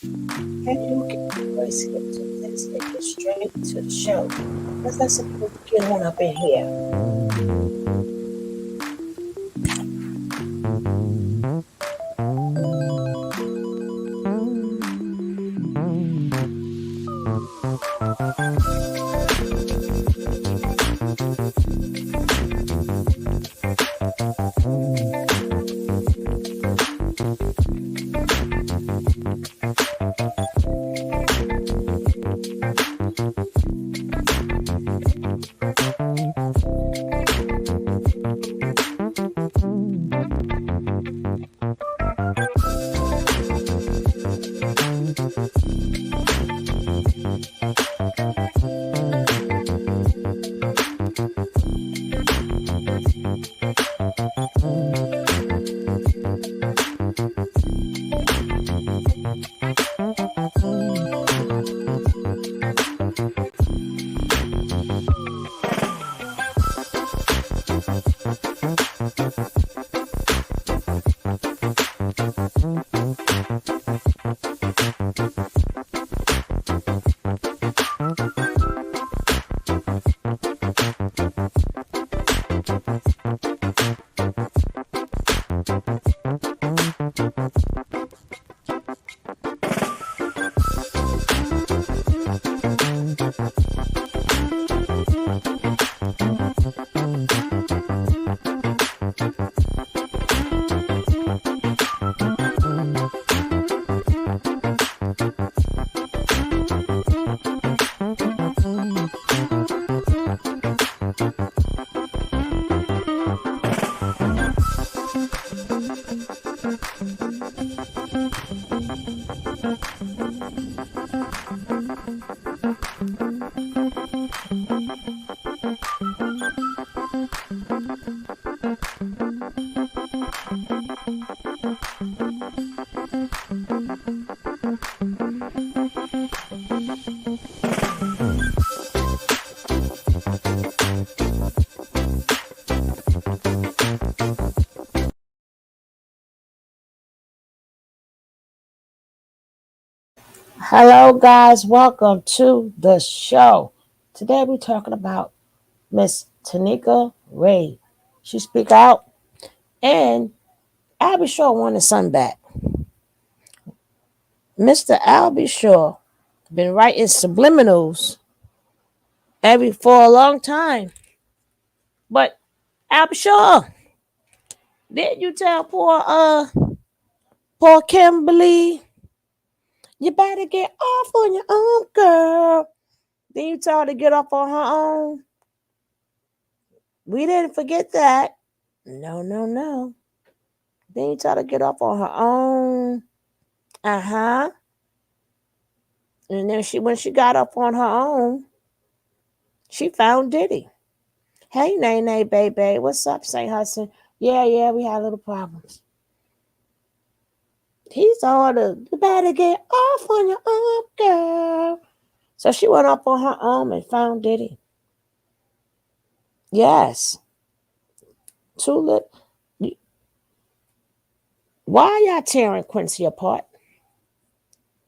Happy looking voice here. So let's get straight to the show. Let's let some people get on up in here. Hello, guys. Welcome to the show. Today we're talking about Miss Tanika Ray. She speak out, and Albie Shaw won his son back. Mr. Albie Shaw been writing subliminals for a long time. But Albie Shaw, didn't you tell poor Kimberly, you better get off on your own, girl? Then you tell her to get off on her own. We didn't forget that. No, no, no. Then you tell her to get off on her own. Uh-huh. And then when she got up on her own, she found Diddy. Hey, Nay Nay, baby. What's up, St. Hudson? Yeah, we had little problems. He's ordered, you better get off on your own, girl. So she went up on her own and found Diddy. Yes. Tulip. Why y'all tearing Quincy apart?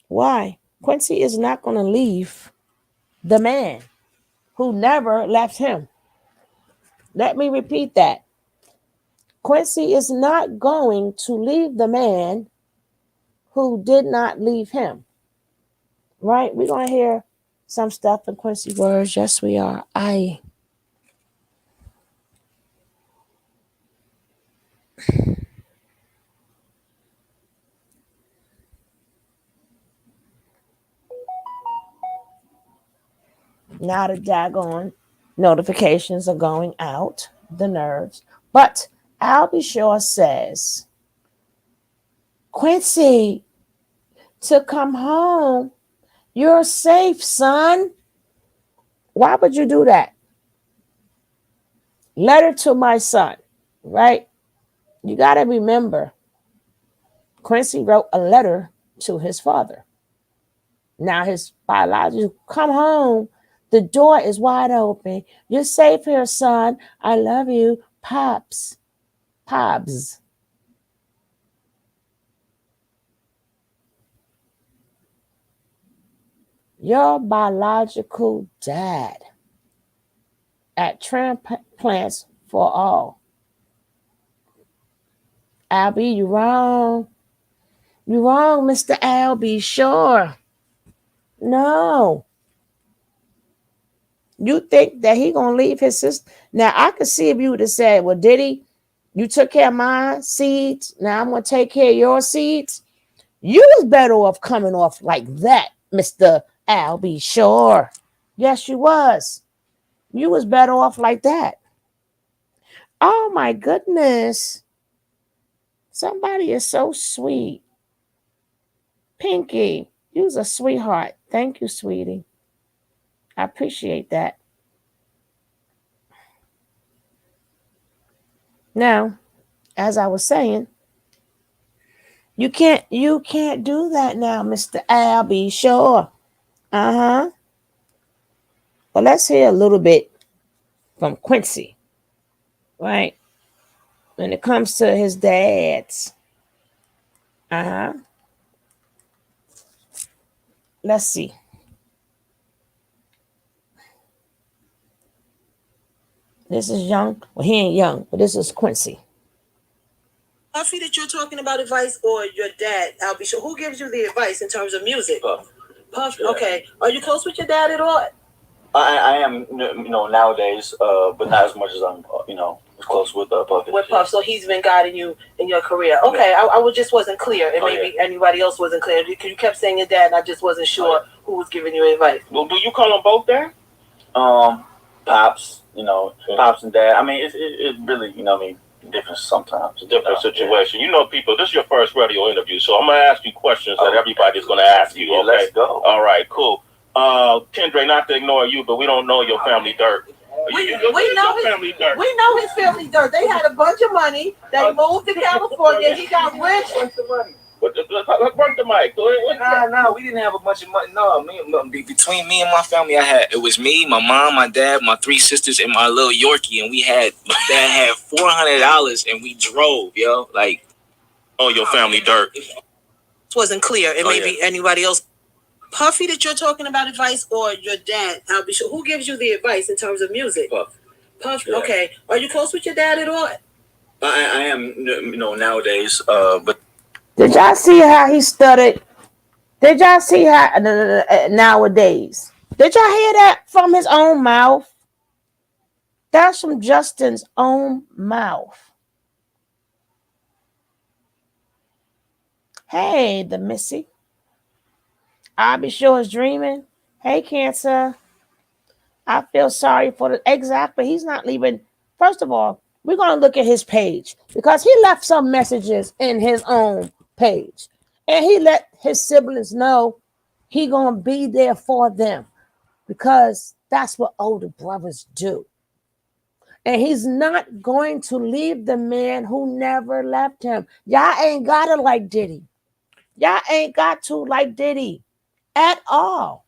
Why? Quincy is not going to leave the man who never left him. Let me repeat that. Quincy is not going to leave the man who did not leave him. Right? We're going to hear some stuff in Quincy words. Yes, we are. Now the daggone notifications are going out. The nerves. But Albie Shaw says, Quincy, to come home, you're safe, son. Why would you do that? Letter to my son, right? You got to remember, Quincy wrote a letter to his father. Now his biological, come home. The door is wide open. You're safe here, son. I love you. Pops. Pops. Your biological dad at Transplants for All. Albie, you wrong. You wrong, Mr. Albie. Sure. No. You think that he gonna leave his sister? Now I could see if you would have said, "Well, Diddy, you took care of my seeds. Now I'm gonna take care of your seeds." You was better off coming off like that, Mr. Albie. Sure. Yes, you was. You was better off like that. Oh my goodness. Somebody is so sweet. Pinky, you's a sweetheart. Thank you, sweetie. I appreciate that. Now, as I was saying, you can't do that now, Mr. Albie. Sure. Uh-huh. Well, let's hear a little bit from Quincy, right? When it comes to his dads. Uh-huh. Let's see. This is young. Well, he ain't young, but this is Quincy. Puffy, that you're talking about advice, or your dad, Albie? So who gives you the advice in terms of music? Puff. Yeah. Okay. Are you close with your dad at all? I am, nowadays, but not as much as I'm, close with Puffy. With Puff, so he's been guiding you in your career. Okay, yeah. I just wasn't clear, and maybe anybody else wasn't clear. You kept saying your dad, and I just wasn't sure who was giving you advice. Well, do you call them both there? Pops, pops and dad. I mean, it really, different sometimes. Different situation. You know, people, this is your first radio interview, so I'm going to ask you questions that everybody's going to ask you. Yeah, okay? Let's go. All right, cool. Kendra, not to ignore you, but we don't know your family dirt. We know his family dirt. We know his family dirt. They had a bunch of money. They moved to California. He got rich. Work the mic. No, we didn't have a bunch of money. No, between me and my family, it was me, my mom, my dad, my 3 sisters, and my little Yorkie, and my dad had $400, and we drove, yo. Like, oh, your family dirt. This wasn't clear, and maybe anybody else. Puffy, that you're talking about advice, or your dad, Albie? So who gives you the advice in terms of music? Puff. Yeah. Okay. Are you close with your dad at all? I am, nowadays, but. Did y'all see how he stuttered? Did y'all see how nowadays? Did y'all hear that from his own mouth? That's from Justin's own mouth. Hey, the Missy. I'll be sure is dreaming. Hey, Cancer. I feel sorry for exactly. He's not leaving. First of all, we're going to look at his page because he left some messages in his own page. And he let his siblings know he going to be there for them because that's what older brothers do. And he's not going to leave the man who never left him. Y'all ain't got to like Diddy. Y'all ain't got to like Diddy at all.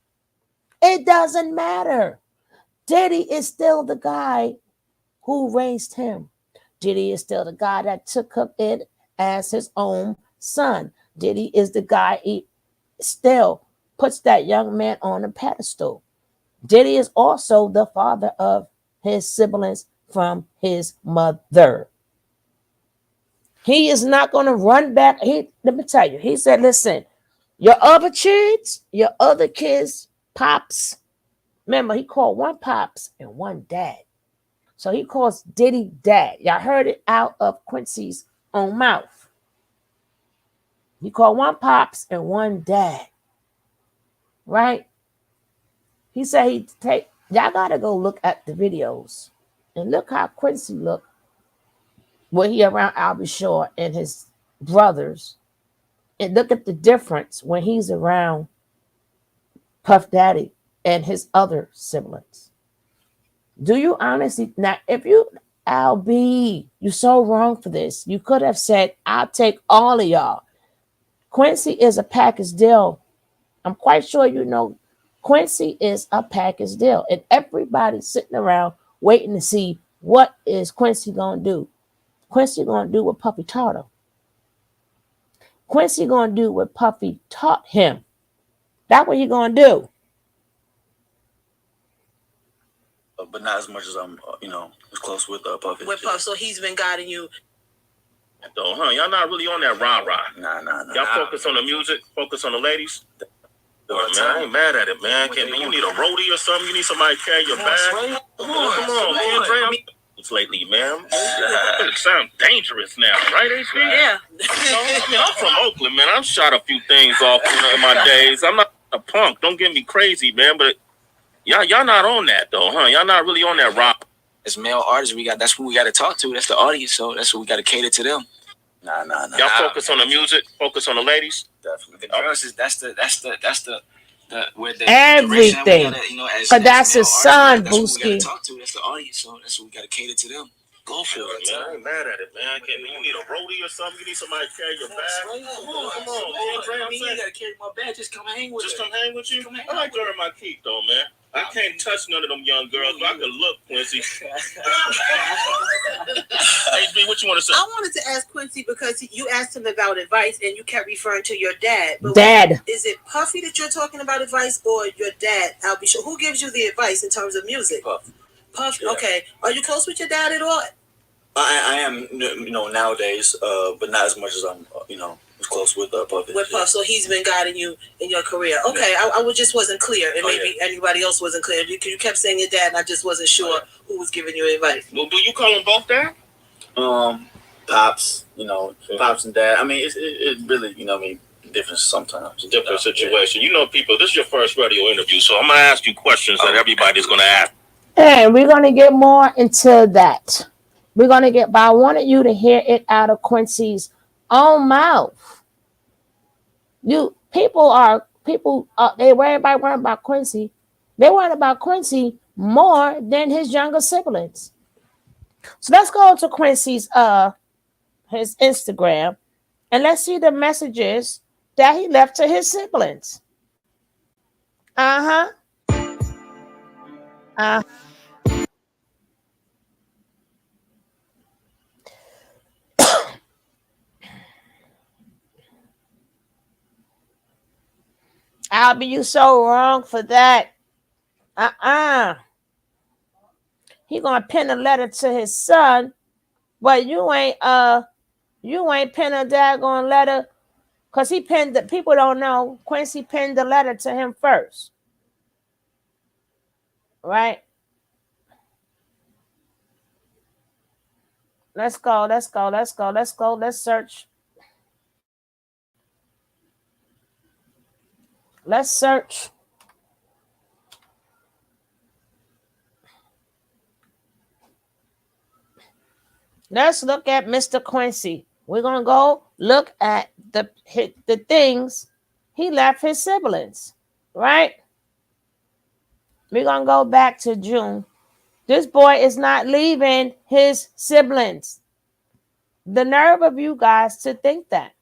It doesn't matter. Diddy is still the guy who raised him. Diddy is still the guy that took him in as his own son. Diddy is the guy he still puts that young man on a pedestal. Diddy is also the father of his siblings from his mother. He is not going to run back. Let me tell you, he said, listen, your other kids, pops. Remember, he called one pops and one dad. So he calls Diddy dad. Y'all heard it out of Quincy's own mouth. He called one pops and one dad. Right? He said y'all got to go look at the videos. And look how Quincy looked when he around Albie Shore and his brothers. And look at the difference when he's around Puff Daddy and his other siblings. Do you honestly, now if you, Albie, you're so wrong for this. You could have said, I'll take all of y'all. Quincy is a package deal. I'm quite sure you know Quincy is a package deal. And everybody's sitting around waiting to see what is Quincy going to do. Quincy going to do what Puffy taught him. Quincy going to do what Puffy taught him. That's what he going to do. but not as much as I'm, as close with Puff. With Puff, so he's been guiding you. Though, huh? Y'all not really on that rah-rah. Nah. Y'all focus on the music, focus on the ladies. Man, I ain't mad at it, man. You need a roadie or something? You need somebody to carry your bag? Come on, lately, man. It sounds dangerous now, right, AC? Yeah. I'm from Oakland, man. I've shot a few things off in my days. I'm not a punk. Don't get me crazy, man. But y'all not on that though, huh? Y'all not really on that rock. As male artists, that's who we got to talk to. That's the audience, so that's what we got to cater to them. Nah. Y'all focus on the music, focus on the ladies. Definitely. The girls is that's the where the everything. But that's his son, Booski. Talk to. That's the audience, so that's what we got to cater to them. Go for it, man. I ain't mad at it, man. You need a roadie or something? You need somebody to carry your bag? Come on. You gotta carry my bag. Just come hang with you. I like to earn my keep, though, man. I can't touch none of them young girls, but I can look, Quincy. HB, what you want to say? I wanted to ask Quincy because you asked him about advice and you kept referring to your dad. But Dad. Is it Puffy that you're talking about advice or your dad? I'll be sure. Who gives you the advice in terms of music? Puff. Yeah. Okay. Are you close with your dad at all? I am, nowadays, but not as much as I'm, as close with Puff. With Puff, so he's been guiding you in your career. Okay, yeah. I just wasn't clear, and maybe anybody else wasn't clear. You kept saying your dad, and I just wasn't sure who was giving you advice. Well, do you call them both dad? Pops, Pops and dad. I mean, it really, different sometimes. Different situation. Yeah. People, this is your first radio interview, so I'm going to ask you questions that everybody's going to ask. And we're going to get more into that. But I wanted you to hear it out of Quincy's own mouth. Everybody worrying about Quincy. They worried about Quincy more than his younger siblings. So let's go to Quincy's his Instagram and let's see the messages that he left to his siblings. Albie, you so wrong for that. He gonna pen a letter to his son, but you ain't pen a daggone letter, cause he penned the people don't know. Quincy penned the letter to him first, right? Let's go. Let's search. Let's search. Let's look at Mr. Quincy. We're going to go look at the things he left his siblings, right? We're going to go back to June. This boy is not leaving his siblings. The nerve of you guys to think that.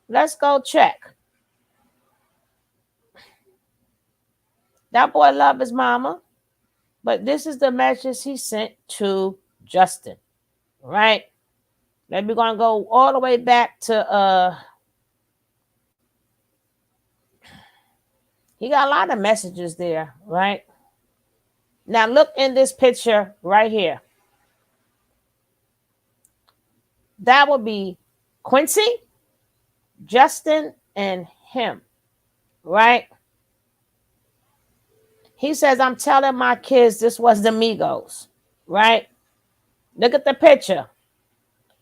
Let's go check. That boy loved his mama, but this is the message he sent to Justin, right? Then we're going to go all the way back to, he got a lot of messages there, right? Now look in this picture right here. That would be Quincy, Justin, and him, right? He says, I'm telling my kids this was the Migos, right? Look at the picture.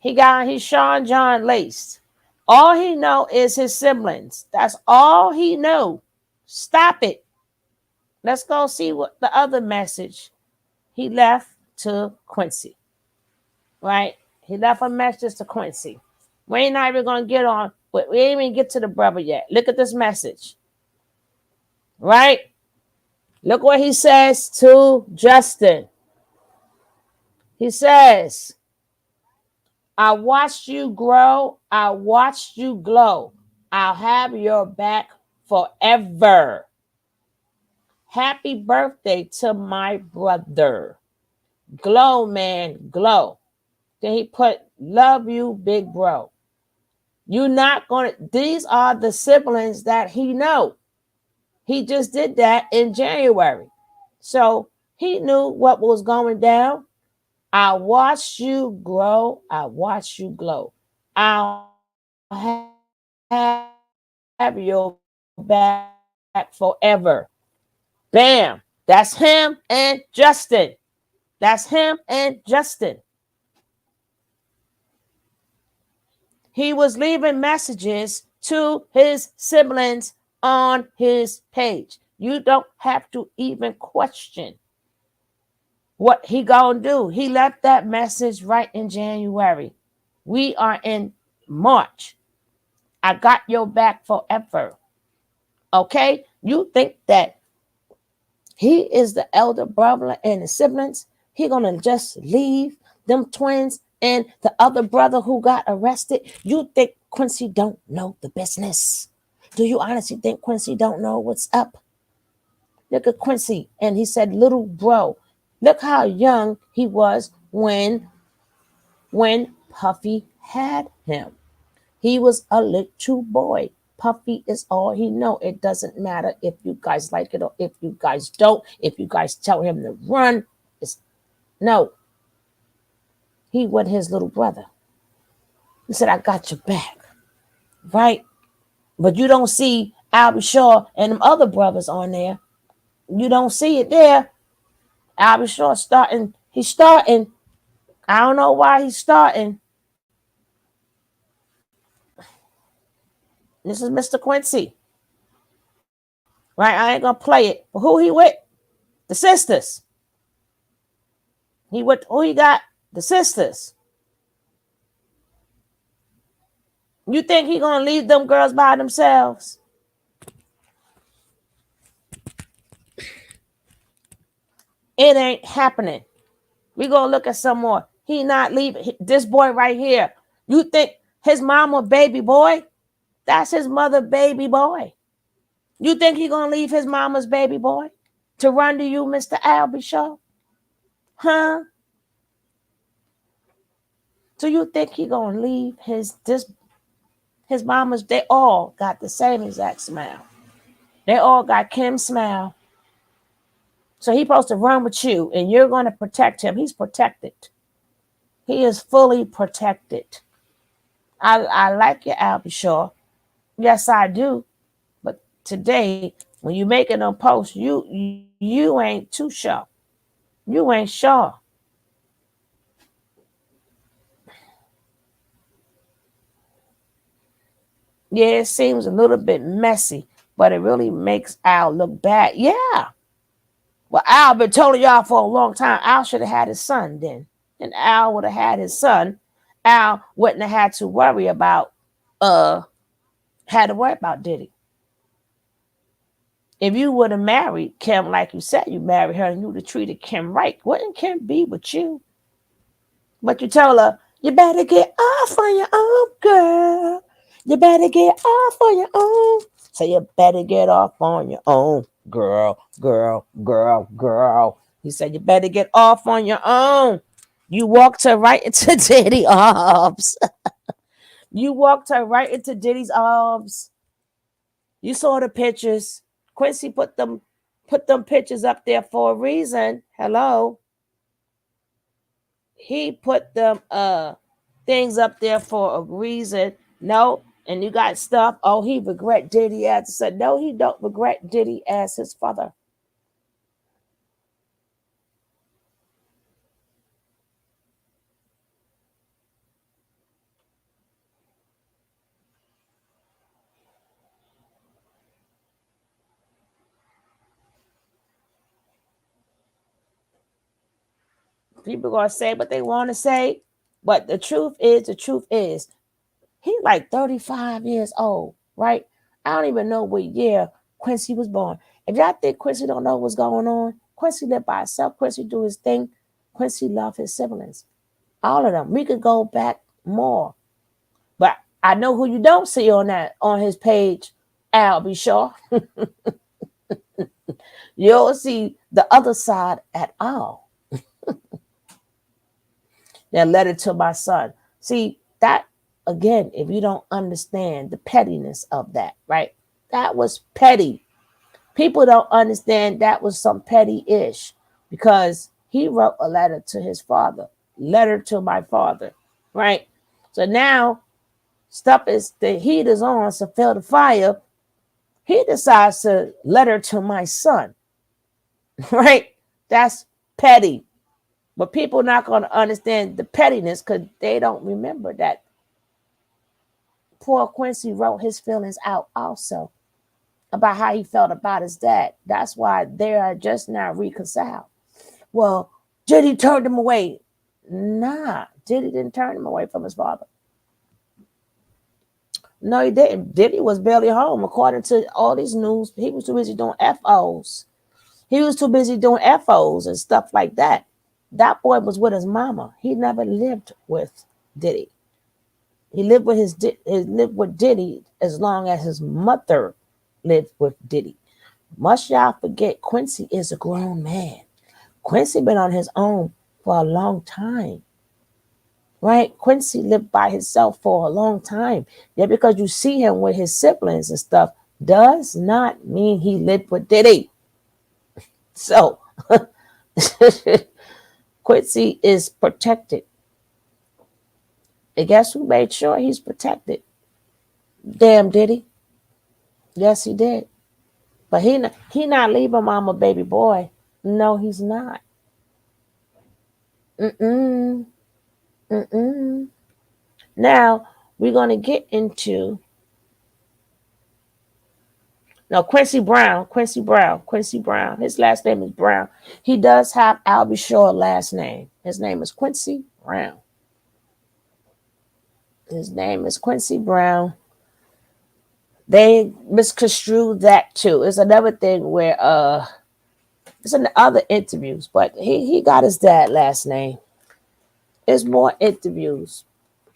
He's Sean John laced. All he know is his siblings. That's all he know. Stop it. Let's go see what the other message he left to Quincy, right? He left a message to Quincy. We ain't not even going to get on, but we ain't even get to the brother yet. Look at this message, right? Look what he says to Justin. He says, I watched you grow. I watched you glow. I'll have your back forever. Happy birthday to my brother. Glow, man, glow. Then he put, love you, big bro. You're not going to, these are the siblings that he know. He just did that in January. So He knew what was going down. I watched you grow. I watched you glow. I'll have your back forever. Bam. That's him and Justin. That's him and Justin. He was leaving messages to his siblings on his page. You don't have to even question what he gonna do. He left that message right in January. We are in March. I got your back forever. Okay? You think that he is the elder brother and the siblings? He gonna just leave them twins and the other brother who got arrested? You think Quincy don't know the business? Do you honestly think Quincy don't know what's up? Look at Quincy, and he said, "Little bro." Look how young he was when Puffy had him. He was a little boy. Puffy is all he know. It doesn't matter if you guys like it or if you guys don't. If you guys tell him to run, it's no. He was his little brother. He said, "I got your back," right? But you don't see Albie Shaw and them other brothers on there. You don't see it there. Albie Shaw starting. He's starting. I don't know why he's starting. This is Mr. Quincy. Right? I ain't gonna play it. But who he with? The sisters. He with who he got? The sisters. You think he gonna leave them girls by themselves? It ain't happening. We gonna look at some more. He not leaving this boy right here. You think his mama baby boy? That's his mother baby boy. You think he gonna leave his mama's baby boy to run to you, Mr. Albie Shaw? Huh? So you think he gonna leave his mama's? They all got the same exact smile. They all got Kim's smile. So he's supposed to run with you, and you're gonna protect him. He's protected. He is fully protected. I like your Albie Shaw. Yes, I do. But today, when you making a post, you ain't too sure. You ain't sure. Yeah, it seems a little bit messy, but it really makes Al look bad. Yeah. Well, Al been telling y'all for a long time. Al should have had his son then. And Al would have had his son. Al wouldn't have had to worry about Diddy. If you would have married Kim, like you said, you married her and you would have treated Kim right, wouldn't Kim be with you? But you tell her, you better get off on your own, girl. You better get off on your own. So you better get off on your own, girl. He said, you better get off on your own. You walked her right into Diddy's arms. You walked her right into Diddy's arms. You saw the pictures. Quincy put them pictures up there for a reason. Hello. He put them things up there for a reason. No, and you got stuff. Oh, he regret Diddy as his son. No, he don't regret Diddy as his father. People gonna say what they want to say, but the truth is, he's like 35 years old, right? I don't even know what year Quincy was born. If y'all think Quincy don't know what's going on, Quincy lived by himself. Quincy do his thing. Quincy loved his siblings, all of them. We could go back more, but I know who you don't see on his page. Albie Shaw. You don't see the other side at all. That letter to my son. See, that again, if you don't understand the pettiness of that, right? That was petty. People don't understand that was some petty-ish. because he wrote a letter to his father, letter to my father, right? So now the heat is on, so feel the fire. He decides to letter to my son, right? That's petty. But people are not going to understand the pettiness because they don't remember that poor Quincy wrote his feelings out also about how he felt about his dad. That's why they are just now reconciled. Well, Diddy turned him away. Nah, Diddy didn't turn him away from his father. No, he didn't. Diddy was barely home. According to all these news, he was too busy doing FOs. He was too busy doing FOs and stuff like that. That boy was with his mama. He never lived with Diddy. He lived with lived with Diddy as long as his mother lived with Diddy. Must y'all forget Quincy is a grown man. Quincy been on his own for a long time. Right? Quincy lived by himself for a long time. Yeah, because you see him with his siblings and stuff does not mean he lived with Diddy. So Quincy is protected. And guess who made sure he's protected? Damn Diddy. Yes, he did. But he not leaving mama baby boy. No, he's not. Mm-mm. Mm-mm. Now, we're going to get into... No, Quincy Brown. His last name is Brown. He does have Albie Shaw last name. His name is Quincy Brown. They misconstrued that too. It's another thing where it's in the other interviews, but he got his dad last name. There's more interviews,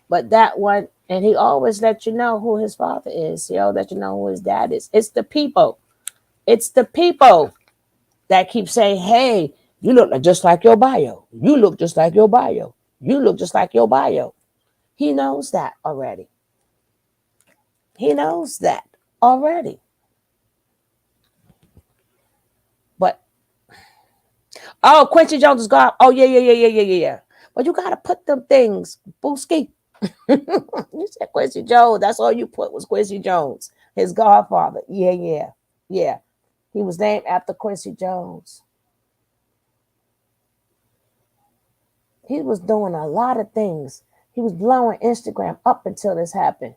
but that one, and he always let you know who his father is. He always let you know who his dad is. It's the people that keep saying, hey, you look just like your bio. You look just like your bio. You look just like your bio. He knows that already. But, oh, Quincy Jones is gone. Oh, yeah. But you got to put them things, Booski. You said Quincy Jones. That's all you put was Quincy Jones, his godfather. Yeah. He was named after Quincy Jones. He was doing a lot of things. He was blowing Instagram up until this happened.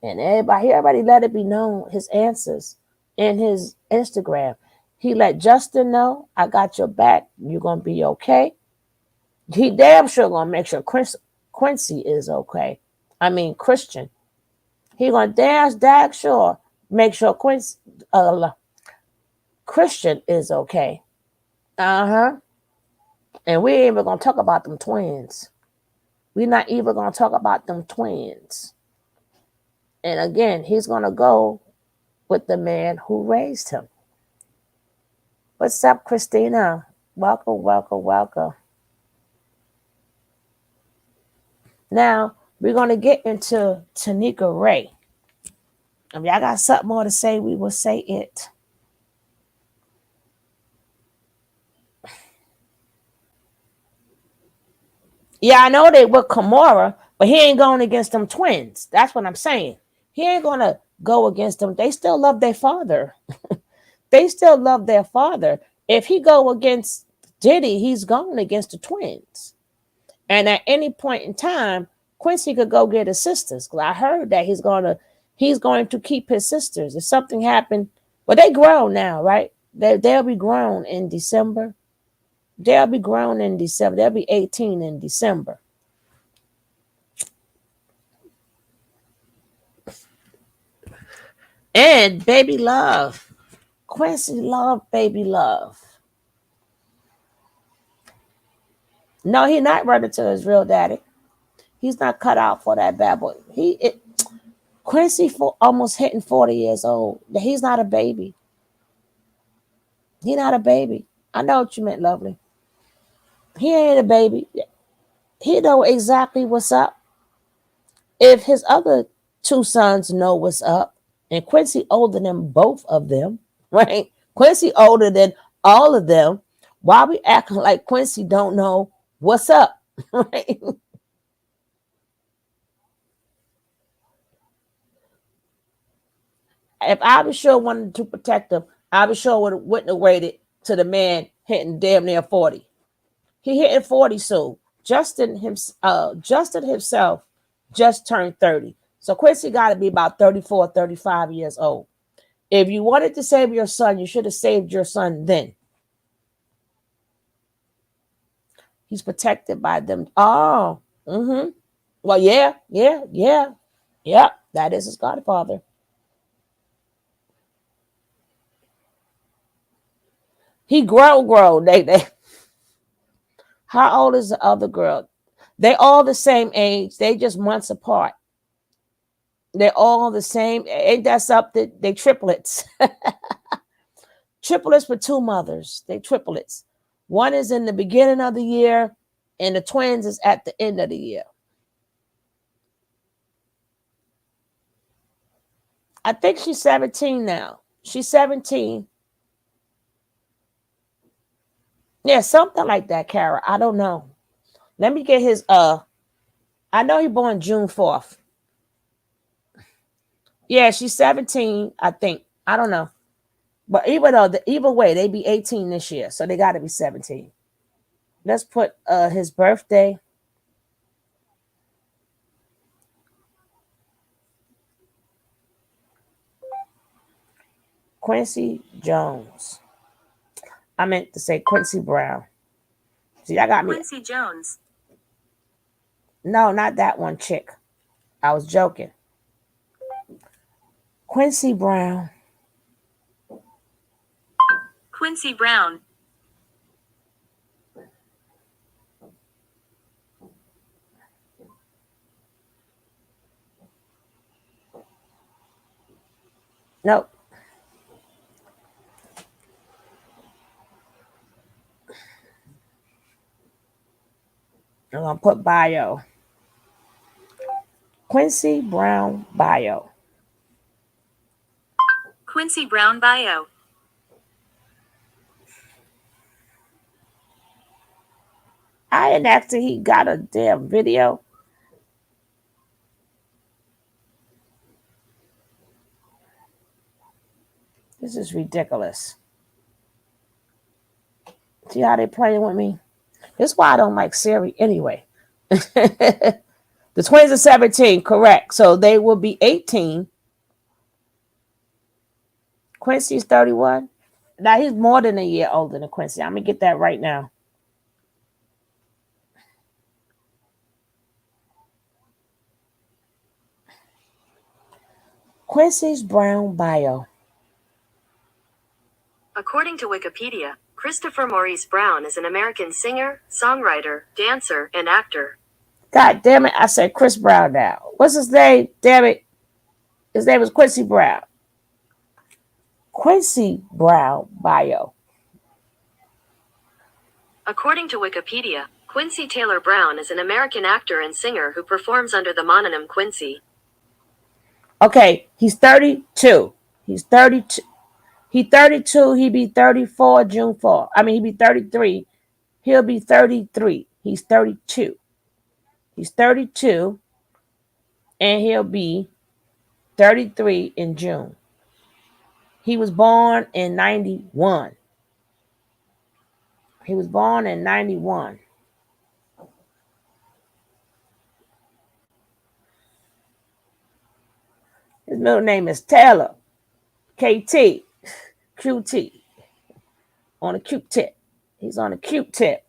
And everybody let it be known his answers in his Instagram. He let Justin know, I got your back. You're going to be okay. He damn sure going to make sure Quincy is okay. I mean, Christian. He going to damn sure make sure Christian is okay. And we ain't even going to talk about them twins. We're not even going to talk about them twins. And again, he's going to go with the man who raised him. What's up, Christina? Welcome. Now, we're going to get into Tanika Ray. If y'all got something more to say, we will say it. Yeah, I know they with Kimora, but he ain't going against them twins. That's what I'm saying. He ain't going to go against them. They still love their father. If he go against Diddy, he's going against the twins. And at any point in time, Quincy could go get his sisters. Because I heard that he's going to keep his sisters. If something happened, well, they grown now, right? They'll be grown in December. They'll be 18 in December. And Baby Love. Quincy loved Baby Love. No, he's not running to his real daddy. He's not cut out for that bad boy. Quincy almost hitting 40 years old. He's not a baby. He's not a baby. I know what you meant, lovely. He ain't a baby. He know exactly what's up. If his other two sons know what's up, and Quincy older than both of them, right? Quincy older than all of them. Why we acting like Quincy don't know what's up? Right? If I was sure wanted to protect him, I was sure wouldn't have waited to the man hitting damn near 40. He hitting 40 soon. Justin himself just turned 30. So Quincy got to be about 34, 35 years old. If you wanted to save your son, you should have saved your son then. He's protected by them. Oh, well, yeah. That is his godfather. He grow. They. How old is the other girl? They all the same age. They just months apart. They're all the same. Ain't that something? They triplets. Triplets with two mothers. They triplets. One is in the beginning of the year, and the twins is at the end of the year. I think she's 17 now. She's 17. Yeah, something like that, Kara. I don't know. Let me get his I know he born June 4th. Yeah, she's 17, I think. I don't know. But either way, they be 18 this year, so they gotta be 17. Let's put his birthday. Quincy Jones. I meant to say Quincy Brown. See, I got me. Quincy Jones. No, not that one chick. I was joking. Quincy Brown. Quincy Brown. Nope. I'm going to put bio. Quincy Brown bio. Quincy Brown bio. I didn't actually, he got a damn video. This is ridiculous. See how they playing with me? This is why I don't like Siri anyway. The twins are 17, correct. So they will be 18. Quincy's 31. Now he's more than a year older than Quincy. I'm going to get that right now. Quincy's Brown bio. According to Wikipedia, Christopher Maurice Brown is an American singer, songwriter, dancer, and actor. God damn it, I said Chris Brown now. What's his name? Damn it. His name is Quincy Brown. Quincy Brown bio. According to Wikipedia, Quincy Taylor Brown is an American actor and singer who performs under the mononym Quincy. Okay, he's 32. He's 32. He's 32. He'll be 34 June 4th. I mean, he'll be 33. He'll be 33. He's 32. He's 32. And he'll be 33 in June. He was born in 91. He was born in 91. His middle name is Taylor. KT. QT. On a cute tip. He's on a cute tip.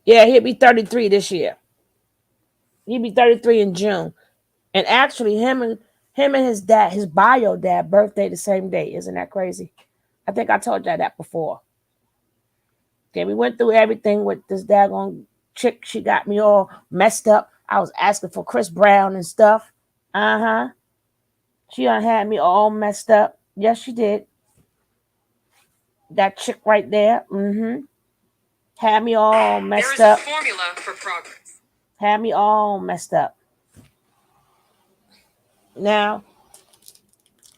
Yeah, he'll be 33 this year. He'll be 33 in June. And actually, him and his dad, his bio dad, birthday the same day. Isn't that crazy? I think I told y'all that before. Okay, we went through everything with this daggone chick. She got me all messed up. I was asking for Chris Brown and stuff. She done had me all messed up. Yes, she did. That chick right there. Had me all messed up. There is a formula for progress. Had me all messed up. Now,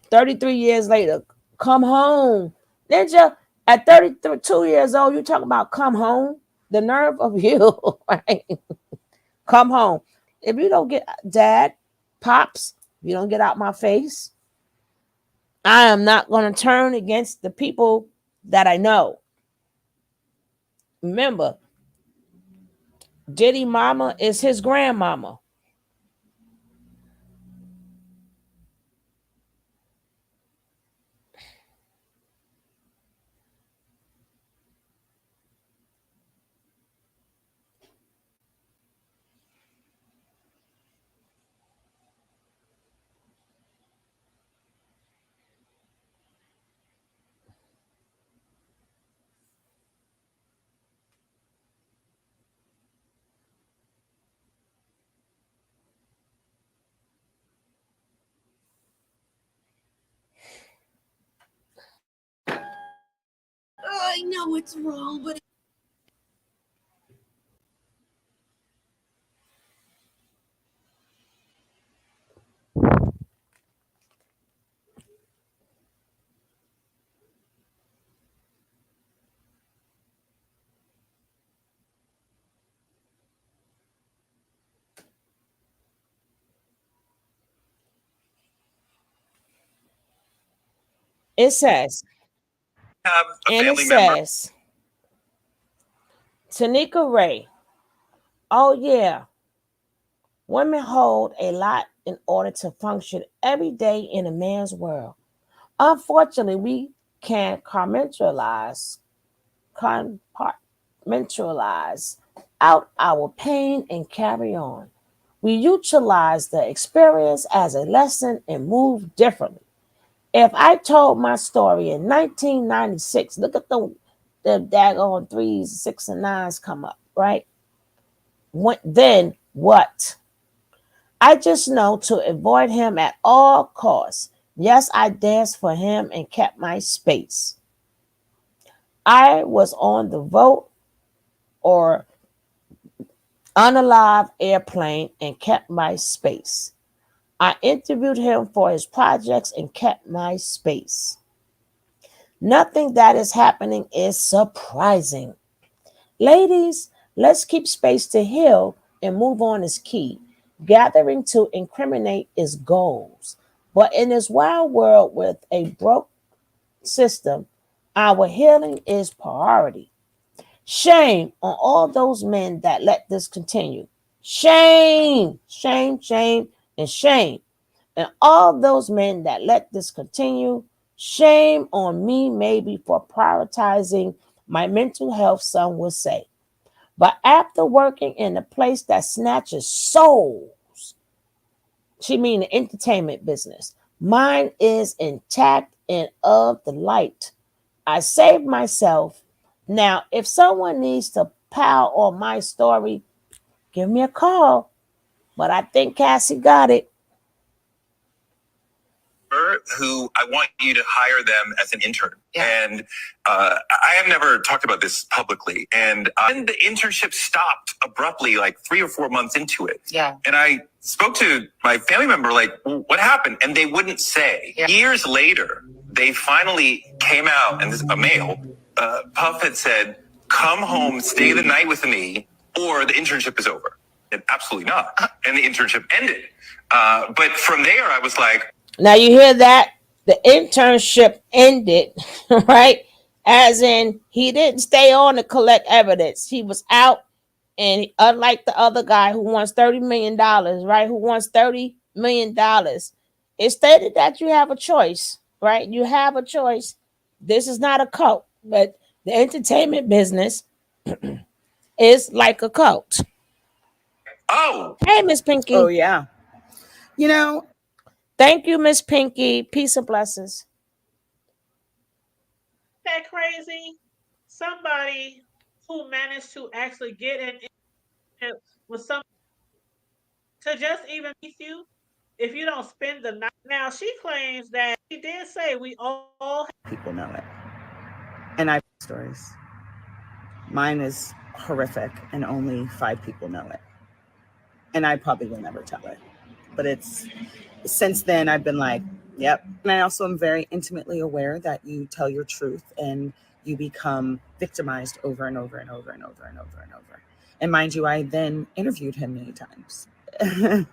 33 years later, come home. Ninja, at 32 years old, you talking about come home? The nerve of you, right? Come home. If you don't get, dad, pops, if you don't get out my face, I am not going to turn against the people that I know. Remember, Diddy mama is his grandmama. I know it's wrong, but It says, have a and it family member. says, Tanika Ray, oh yeah, women hold a lot in order to function every day in a man's world. Unfortunately, we can't compartmentalize out our pain and carry on. We utilize the experience as a lesson and move differently. If I told my story in 1996, look at the daggone threes, six, and nines come up, right? Then what? I just know to avoid him at all costs. Yes, I danced for him and kept my space. I was on the vote or unalive airplane and kept my space. I interviewed him for his projects and kept my space. Nothing that is happening is surprising. Ladies, let's keep space to heal and move on is key. Gathering to incriminate is goals. But in this wild world with a broke system, our healing is priority. Shame on all those men that let this continue. Shame, shame, shame, and shame. And all those men that let this continue. Shame on me, maybe for prioritizing my mental health, some would say. But after working in a place that snatches souls, she mean the entertainment business, mine is intact and of the light. I saved myself. Now, if someone needs to pile on my story, give me a call. But I think Cassie got it. Who I want you to hire them as an intern. Yeah. And I have never talked about this publicly. And the internship stopped abruptly, like 3 or 4 months into it. Yeah. And I spoke to my family member, like, well, what happened? And they wouldn't say. Yeah. Years later, they finally came out, and this is a male. Puff had said, come home, stay the night with me, or the internship is over. And absolutely not. And the internship ended. But from there, I was like, now you hear that? The internship ended, right? As in, he didn't stay on to collect evidence. He was out, and unlike the other guy who wants $30 million, right? Who wants $30 million. It stated that you have a choice, right? You have a choice. This is not a cult, but the entertainment business is like a cult. Oh. Hey, Miss Pinky. Oh, yeah. You know, thank you, Miss Pinky. Peace and blessings. That crazy? Somebody who managed to actually get in with some to just even meet you if you don't spend the night. Now she claims that she did say we all people know it. And I've stories. Mine is horrific and only 5 people know it. And I probably will never tell it. But it's since then I've been like, Yep. And I also am very intimately aware that you tell your truth and you become victimized over and over and over and over and over and over. And mind you, I then interviewed him many times. I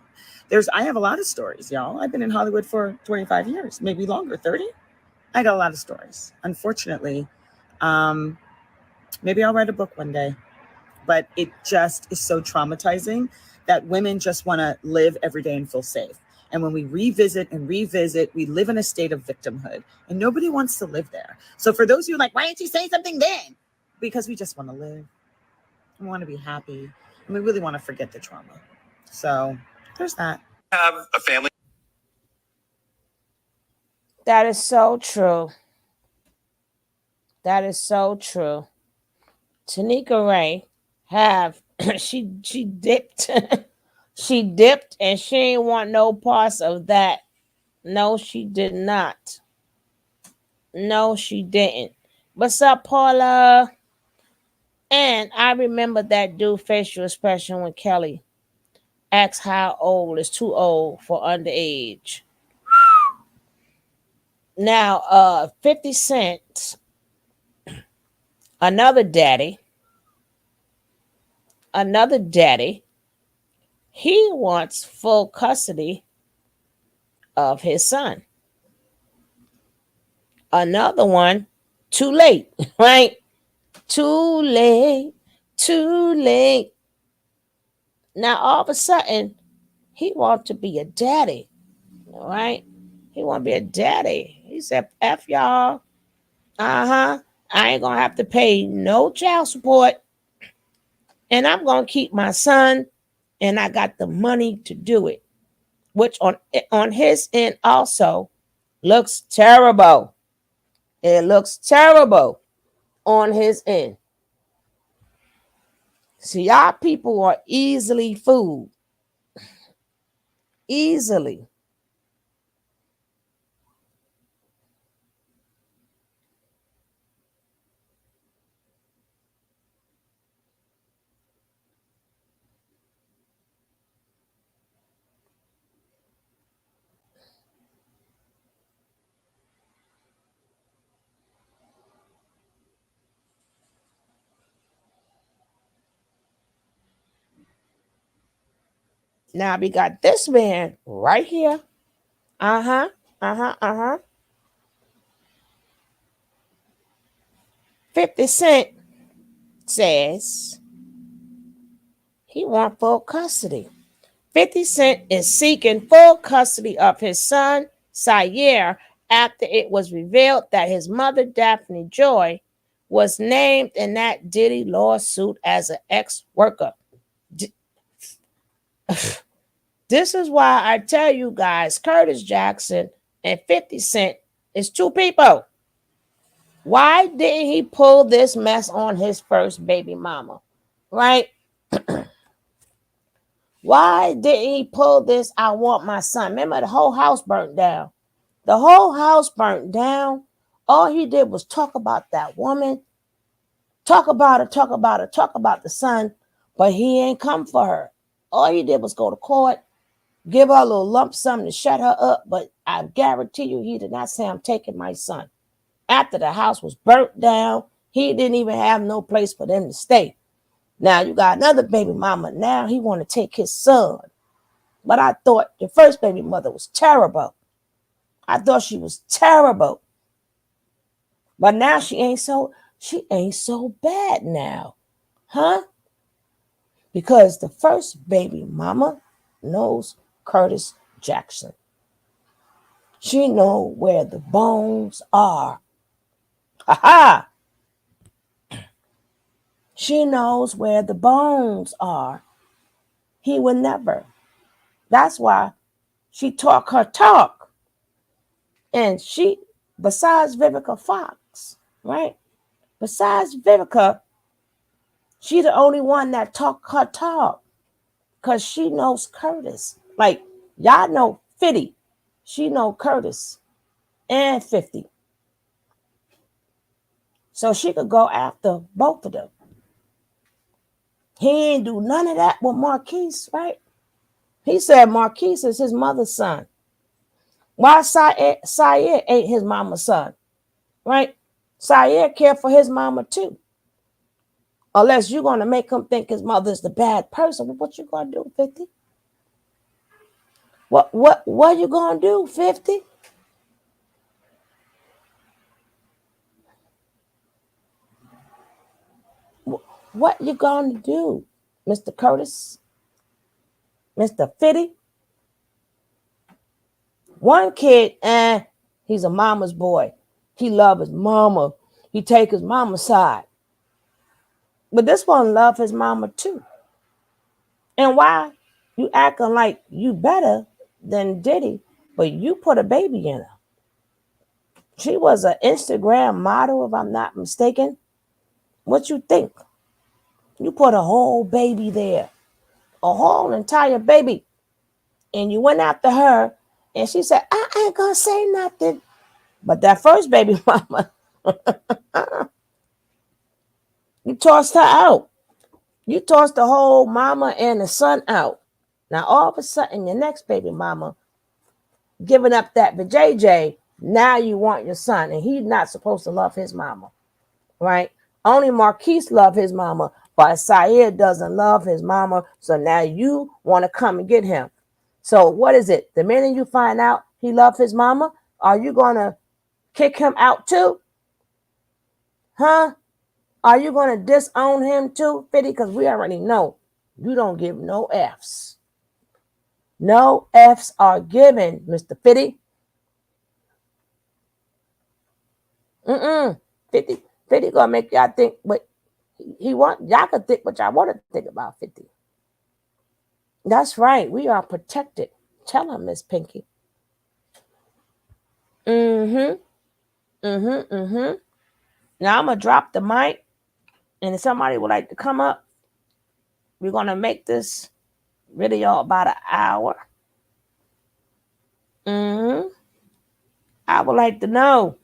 have a lot of stories, y'all. I've been in Hollywood for 25 years, maybe longer, 30. I got a lot of stories. Unfortunately, maybe I'll write a book one day, but it just is so traumatizing that women just want to live every day and feel safe. And when we revisit and revisit, we live in a state of victimhood and nobody wants to live there. So for those of you like, why didn't you say something then? Because we just want to live. We want to be happy. And we really want to forget the trauma. So there's that. Have a family. That is so true. That is so true. Tanika Ray have she dipped she dipped and she ain't want no parts of that. No, she did not. No, she didn't. What's up, Paula? And I remember that dude facial expression when Kelly asked how old is too old for underage. Now, 50 Cent, another daddy, he wants full custody of his son. Another one, too late, right? Too late, too late. Now, all of a sudden, he wants to be a daddy, all right? He want to be a daddy. He said, F y'all. I ain't going to have to pay no child support. And I'm going to keep my son. And I got the money to do it. Which on his end also looks terrible. It looks terrible on his end. See, y'all people are easily fooled. Easily. Now we got this man right here. 50 Cent says he wants full custody. 50 Cent is seeking full custody of his son, Syer, after it was revealed that his mother, Daphne Joy, was named in that Diddy lawsuit as an ex-worker. This is why I tell you guys, Curtis Jackson and 50 Cent is two people. Why didn't he pull this mess on his first baby mama? Right? Why didn't he pull this? I want my son. Remember, the whole house burnt down. The whole house burnt down. All he did was talk about that woman. Talk about her, talk about her, talk about the son. But he ain't come for her. All he did was go to court, give her a little lump sum to shut her up. But I guarantee you, he did not say, I'm taking my son. After the house was burnt down, he didn't even have no place for them to stay. Now you got another baby mama. Now he want to take his son. But I thought the first baby mother was terrible. I thought she was terrible. But now she ain't so bad now. Huh? Because the first baby mama knows Curtis Jackson. She know where the bones are. Ha ha! She knows where the bones are. He would never. That's why she talk her talk. And she, besides Vivica Fox, right? Besides Vivica, she the only one that talk her talk. Because she knows Curtis. Like, y'all know 50. She know Curtis and 50. So she could go after both of them. He ain't do none of that with Marquise, right? He said Marquise is his mother's son. Why Syed ain't his mama's son, right? Syed care for his mama too. Unless you're gonna make him think his mother's the bad person. What you gonna do, 50? What you gonna do, 50? What you gonna do, Mr. Curtis? Mr. 50? One kid, he's a mama's boy. He love his mama. He take his mama's side. But this one love his mama too. And why? You acting like you better than Diddy, but you put a baby in her. She was an Instagram model, if I'm not mistaken. What you think? You put a whole baby there, a whole entire baby, and you went after her, and she said, I ain't gonna say nothing. But that first baby mama, you tossed her out. You tossed the whole mama and the son out. Now all of a sudden, your next baby mama giving up that for JJ. Now you want your son, and he's not supposed to love his mama, right? Only Marquise love his mama, but Syed doesn't love his mama. So now you want to come and get him. So what is it? The minute you find out he loves his mama, are you gonna kick him out too? Huh? Are you gonna disown him too, 50? Because we already know you don't give no F's. No F's are given, Mr. 50. 50 gonna make y'all think what he want. Y'all can think what y'all want to think about 50. That's right. We are protected. Tell him, Miss Pinky. Now I'm gonna drop the mic, and if somebody would like to come up, we're gonna make this video about an hour. I would like to know.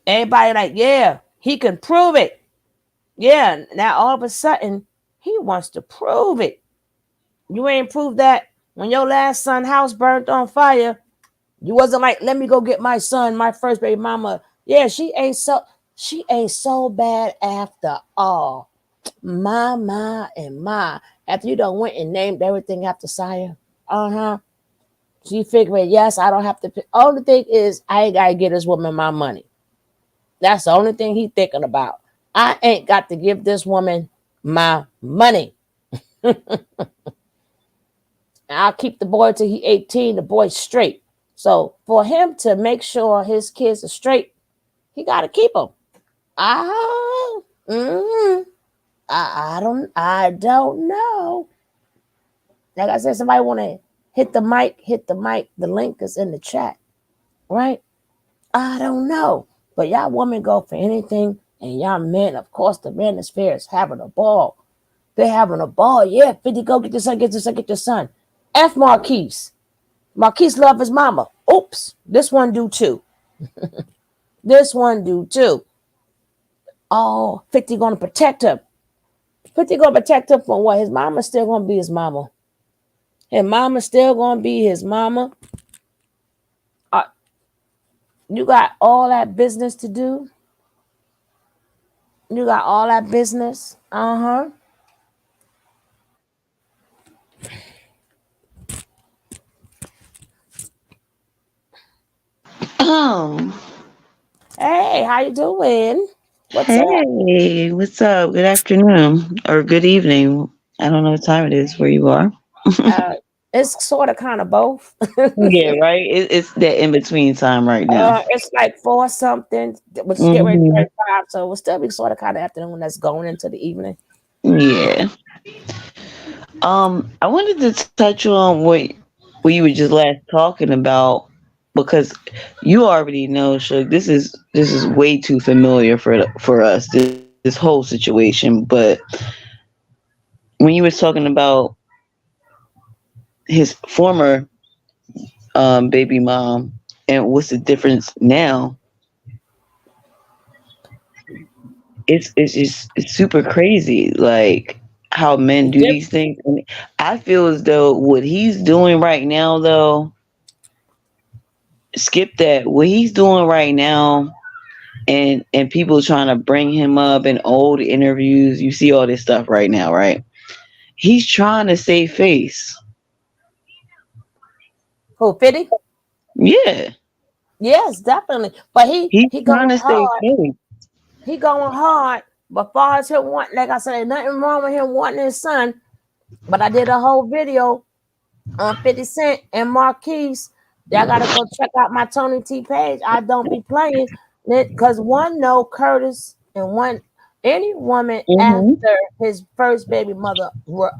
Everybody like, yeah, he can prove it. Yeah, now all of a sudden, he wants to prove it. You ain't proved that when your last son house burnt on fire. You wasn't like, let me go get my son, my first baby mama. Yeah, she ain't so bad after all. My, and my. After you done went and named everything after Sire. She figured, yes, I don't have to pay. Only thing is, I ain't got to get this woman my money. That's the only thing he thinking about. I ain't got to give this woman my money. I'll keep the boy till he 18, the boy's straight. So for him to make sure his kids are straight, he got to keep them. I don't know. Like I said, somebody want to hit the mic. The link is in the chat, right? I don't know. But y'all women go for anything, and y'all men, of course, the manosphere is having a ball. They're having a ball. Yeah, 50, go get your son, get your son. F Marquise. Marquise love his mama. Oops, this one do too. This one do too. Oh, 50 gonna protect him. 50 gonna protect him from what? His mama still gonna be his mama. His mama still gonna be his mama. You got all that business to do. You got all that business. Hey, how you doing? What's up? Hey, what's up? Good afternoon or good evening. I don't know what time it is where you are. It's sort of kind of both. Yeah, right. It's that in between time right now. It's like 4 something, which is getting ready to Hmm. 35, so we'll still be sort of kind of afternoon that's going into the evening. Yeah. I wanted to touch on what you were just last talking about because you already know, Shug, this is way too familiar for us this whole situation. But when you were talking about his former baby mom and what's the difference now, it's super crazy like how men do Dip, these things. And I feel as though what he's doing right now though, skip that. What he's doing right now, and people trying to bring him up in old interviews. You see all this stuff right now, right? He's trying to save face. Who, 50? Yeah, Yes, definitely. But he he's he trying going to save hard. face. He going hard. But far as him want, like I said, ain't nothing wrong with him wanting his son. But I did a whole video on 50 Cent and Marquise. Y'all gotta go check out my Tony T page. I don't be playing it because one know Curtis and one any woman Hmm. after his first baby mother will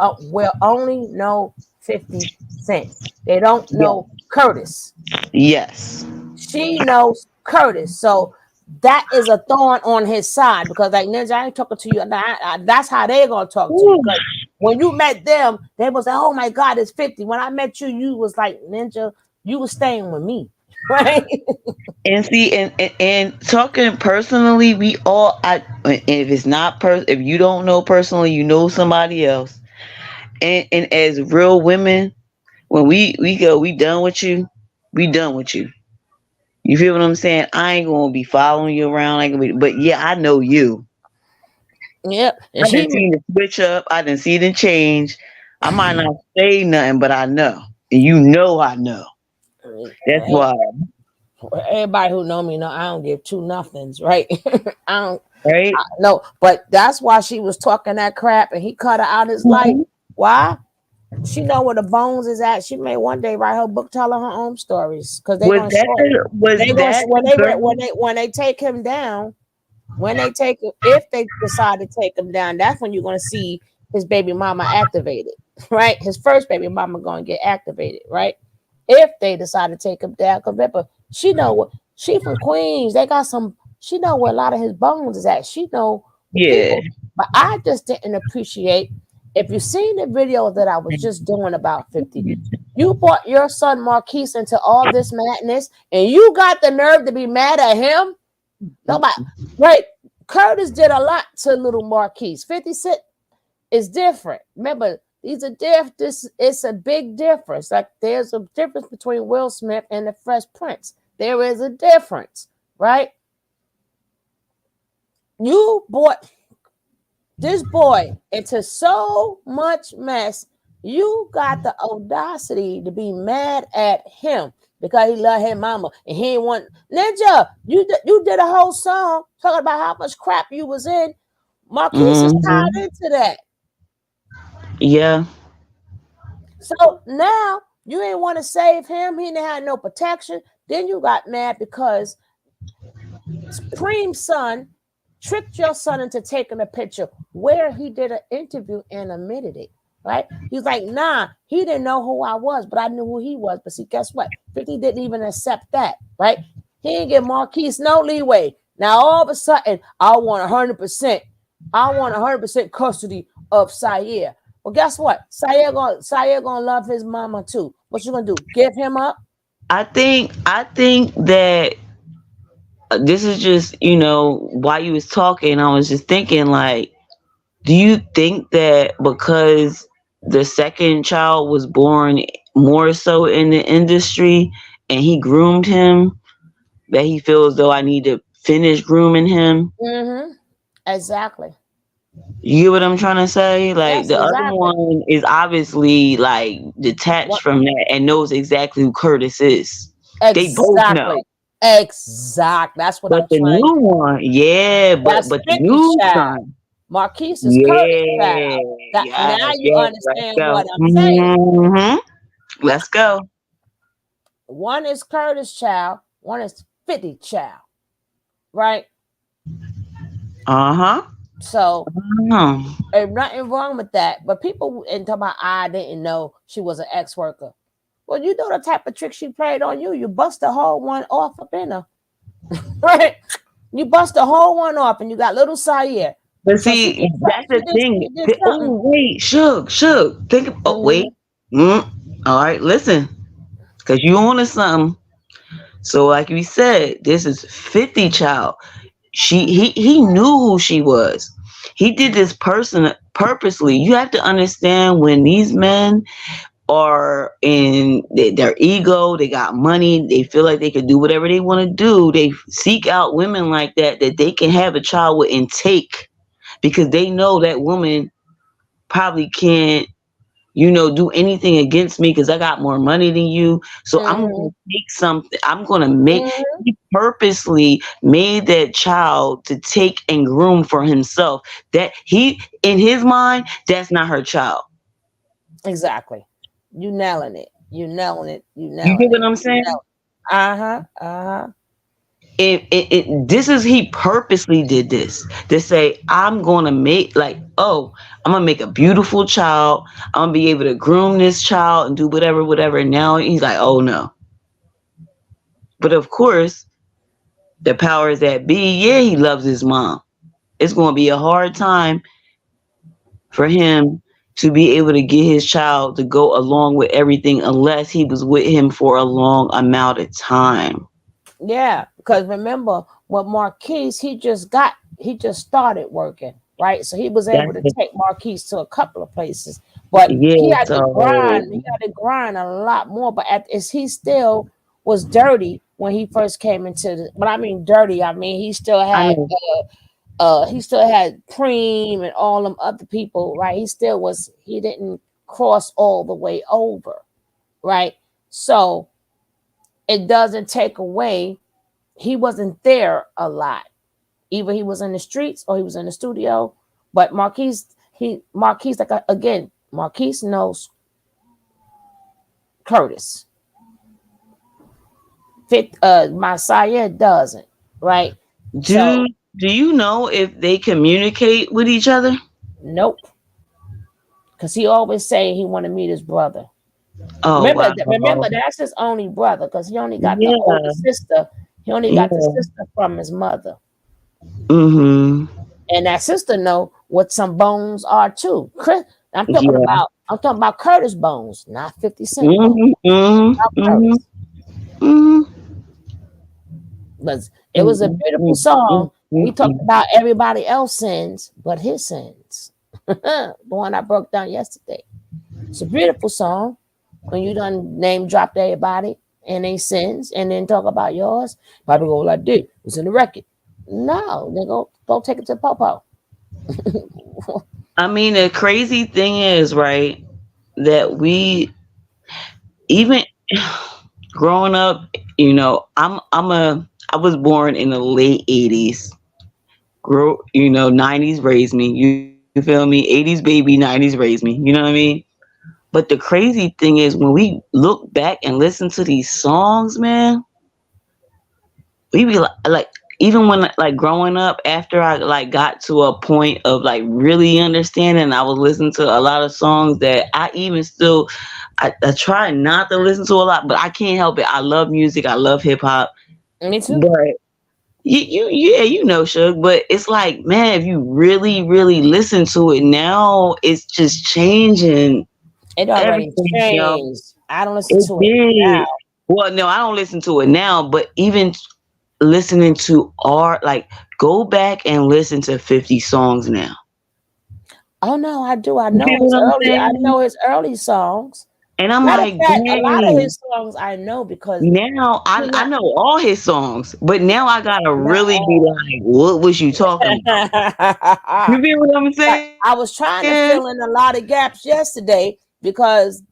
only know 50 Cent. They don't Yeah. know Curtis. Yes. She knows Curtis. So that is a thorn on his side because, like, Ninja, I ain't talking to you. That's how they gonna talk to you. Ooh. Because when you met them, they was like, "Oh my God, it's 50." When I met you, you was like, "Ninja, you was staying with me." Right? And see, and talking personally, we all. If it's not if you don't know personally, you know somebody else. And as real women, when we go, we done with you. We done with you. You feel what I'm saying? I ain't gonna be following you around. I ain't gonna be, but yeah, I know you. Yep. I And didn't she see the switch up. I didn't see the change. I might not say nothing, but I know, and you know I know. That's why, everybody who know me know I don't give two nothings, right? I don't right? know, but that's why she was talking that crap and he cut her out his life. Mhm. Why? She know where the bones is at. She may one day write her book telling her own stories because they're Was gonna show it. that was They gonna that when the they girl? when they take him down, when they take if they decide to take him down, that's when you're gonna see his baby mama activated, right? His first baby mama gonna get activated, right? If they decide to take him down, because remember, she know what she from Queens. They got some. She know where a lot of his bones is at. She know the Yeah. people. But I just didn't appreciate. If you seen the video that I was just doing about 50, you brought your son Marquise into all this madness, and you got the nerve to be mad at him. Nobody, right? Curtis did a lot to little Marquise. 50 Cent is different. Remember, these are this it's a big difference. Like there's a difference between Will Smith and the Fresh Prince. There is a difference, right? You brought this boy into so much mess. You got the audacity to be mad at him because he loved his mama and he didn't want Ninja. You did a whole song talking about how much crap you was in. Marquise is Hmm. tied into that. Yeah. So now you ain't want to save him. He didn't have no protection. Then you got mad because Supreme's son tricked your son into taking a picture where he did an interview and admitted it. Right? He's like, nah, he didn't know who I was, but I knew who he was. But see, guess what? 50 didn't even accept that, right? He didn't give Marquise no leeway. Now all of a sudden, I want 100%. I want 100% custody of Sayer. Well, guess what? Sayer gonna love his mama too. What you gonna do? Give him up? I think that this is just, while you was talking, I was just thinking, like, do you think that because the second child was born more so in the industry and he groomed him, that he feels though I need to finish grooming him? Mm-hmm. Exactly. You get what I'm trying to say? Like, Yes, the other exactly. one is obviously like detached What from that and knows exactly who Curtis is. They both know. exactly. Exact. That's what But I'm the trying. new one, yeah, but That's but the 50 new child. son, Marquise is Curtis yeah, child. That yes, now you yes, let's understand go. what I'm saying. Let's go. One is Curtis child, one is 50 child, right? Uh-huh. So uh there's nothing wrong with that. But people and talking about I didn't know she was an ex-worker. Well, you know the type of trick she played on you. You bust the whole one off up in her. Right? You bust the whole one off and you got little Sayer. But So she see, that's the thing. she did something. Oh wait, Suge. Think. Oh Mm-hmm. wait. All right, listen, because you on to something. So, like we said, this is 50 child. He knew who she was. He did this person purposely. You have to understand when these men are in their ego, they got money, they feel like they can do whatever they want to do. They seek out women like that they can have a child with and take, because they know that woman probably can't, do anything against me because I got more money than you. So I'm Mm-hmm. going to make something. I'm going to make. Mm-hmm. He purposely made that child to take and groom for himself. That he, in his mind, that's not her child. Exactly. You nailing it. You nailing it. You You get nailing what it. I'm You saying? nailing it. Uh-huh. Uh-huh. This is, he purposely did this to say, I'm going to make, like, oh, I'm going to make a beautiful child. I'm going to be able to groom this child and do whatever, whatever. And now he's like, oh no. But of course, the powers that be, yeah, he loves his mom. It's going to be a hard time for him to be able to get his child to go along with everything unless he was with him for a long amount of time. Yeah, because remember when Marquise, he just started working, right? So he was That's able to the, take Marquise to a couple of places, but he yeah, had to so grind. He had to grind a lot more. But is he still was dirty when he first came into the? But I mean dirty. I mean I know. he still had Preem and all them other people, right? He didn't cross all the way over, right? So it doesn't take away, he wasn't there a lot. Either he was in the streets or he was in the studio. But Marquise, like again, Marquise knows Curtis. Messiah doesn't, right? Do So do you know if they communicate with each other? nope. Because he always say he want to meet his brother. Oh Remember wow. that's his only brother because he only got the older Yeah. sister. He only got the Yeah. sister from his mother. Mhm. And that sister know what some bones are too. Yeah. I'm talking about Curtis bones, not 50 Cent bones. Mhm. Mhm. About Mhm. Curtis. Mhm. But it was a Mhm. beautiful Mhm. song. He talked Mhm. about everybody else's sins, but his sins. The one I broke down yesterday. It's a beautiful song. When you done name dropped everybody and they sins and then talk about yours, probably go like this. It's in the record. No, they go take it to Popo. I mean, the crazy thing is, right, that we even growing up, I was born in the late 80s. 90s raised me. You feel me? 80s baby, 90s raised me. You know what I mean? But the crazy thing is when we look back and listen to these songs, man, we be like even when like growing up after I like got to a point of like really understanding, I was listening to a lot of songs that I even still I try not to listen to a lot, but I can't help it. I love music, I love hip hop, Me too. but yeah, Shug, but it's like, man, if you really, really listen to it now, it's just changing It already everything, changed. I don't listen It to it now. did. Well, no, I don't listen to it now, but even listening to art, like go back and listen to 50 songs now. Oh no, I do. You get what I'm I saying? know his early songs. And I'm Matter of like, fact, a lot of dang. his songs I know because Now he I not know all his songs, but now I gotta not really be all. like, what was you talking about? You get what I'm But saying? I was trying to fill in a lot of gaps yesterday because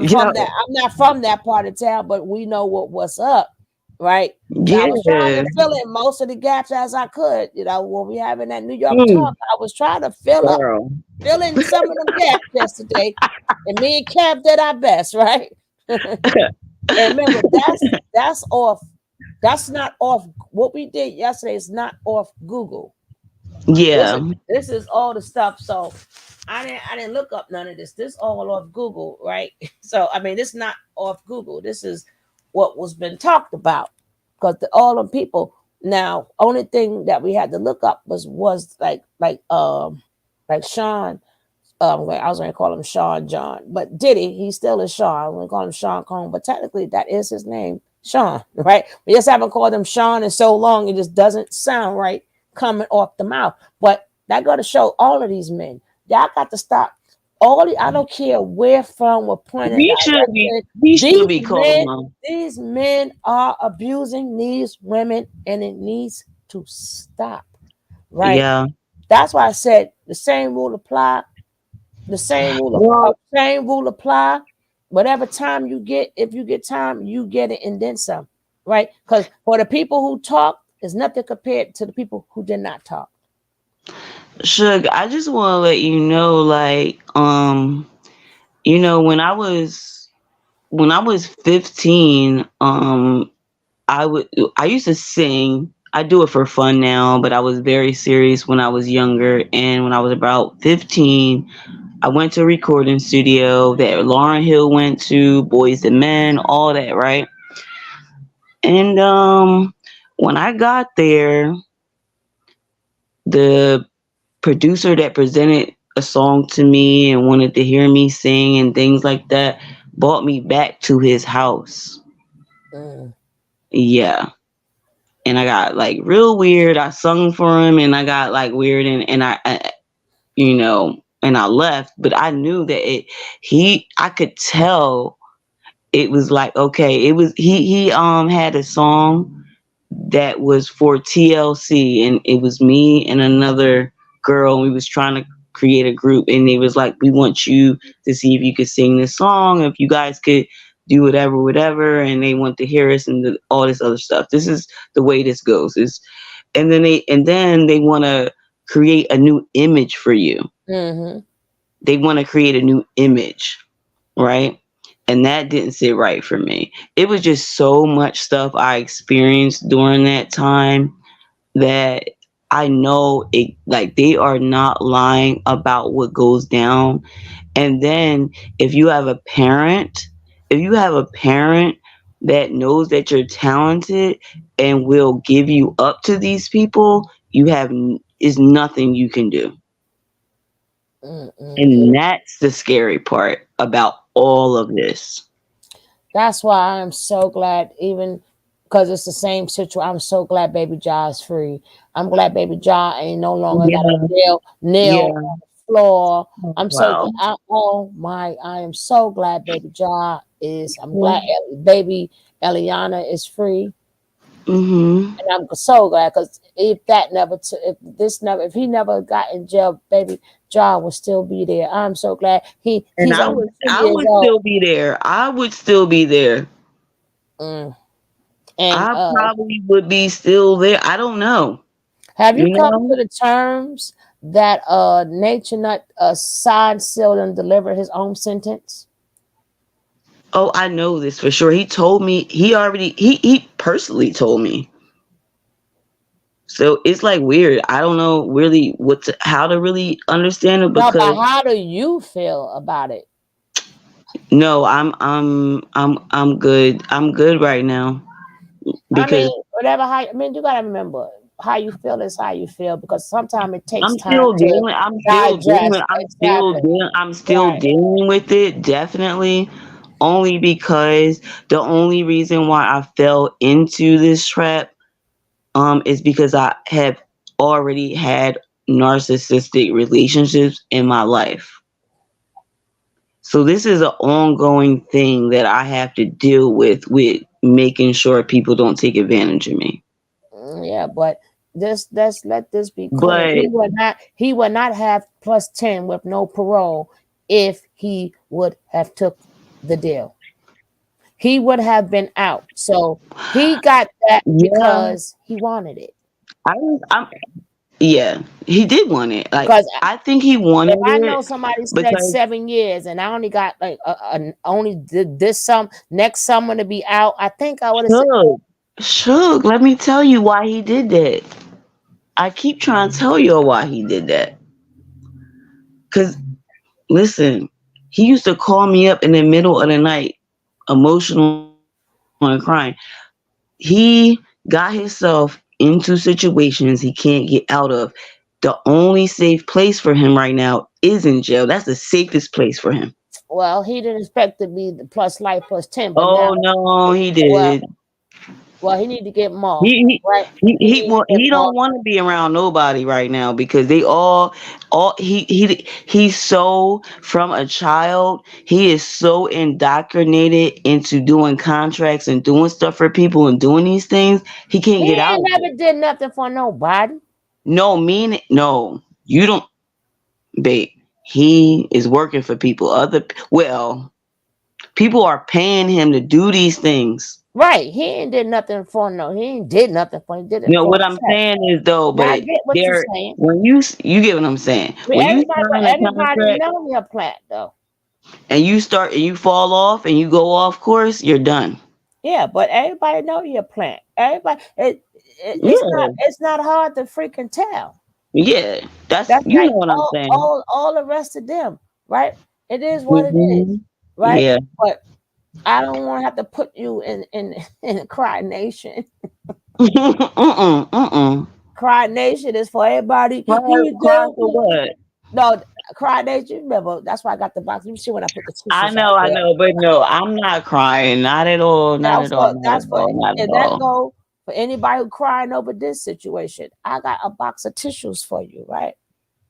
Yeah, I'm not from that part of town, but we know what's up, right? So I was trying yeah. to fill in most of the gaps as I could. When we having that New York talk, Mm, I was trying to girl. fill in some of them gaps yesterday, and me and Kev did our best, right? And remember, that's off. That's not off. What we did yesterday is not off Google. This Yeah. is this is all the stuff. So I didn't look up none of this. This all off Google, right? So I mean, this not off Google. This is what was been talked about because all the people. Now, only thing that we had to look up was like Sean. I was going to call him Sean John, but Diddy, he still is Sean. I'm going to call him Sean Combs, but technically that is his name, Sean, right? We just haven't called him Sean in so long, it just doesn't sound right coming off the mouth. But that got to show all of these men, y'all got to stop I don't care where from, what point of We should be direction. we should These be calling men, them. these men are abusing these women, and it needs to stop. Right? Yeah. That's why I said the same rule apply. The same rule Well, same rule apply. Whatever time you get, if you get time, you get it and then some. Right? Because for the people who talk, is nothing compared to the people who did not talk. Suge, I just want to let you know, like, you know, when I was 15, I used to sing. I do it for fun now, but I was very serious when I was younger. And when I was about 15, I went to a recording studio that Lauren Hill went to, Boys and Men, all that, right? And when I got there, the producer that presented a song to me and wanted to hear me sing and things like that brought me back to his house. Mm. Yeah. And I got like real weird. I sung for him and I got like weird and you know, and I left, but I knew that I could tell it was like, okay, it was, he had a song that was for TLC, and it was me and another girl, and we was trying to create a group, and they was like, we want you to see if you could sing this song, if you guys could do whatever, and they want to hear us and all this other stuff. This is the way this goes. And then they want to create a new image for you. Mm-hmm. They want to create a new image, right? And that didn't sit right for me. It was just so much stuff I experienced during that time that I know it, like, they are not lying about what goes down. And then if you have a parent that knows that you're talented and will give you up to these people, is nothing you can do. Mm-mm. And that's the scary part about all of this. That's why I'm so glad, even because it's the same situation. I'm so glad Baby Ja is free. I'm glad Baby Ja ain't no longer got a Yeah, nail yeah. on the floor. I'm so glad. Well, Oh my! I am so glad Baby Ja is. I'm glad yeah. Baby Eliana is free, Mhm. and I'm so glad because if he never got in jail, Baby Ja would still be there. I'm so glad And he's only two I years would old. still be there. I would still be there. Mm. And I probably would be still there. I don't know. have you You come to know? the terms that Nature Nut signed, sealed, and delivered his own sentence? Oh, I know this for sure. He told me he personally told me. So it's like weird. I don't know really how to really understand it No, but because how do you feel about it? no, I'm good. I'm good right now I because mean, whatever. How I mean, you gotta remember how you feel is how you feel because sometimes it takes I'm time still to dealing. digest. Exactly. I'm still Right. dealing with it. Definitely, only because the only reason why I fell into this trap, is because I have already had narcissistic relationships in my life. So this is an ongoing thing that I have to deal with making sure people don't take advantage of me. Yeah, but let's let this be clear. But He would not have plus 10 with no parole if he would have took the deal. He would have been out. So he got that yeah, because he wanted it. I'm yeah, he did want it. Like Because I think he wanted if I know it somebody said because 7 years and I only got like only did this next summer to be out, I think I would have said, Shug, Shug, let me tell you why he did that. I keep trying to tell you why he did that. Cause listen, he used to call me up in the middle of the night, emotional and crying. He got himself into situations he can't get out of. The only safe place for him right now is in jail. That's the safest place for him. well, he didn't expect to be the plus life plus 10, but now, Oh no, he well, did. Well, he need to get more, He right? He need to get he more. don't want to be around nobody right now because they all he's so from a child he is so indoctrinated into doing contracts and doing stuff for people and doing these things he can't He get out ain't of it. never did nothing for nobody. No, mean it. No, you don't, babe. He is working for people. Well, people are paying him to do these things. Right. He ain't did nothing for no. He ain't did nothing for. He did it You know for what I'm himself. saying is though, Now I but get what you're there saying. when you get what I'm saying. When you But sign a everybody contract know your plant though. and you start and you fall off and you go off course, you're done. Yeah, but everybody know your plant. Everybody, Yeah, it's not hard to freaking tell. yeah. That's That's you like know what I'm saying. all the rest of them, right? It is what it is, Hmm. right? Yeah. But I don't want to have to put you in in a cry nation. Mm. Cry nation is for everybody. Cry, You cry do for what? no cry nation. Remember, that's why I got the box. You see when I put the tissues out I there. know, but no, I'm not crying. Not at all. Not at all. Not That's at for all. Not at and that all. go for anybody who crying over this situation. I got a box of tissues for you, right?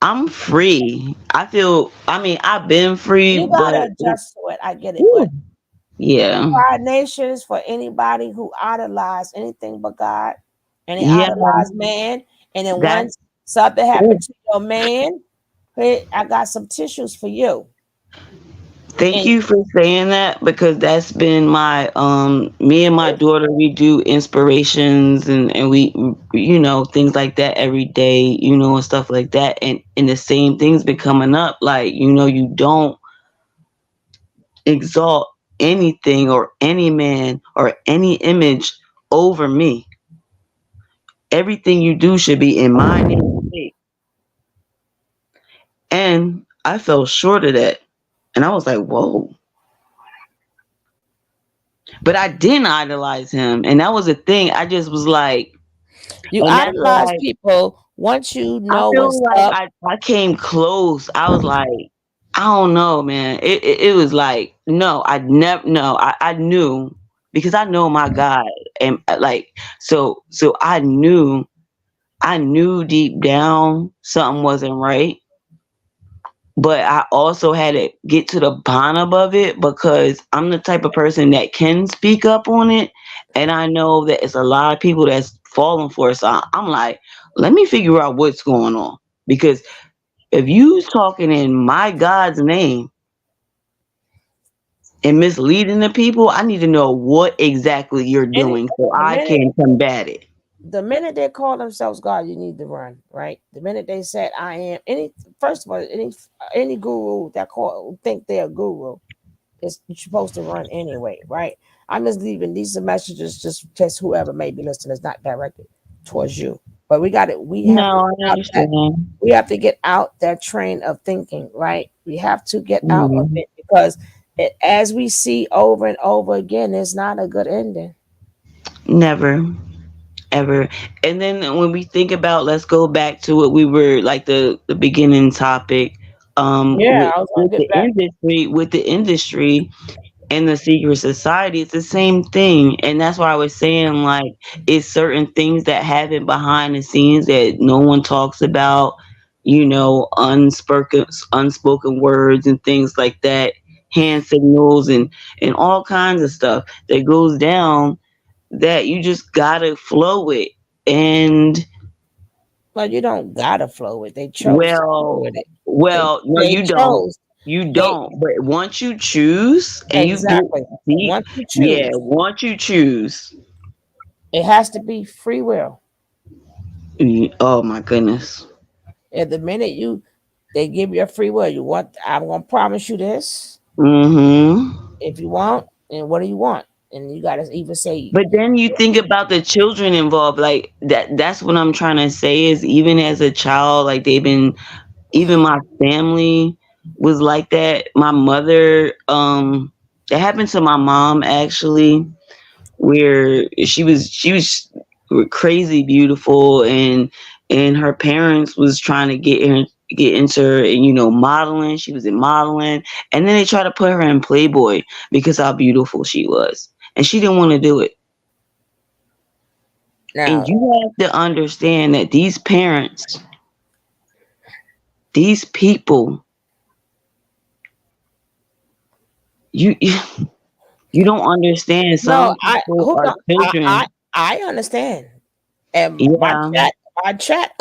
I'm free. I feel. I mean, I've been free, You but gotta adjust to it. I get it, whew, but yeah, Pride Nation is for anybody who idolize anything but God, and they yeah. idolize man. And then That. once something happened to your man, hey, I got some tissues for you. Thank And you for saying that because that's been my me and my daughter we do inspirations and we things like that every day, and stuff like that and the same things been coming up like you don't exalt anything or any man or any image over me. Everything you do should be in my name. And I fell short of that. And I was like, whoa. But I didn't idolize him. And that was the thing. I just was like, you and that's idolize why people once you I know feel what's like up. I came close. I was like, I don't know, man. It was like, no, I never, no, I knew because I know my God. And like, so I knew deep down something wasn't right. But I also had to get to the bottom of it because I'm the type of person that can speak up on it. And I know that it's a lot of people that's falling for it. So I'm like, let me figure out what's going on. Because if you talking in my God's name and misleading the people, I need to know what exactly you're Any doing so the I minute can combat it. the minute they call themselves God, you need to run, right? The minute they said I am any first of all, any guru that call think they're a guru is you're supposed to run anyway, right? I'm just leaving these are messages just test whoever may be listening is not directed towards you. But we have to No, get I out that understand. we have to get out that train of thinking, right? We have to get out of Mhm. it because as we see over and over again, it's not a good ending. Never. Ever. And then when we think about, let's go back to what we were like the beginning topic, Yeah, I was gonna get back. with the industry and the secret society, it's the same thing. And that's why I was saying like it's certain things that happen behind the scenes that no one talks about, unspoken words and things like that, hand signals and all kinds of stuff that goes down that you just gotta flow with. And But you don't gotta flow with. They chose to flow well, with it. They no, they you don't. chose. You They don't. But once you choose and you get exactly. deep, Once you yeah, choose, once you choose, it has to be free will. oh my goodness. At the minute they give you a free will. You want I'm gonna promise you this. Mm-hmm. If you want, and what do you want? And you gotta even say But then you think about the children involved, like that's what I'm trying to say is even as a child, like they've been even my family was like that. My mother, it happened to my mom actually where she was crazy beautiful and her parents was trying to get into her modeling. She was in modeling and then they tried to put her in Playboy because how beautiful she was and she didn't want to do it. And Now, you have to understand that these parents, these people, you you don't understand. no, Some people hold are on. children. I understand. And Yeah. my chat,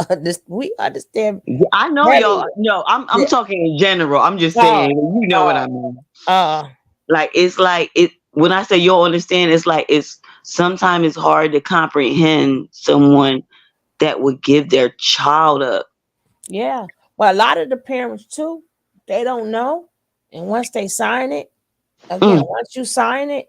we understand Yeah, I know y'all. very No, I'm yeah. talking in general. I'm just Uh, saying, you know what uh, I mean. uh, Like it when I say you'll understand, it's like it's sometimes it's hard to comprehend someone that would give their child up. yeah. Well, a lot of the parents too, they don't know. And once they sign it, again, Mm, once you sign it,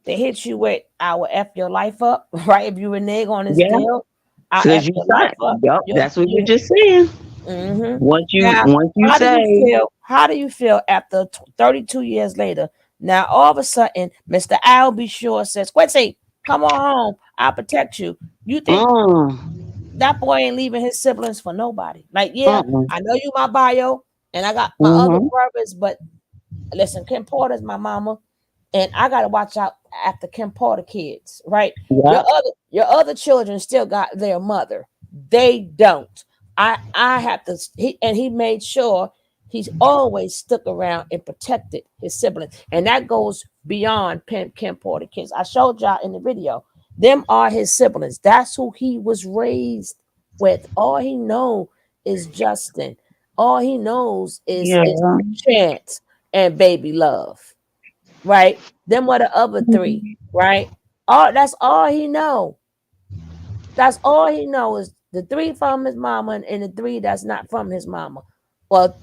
they hit you with I will F your life up, right? If you renege on this yeah, deal, I'll F because you your life said, up. yup, that's what you're You just saying. hmm Now, Once you how do you say, feel? How do you feel after 32 years later? Now, all of a sudden, Mr. Al B. Shore says, Quincy, come on home. I'll protect you. You think mm, that boy ain't leaving his siblings for nobody? Like, yeah, mm, I know you my bio, and I got my other mm, brothers, but listen, Kim Porter's my mama, and I gotta watch out after Kim Porter kids, right? yep, Your other children still got their mother. They don't. I have to he made sure he's always stuck around and protected his siblings. And that goes beyond Kim Porter kids. I showed y'all in the video. Them are his siblings. That's who he was raised with. All he know is Justin. All he knows is yeah. Chance and Baby Love, right? Them were the other three, right? All that's all he know. That's all he knows is the three from his mama and the three that's not from his mama. Well,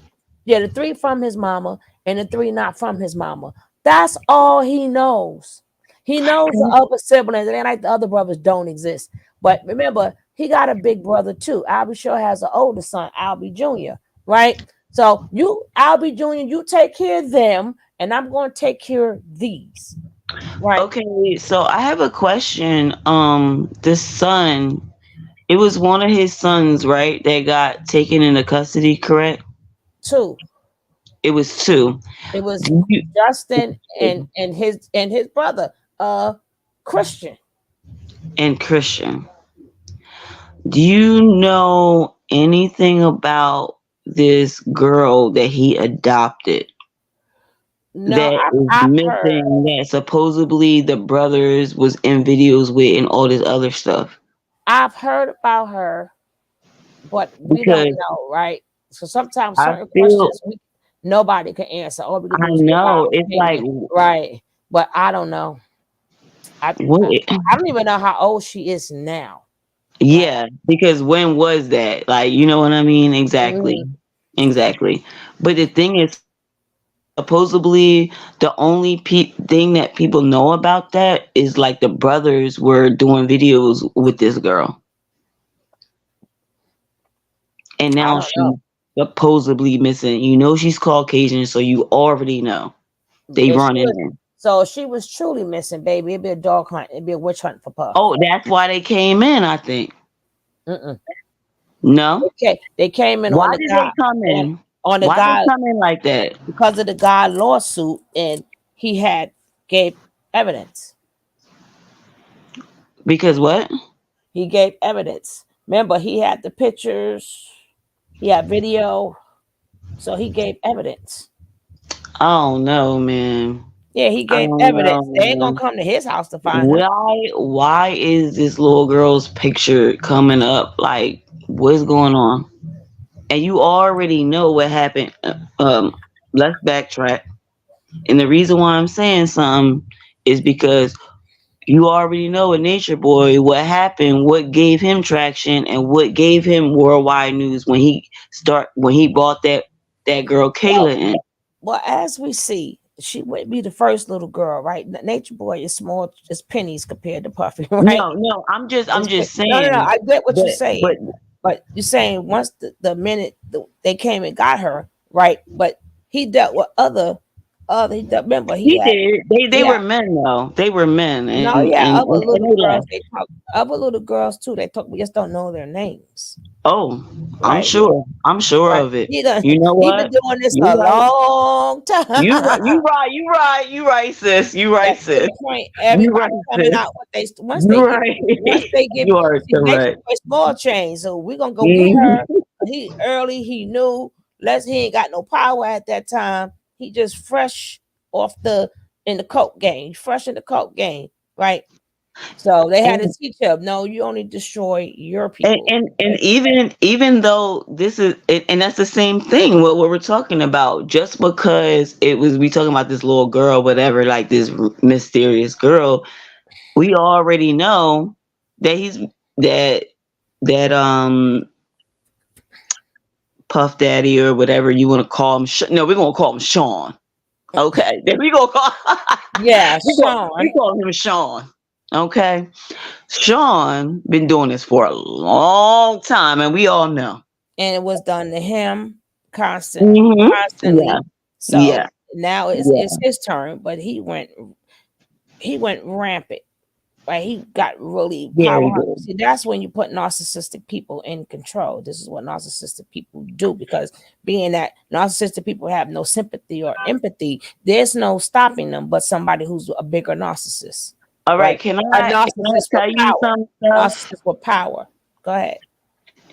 yeah, the three from his mama and the three not from his mama. That's all he knows. He knows the other siblings, and like the other brothers don't exist. But remember, he got a big brother too. Albie sure has an older son, Albie Jr., right? So you, Albie Jr., you take care of them, and I'm going to take care of these, right? Okay, so I have a question. The son, it was one of his sons, right, that got taken into custody, correct? Two. It was two. It was Do you, Justin and his brother, Christian. and Christian. Do you know anything about this girl that he adopted No, that is I've heard. missing, that supposedly the brothers was in videos with and all this other stuff? I've heard about her, but we don't Because know, right? So sometimes I certain feel, questions nobody can answer. All we can I do is give our know, it's like, opinion, right? But I don't know. what? I don't even know how old she is now, right? Yeah, because when was that? Like, you know what I mean? Exactly. Mhm. Exactly. But the thing is, supposedly the only thing that people know about that is like the brothers were doing videos with this girl, and I now don't know. she's supposedly missing. You know she's Caucasian, so you already know they If she running was, in. so if she was truly missing, baby, it'd be a dog hunt. It'd be a witch hunt for Puff. Oh, that's why they came in, I think. Mm-mm. No? Okay, they came in Why on the did guy they come on in? on the Why they guy come in like that? because of the guy lawsuit, and he had gave evidence. Because what? He gave evidence. Remember, he had the pictures, he had video, so he gave evidence. I don't know, man. Yeah, he I gave don't know, evidence. They ain't gonna man. come to his house to find her. Why is this little girl's picture coming up? Like, what's going on? And you already know what happened. Let's backtrack. And the reason why I'm saying something is because you already know with Nature Boy what happened, what gave him traction, and what gave him worldwide news when he brought that girl Well, Kayla in. well, as we see, she would be the first little girl, right? Nature Boy is small, it's pennies compared to Puffy, right? No, I'm just No. saying. I get what you're But saying, but you're saying once the minute they came and got her, right? But he dealt with other Remember he He had did. They yeah. were men though. They were men, No, and yeah, and other and, and little they girls left. they talk. Other little girls too. They talk. We just don't know their names, Oh, I'm right? sure. I'm sure Right. of it. He done. You know He been what? doing this You a right. long You right. time. You right. You right. You right, sis. You right, At this sis. point, You everybody right, coming sis. out. What they You right. once they give You are see nature correct. boy small change. So we gonna go get Mhm. her. He early. He knew. He ain't got no power at that time. He just fresh off the in the coke game. Fresh in the coke game, right? So they had to And teach him. No, you only destroy your and people. and, and even though this is and that's the same thing what we're talking about. Just because it was we talking about this little girl, whatever, like this mysterious girl, we already know that that that Puff Daddy or whatever you want to call him. No, we're gonna call him Sean. Okay, then we gonna call Yeah, we Sean. call him Sean. Okay, Sean been doing this for a long time, and we all know. And it was done to him Hmm. Yeah, constantly. So yeah, now it's yeah. his turn, but he went rampant. Right? He got really power Very hungry. good. See, that's when you put narcissistic people in control. This is what narcissistic people do because being that narcissistic people have no sympathy or empathy, there's no stopping them but somebody who's a bigger narcissist. All right, Right? A can I narcissist with tell you power. some stuff? Narcissist with power. Go ahead.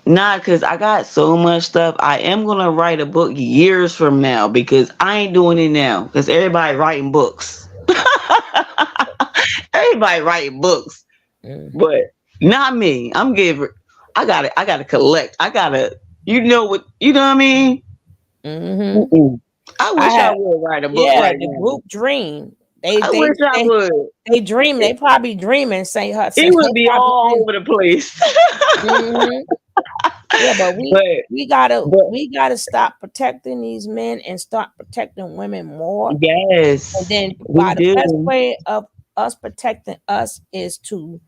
Nah, cause I got so much stuff. I am gonna write a book years from now because I ain't doing it now. Cause everybody writing books. Everybody writing books, Mm, but not me. I'm giving. I gotta collect. I gotta. You know what? You know what I mean? mm-hmm. Mm-mm. I I wish I had would write a book yeah, right the now. group dream. They I they wish I they would. they dream. They probably dreaming. It They would be probably all dream. over the place. Mhm. Yeah, but but but we gotta stop protecting these men and start protecting women more. And yes, then we by the best do. way of us protecting us is to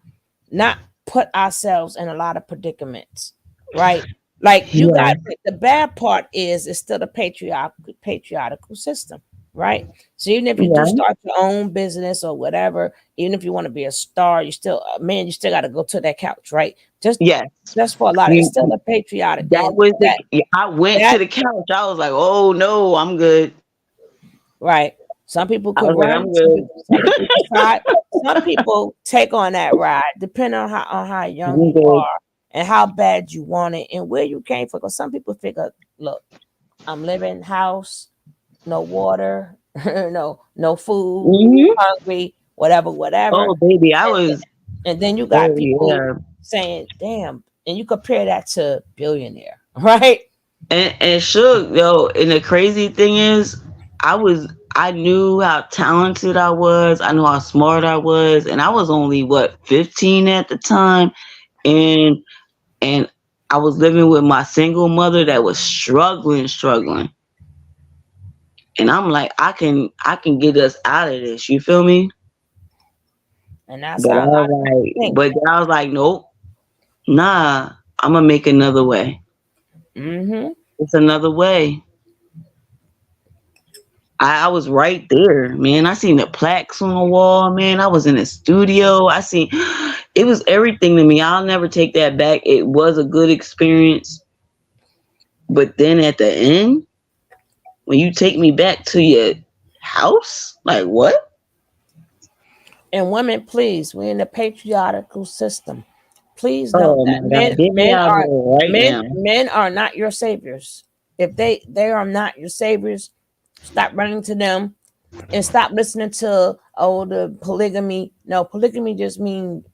not put ourselves in a lot of predicaments, right? Like you Yeah, got the bad part is it's still a patriarchal system, right? So even if you do yeah, start your own business or whatever, even if you want to be a star, you still man, you still got to go to that couch, right? Just yes. just for a lot of it's You, still a patriotic that and was the. Yeah, I went to that the couch. I was like, oh no, I'm good. right. Some people I could was like, run, I'm good. some people decide, some people take on that ride, depending on how young I'm you good. are and how bad you want it and where you came from. Because some people figure, look, I'm living house, no water, no food, Hmm. hungry, whatever, whatever. Oh baby, I And, was. and then you got Oh people yeah. saying, damn, and you compare that to billionaire, right? And Suge, though, and the crazy thing is, I knew how talented I was. I knew how smart I was, and I was only what 15 at the time, and and I was living with my single mother that was struggling, and I'm like, I can get us out of this. You feel me? And that's But how a I lot was of people like, think. but then I was like, nope, nah, I'm gonna make another way. Hmm. It's another way. I was right there, man. I seen the plaques on the wall, man. I was in the studio. I seen it was everything to me. I'll never take that back. It was a good experience. But then at the end, when you take me back to your house, like what? And women, please, we're in a patriarchal system. Please know Oh that my God, get me out of here right now. men are not your saviors. If they are not your saviors, stop running to them and stop listening to the polygamy. No, polygamy just means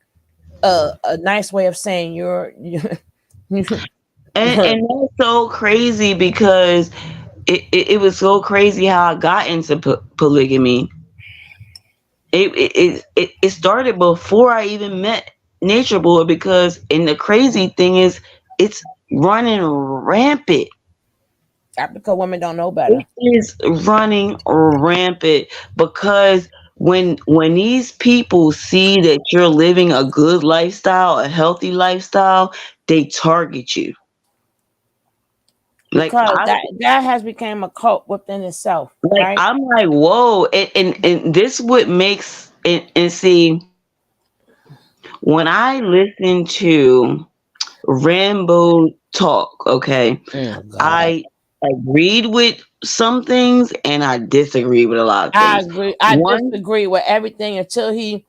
a nice way of saying And that's so crazy because it was so crazy how I got into polygamy. It started before I even met Nature Boy because and the crazy thing is it's running rampant. because women don't know It better. is running rampant because when these people see that you're living a good lifestyle, a healthy lifestyle, they target you. Like because that has become a cult within itself, right? I'm like, whoa, and this what makes and see when I listen to Rambo talk, okay, Oh God. I agreed with some things and I disagree with a lot of I things. agree. I One, disagree with everything until he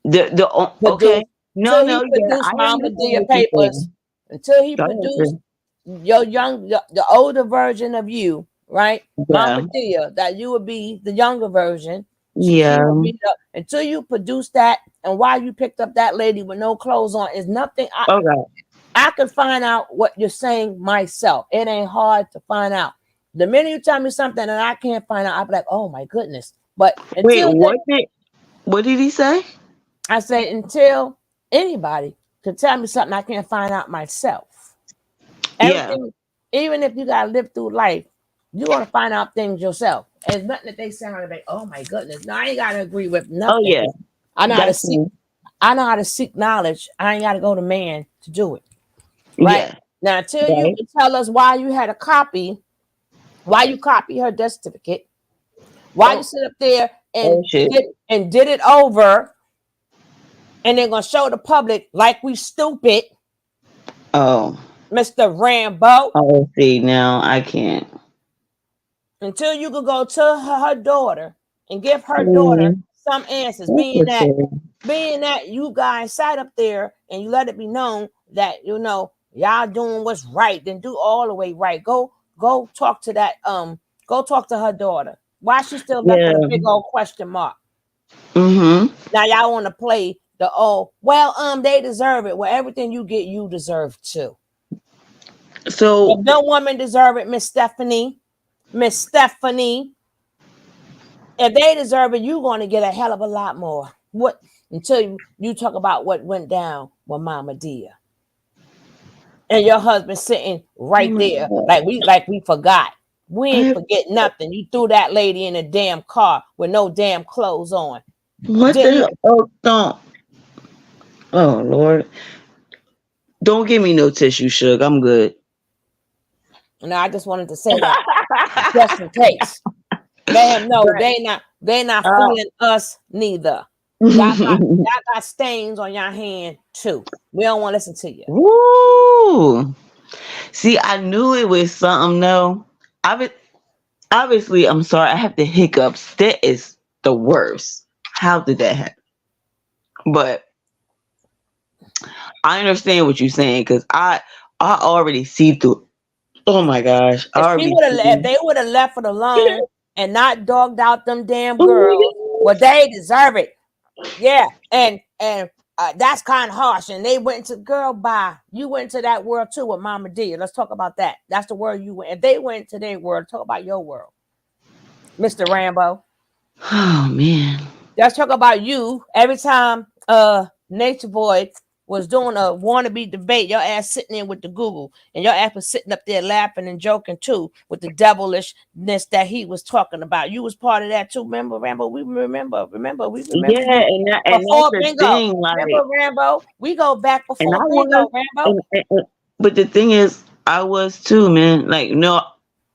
okay, produced no, no, yeah, I Mama understand Dia what you're papers. saying. Until he Go produced ahead, the older version of you, right? Mama yeah, Dia, that you would be the younger version. She yeah, would be until you produce that, and why you picked up that lady with no clothes on is nothing. okay. I can find out what you're saying myself. It ain't hard to find out. The minute you tell me something and I can't find out, I'll be like, oh my goodness. But Wait, until what did he say? I say until anybody can tell me something I can't find out myself. Yeah. Everything, even if you gotta live through life, you're gonna find out things yourself. And it's nothing that they say like, oh my goodness. No, I ain't gotta agree with Oh nothing. yeah, I know how to that's seek me. I know how to seek knowledge. I ain't gotta go to man to do it. Right? Yeah, Now until you right. can tell us why you had a copy, why you copy her death certificate, why you Oh, sit up there oh shit. did it over, and they're gonna show the public like we stupid, Oh, Mr. Rambo, oh. See, now I can't. until you could go to her daughter and give her daughter Mm, some answers, okay. being that you guys sat up there and you let it be known that y'all doing what's right, then do all the way right. Go talk to that go talk to her daughter. Why she still left with a Yeah. big old question mark? Mm-hmm. Now y'all want to play the they deserve it. Well, everything you get, you deserve too. If So, no woman deserve it, Miss Stephanie, if they deserve it, you're going to get a hell of a lot more. What until you talk about what went down with Mama Dia and your husband sitting oh right my there, God. like we forgot. We I ain't have, forget nothing. You threw that lady in a damn car with no damn clothes on. what the Didn't hell? you? Oh, don't. Oh Lord, don't give me no tissue, Suge. I'm good. No, I just wanted to say that just in case. Let him know But they not uh, fooling us neither. Y'all got stains on your hand too. We don't want to listen to you. woo. See, I knew it was something. No, I was obviously. I'm sorry. I have the hiccups. That is the worst. How did that happen? But I understand what you're saying because I already see through. Oh my gosh, I already If see. they would have left it alone and not dogged out them damn Oh my girls, well, gosh. they deserve it. Yeah, and that's kind of harsh. And they went into girl bye. You went into that world too with Mama D. Let's talk about that. That's the world you went. If they went to their world, talk about your world, Mr. Rambo. Oh man. Let's talk about you. Every time Nature Boy was doing a wannabe debate, your ass sitting there with the Google, and your ass was sitting up there laughing and joking too with the devilishness that he was talking about. You was part of that too. Remember, Rambo? We remember Yeah, you and that's before the bingo. thing. Like, Remember, Rambo? We go back and before I was, bingo, Rambo. but the thing is, I was too, man. Like, no,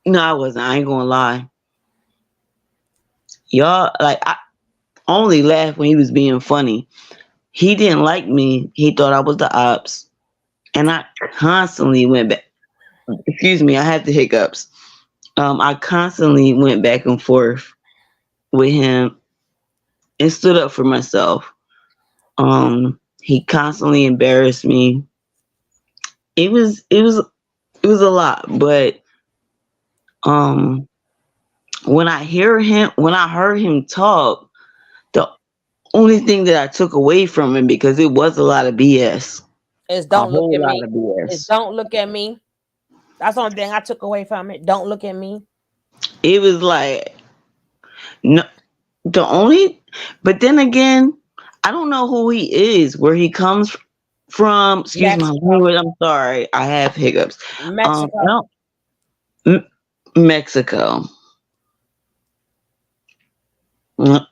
no, I wasn't. I ain't gonna lie. Y'all, like, I only laughed when he was being funny. He didn't like me. He thought I was the ops, and I constantly went back. Excuse me, I had the hiccups. I constantly went back and forth with him and stood up for myself. He constantly embarrassed me. It was a lot, but um, when I heard him talk, the only thing that I took away from him because it was a lot of BS, Is a don't look whole at lot me. of Is BS. don't look at me. That's the only thing I took away from it. Don't look at me. It was like no, the only, but then again, I don't know who he is, where he comes from. Excuse my Mexico. language. I'm sorry. I have hiccups. I Mexico. don't Mexico. Mm,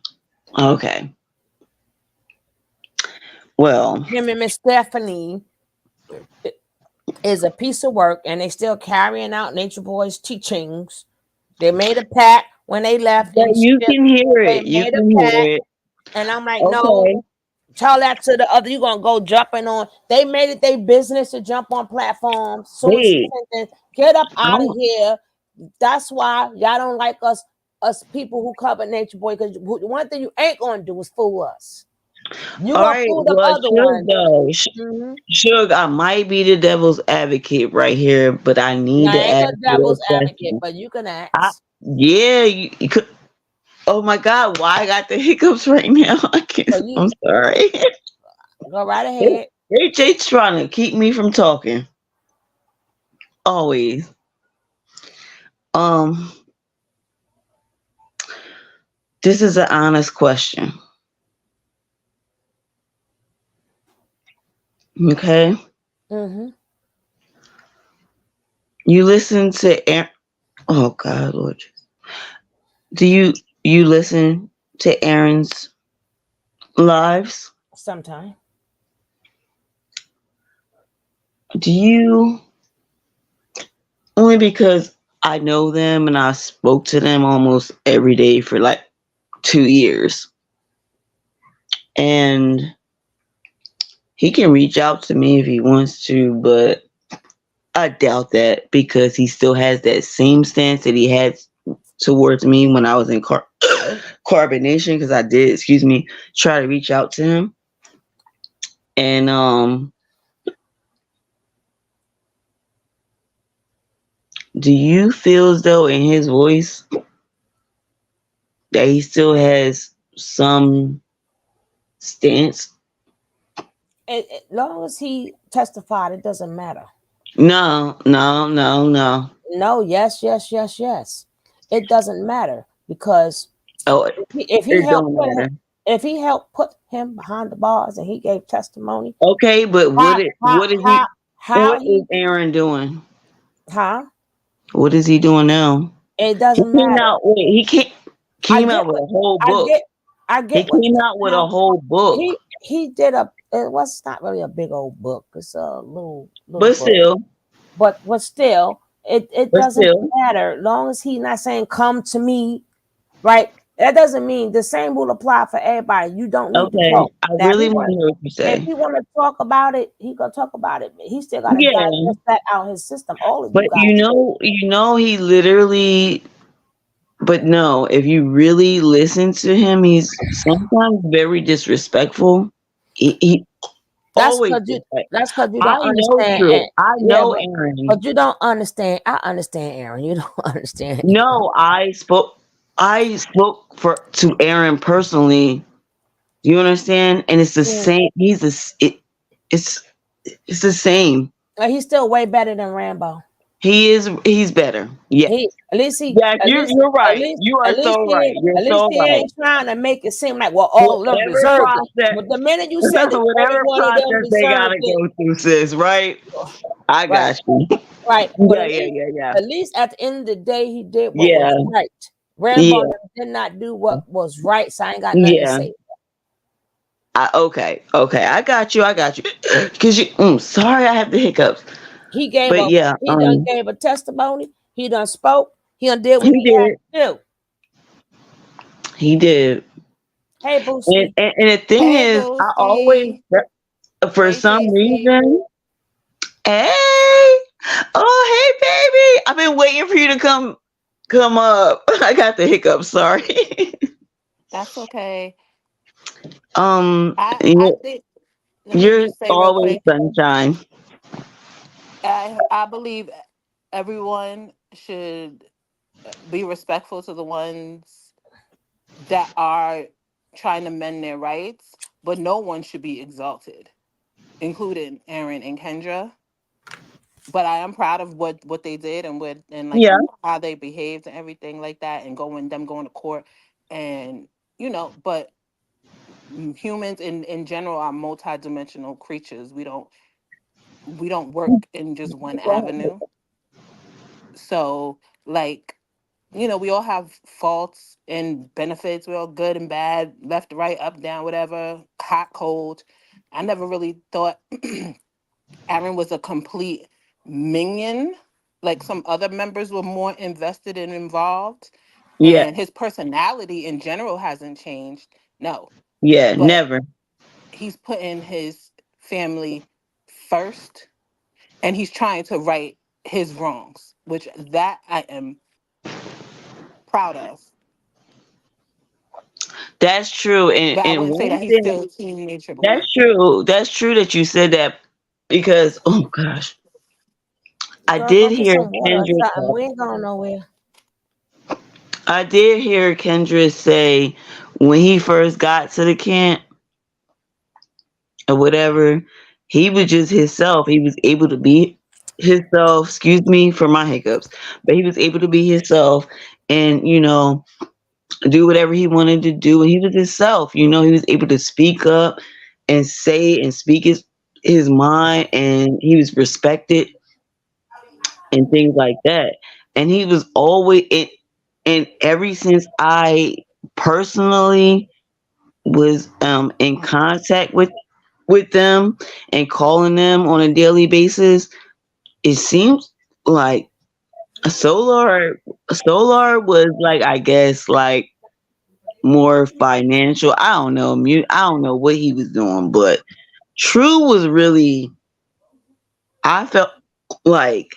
okay. Well, Him and Miss Stephanie is a piece of work, and they still carrying out Nature Boy's teachings. They made a pact when they left But and you shit. can hear They it. You made a can pact, hear it. and I'm like, no, Okay. tell that to the other. You gonna go jumping on? They made it their business to jump on platforms. Soon as he Wait. sent in, get up out of I'm, here. That's why y'all don't like us people who cover Nature Boy. Because one thing you ain't gonna do is fool us. You all gonna right. fool them Well, other Suge ones. though. Mm-hmm. Suge, I might be the devil's advocate right here, but I need I to ain't ask a you a devil's advocate, question. but you can I, ask. yeah, you could. Oh my God, why I got the hiccups right now? I can't. So you I'm sorry. go right They, ahead. they trying to keep me from talking. Always. Um, this is an honest question. Okay, Mm-hmm. you listen to. Oh God, Lord, do you listen to Aaron's lives? Sometime. Do you only because I know them and I spoke to them almost every day for like 2 years, and he can reach out to me if he wants to, but I doubt that because he still has that same stance that he had towards me when I was in carbonation because I did, excuse me, try to reach out to him. And do you feel as though in his voice that he still has some stance? Long as he testified, it doesn't matter. No, no, no, no. No, yes, yes, yes, yes. It doesn't matter because Oh, if he it helped don't put him, matter. if he helped put him behind the bars and he gave testimony, Okay, but how how what is how he how what is he Aaron doing? huh? What is he doing now? It He doesn't came matter. out with I came get out with what a whole I book. get. I He get what came you're out with saying a now. whole book. He did a. It was not really a big old book. It's a little But book. still, But still, it but doesn't still. matter. Long as he's not saying come to me, right? That doesn't mean the same will apply for everybody. You don't need to Okay, talk. I Now really want to hear what you if say. he want to talk about it, he gonna talk about it. He still gotta Yeah, digest that out his system. All of but you guys do. he literally. But no, if you really listen to him, he's sometimes very disrespectful. He That's always because you. is. Like, That's because you I don't know understand. True. And I yeah, know Aaron. but you don't understand. I understand, Aaron. You don't understand. No, I spoke for to Aaron personally. Do you understand? And it's the Mm. same. It's it's the same. He's still way better than Rambo. He's better. Yeah. He at least he Yeah, you're right. You are so right. You're at least so he right. ain't trying to make it seem like well all of them Whatever deserved it. process But the minute you said that every whatever one of them process they deserved gotta it, go through, sis, right? I right, got you. right. But Yeah, yeah, yeah, yeah. at least at the end of the day, he did what was Yeah, right. Rambo yeah, did not do what was right, so I ain't got nothing to yeah. say. Okay, okay. I got you. I got you. Cause sorry, I have the hiccups. But yeah, He done gave a testimony. He done spoke. He done did what he he had did. to do. He did. Hey, Booski. And the thing Hey, is, I always, Booski. for Hey, some Casey. reason, hey, oh hey baby, I've been waiting for you to come up. I got the hiccups. Sorry. That's okay. I You're, think. Let me you're just say real always quick. sunshine. I believe everyone should be respectful to the ones that are trying to mend their rights, but no one should be exalted, including Aaron and Kendra. But I am proud of what they did and like Yeah. how they behaved and everything like that, and going to court, and but humans in general are multidimensional creatures. We don't work in just one avenue. So, like, we all have faults and benefits. We're all good and bad, left, right, up, down, whatever, hot, cold. I never really thought Aaron was a complete minion, like some other members were more invested and involved, Yeah, and his personality in general hasn't changed. No, yeah, but never. he's putting his family first, and he's trying to right his wrongs, which that I am proud of. That's true. But I And wouldn't say one that he's thing, still Team Nature that's Boy. true. That's true that you said that because oh gosh, I Girl, go did get hear some water or Kendra something. talk. We ain't going nowhere. I did hear Kendra say when he first got to the camp or whatever, he was just himself. He was able to be himself. Excuse me for my hiccups, but he was able to be himself and do whatever he wanted to do. And he was himself. He was able to speak up and say and speak his mind, and he was respected and things like that. And he was always it. And ever since I personally was in contact with them and calling them on a daily basis, it seems like Solar was like, I guess, like more financial. I don't know. I don't know what he was doing, but True was really. I felt like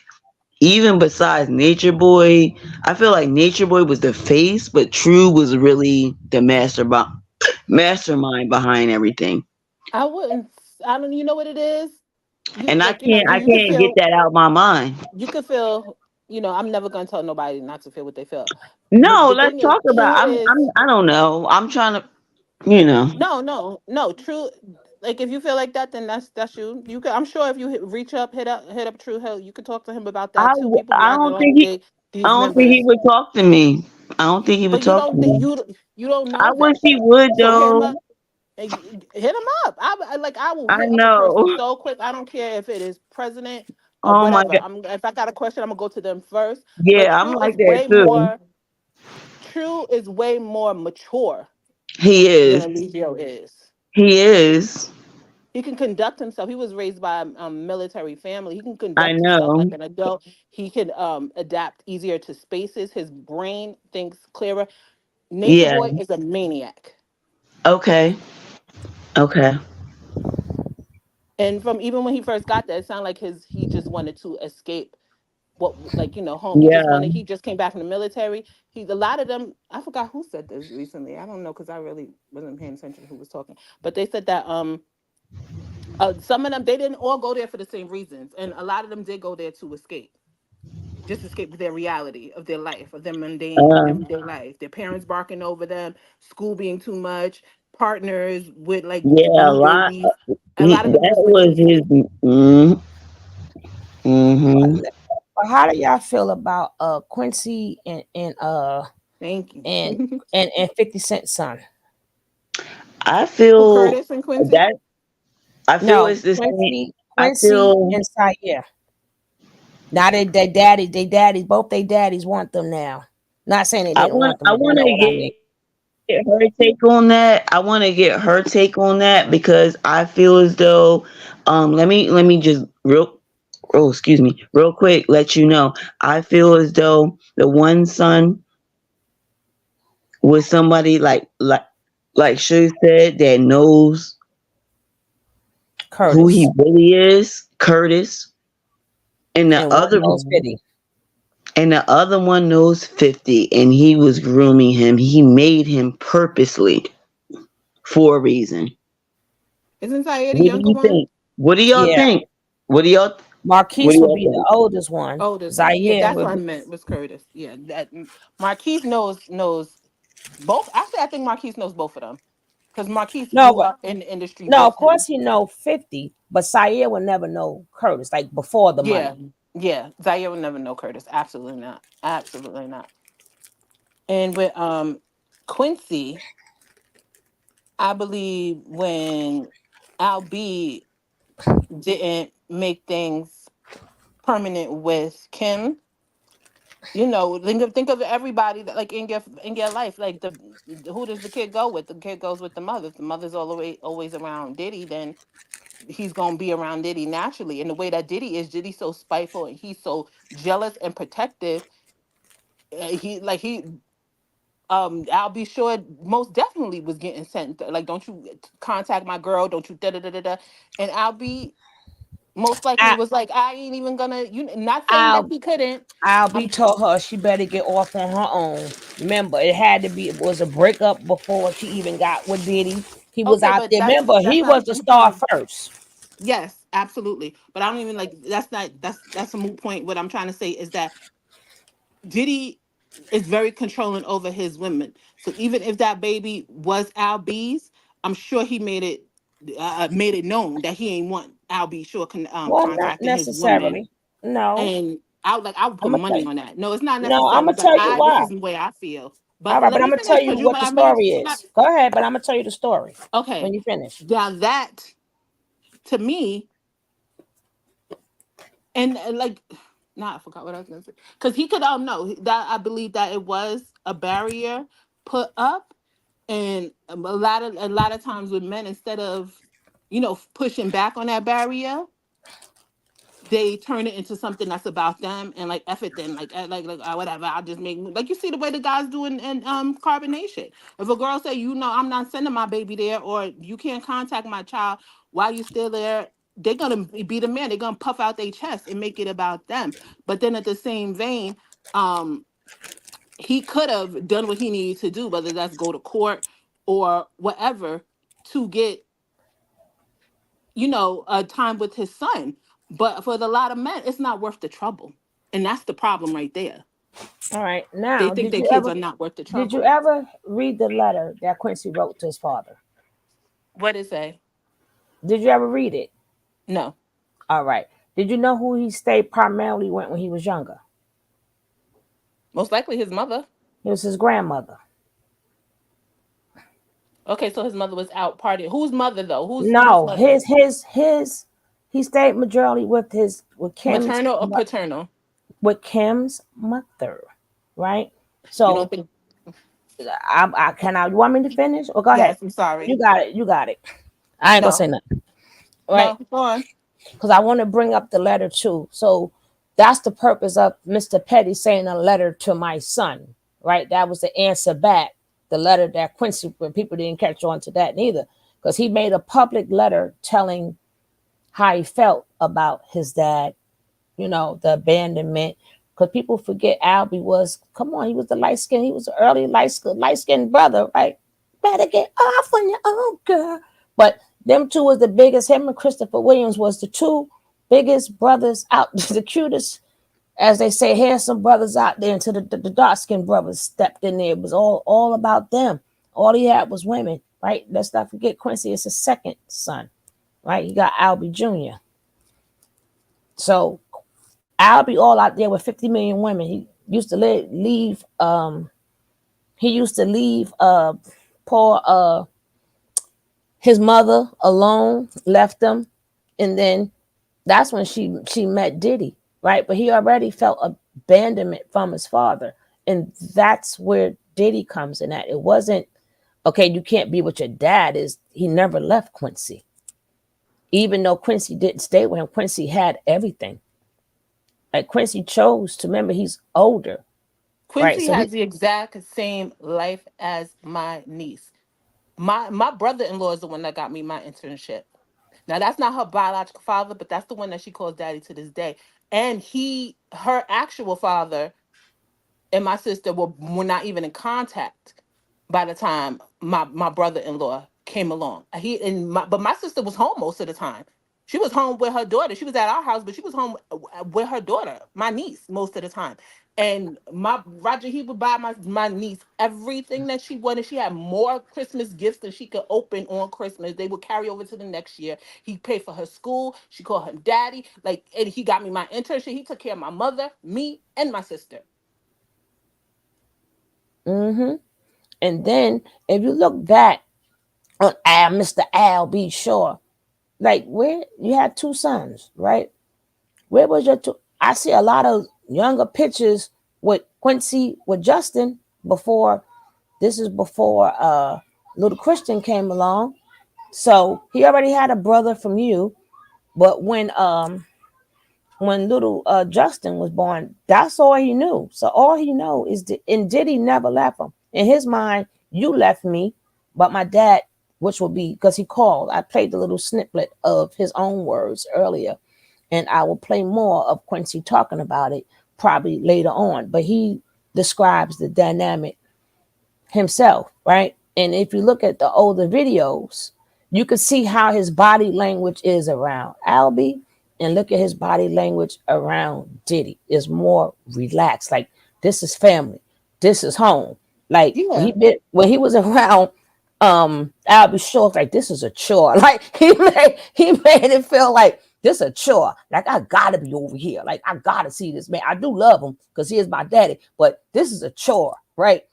even besides Nature Boy, I feel like Nature Boy was the face, but True was really the mastermind behind everything. I wouldn't. I don't. You know what it is? You And I like can't I you can can't get feel. that out of my mind. You can feel. I'm never gonna tell nobody not to feel what they feel. No, The let's thing is, talk about. True is I don't know. I'm trying to. You know. no. True, like if you feel like that, then that's you. You can. I'm sure if you reach up, hit up True Hill, you could talk to him about that too. People be I acting don't like think he. I these don't think he members, would talk to me. I don't think he would but you talk to don't me. you don't I know wish that he though. would So hit him though. up. Hit him up. I will I hit up a know. person so quick. I don't care if it is president or Oh my whatever. god. If I got a question, I'm gonna go to them first. But Yeah, I'm like that too. True is way more mature He than is. Eligio is. He is. He can conduct himself. He was raised by a military family. He can I conduct himself like know. an adult. He can adapt easier to spaces. His brain thinks clearer. Nature Yeah. Boy is a maniac. Okay. Okay. And from even when he first got there, it sounded like he just wanted to escape what home. Yeah. He just came back from the military. He's a lot of them. I forgot who said this recently. I don't know because I really wasn't paying attention to who was talking. But they said that some of them, they didn't all go there for the same reasons, and a lot of them did go there to escape, just escape their reality of their life, of their mundane Uh, everyday life. Their parents barking over them, school being too much, partners with like yeah. A grown lot. babies. A lot of them That just went to was his. escape. But, Mm-hmm. but how do y'all feel about Quincy Thank you. and and 50 Cent son? I Who, feel Curtis and Quincy? that. I feel No, it's the same. I Quincy feel. and Sayer. Now they daddies, both they daddies want them now. Not saying they didn't want them, I but you want know to what I get mean. her take on that. I want to get her take on that because I feel as though, let me just excuse me, real quick, let you know. I feel as though the one son was somebody like Suge said that knows who he Curtis really is, Curtis, and and one knows 50. the other one knows 50, and he was grooming him. He made him purposely for a reason. Isn't Zaire the What do younger you one? think? What do y'all Yeah, think? What do y'all what Marquise do would y'all be the think? oldest one. Oldest one. Yeah, Zaire that's would what I be meant was Curtis. Yeah, that Marquise knows both. Actually, I think Marquise knows both of them because Marquise no, grew but up in the industry no. Of with course him. he know 50, but Zaire would never know Curtis like before the Yeah, money. yeah. Zaire would never know Curtis. Absolutely not. Absolutely not. And with Quincy, I believe when Al B didn't make things permanent with Kim, think of everybody that like in your life. Like who does the kid go with? The kid goes with the mother. If the mother's always around Diddy, then he's gonna be around Diddy naturally. And the way that Diddy's so spiteful and he's so jealous and protective. He I'll be sure most definitely was getting sent like, don't you contact my girl, don't you da da da da da. And I'll be most likely I, was like, I ain't even gonna, not saying that I'll he couldn't. I'll be I'm told her she better get off on her own. Remember, it was a breakup before she even got with Diddy. He was okay, out but there. Remember, that's he not was the star speaking. first. Yes, absolutely. But I don't even like that's a moot point. What I'm trying to say is that Diddy is very controlling over his women. So even if that baby was Al B's, I'm sure he made it known that he ain't want Al B sure Well, not contacting his women. necessarily. No, And I would I'm put gonna tell money you. on that. No, it's not No, I'm necessary. gonna But tell you this why. is the way I feel. All But right, but let I'm me gonna finish tell you because you what but the I mean, story you're not is. Go ahead, but I'm gonna tell you the story when okay. you finish. Now that to me, and like nah, I forgot what I was gonna say. Because he could no, that I believe that it was a barrier put up. And a lot of times with men, instead of pushing back on that barrier, they turn it into something that's about them and like F it then whatever, I'll just make like you see the way the guys do in carbonation. If a girl say, I'm not sending my baby there, or you can't contact my child while you still there, they're gonna be the man, they're gonna puff out their chest and make it about them. But then at the same vein, um he could have done what he needed to do, whether that's go to court or whatever, to get, a time with his son. But for the lot of men, it's not worth the trouble. And that's the problem right there. All right. They Now, think their kids are not worth the did you trouble. ever read the letter that Quincy wrote to his father? What it say? Did you ever read it? No. All right. Did you know who he stayed primarily with when he was younger? Most likely his mother. It was his grandmother. Okay, so his mother was out partying. Whose mother though? Whose No, mother? his. He stayed majorly with Kim's Maternal or paternal? with Kim's mother, right? You don't So think? You want me to finish or go ahead? Yes, I'm sorry. You got it. You got it. I ain't gonna No. say nothing, right? No, go on. Because I want to bring up the letter too. So that's the purpose of Mr. Petty saying a letter to my son, right? That was the answer back. The letter that Quincy, when people didn't catch on to that neither, because he made a public letter telling how he felt about his dad, the abandonment. Because people forget Albie was, come on, he was the light skin, he was the early light skinned brother, right? Better get off on your own, girl. But them two was the biggest, him and Christopher Williams was the two biggest brothers out, the cutest, as they say, handsome brothers out there until the dark skinned brothers stepped in there. It was all about them. All he had was women, right? Let's not forget Quincy is his second son, right? He got Albie Jr. So I'll be all out there with 50 million women. He used to leave. He used to leave. Poor. His mother alone, left him, and then that's when she met Diddy, right? But he already felt abandonment from his father, and that's where Diddy comes in. At it wasn't okay. You can't be with your dad. Is he never left Quincy, even though Quincy didn't stay with him. Quincy had everything. Like Quincy chose to remember he's older. Right. Quincy So he has the exact same life as my niece. My brother-in-law is the one that got me my internship. Now that's not her biological father, but that's the one that she calls daddy to this day. And her actual father and my sister were not even in contact by the time my brother-in-law came along. But my sister was home most of the time. She was home with her daughter. She was at our house, but she was home with her daughter, my niece, most of the time. And my Roger, he would buy my niece everything that she wanted. She had more Christmas gifts than she could open on Christmas. They would carry over to the next year. He paid for her school. She called him daddy. And he got me my internship. He took care of my mother, me, and my sister. mm-hmm. And then if you look back on Mr. Al B. Shaw, like where you had two sons, right? Where was your two? I see a lot of younger pictures with Quincy with Justin before. This is before Little Christian came along, So he already had a brother from you, but when little Justin was born, that's all he knew. So all he know is and Diddy never left him. In his mind, you left me, but my dad, which will be because he called. I played the little snippet of his own words earlier, and I will play more of Quincy talking about it probably later on. But he describes the dynamic himself, right? And if you look at the older videos, you can see how his body language is around Albie, and look at his body language around Diddy. Is more relaxed. Like this is family, this is home. Like Yeah, when he was around Albie Shore, like this is a chore. Like he made it feel like this is a chore. Like I gotta be over here. Like I gotta see this man. I do love him because he is my daddy, but this is a chore, right?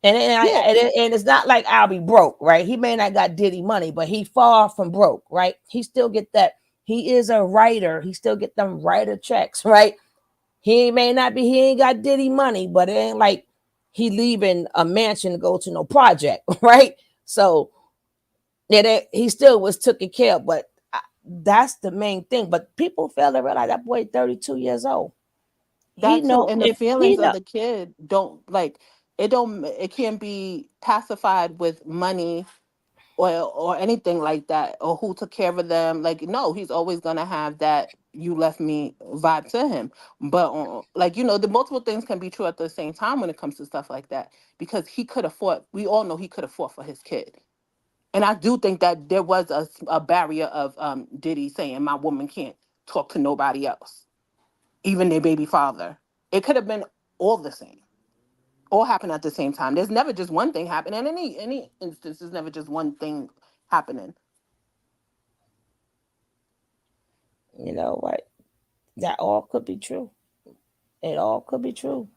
yeah, And it's not like I'll be broke, right? He may not got Diddy money, but he far from broke, right? He still get that. He is a writer. He still get them writer checks, right? He may not be. He ain't got Diddy money, but it ain't like he leaving a mansion to go to no project, right? So yeah, he still was taken care of, but that's the main thing. But people fail to realize that boy 32 years old. He that too. know And the if he feelings of know the kid don't like it. Don't it can't be pacified with money or anything like that, or who took care of them. Like no, he's always gonna have that "you left me" vibe to him. But like the multiple things can be true at the same time when it comes to stuff like that, because he could have fought. We all know he could have fought for his kid. And I do think that there was a barrier of Diddy saying my woman can't talk to nobody else, even their baby father. It could have been all the same, all happen at the same time. There's never just one thing happening. In any instance, there's never just one thing happening. you know what, that all could be true. It all could be true.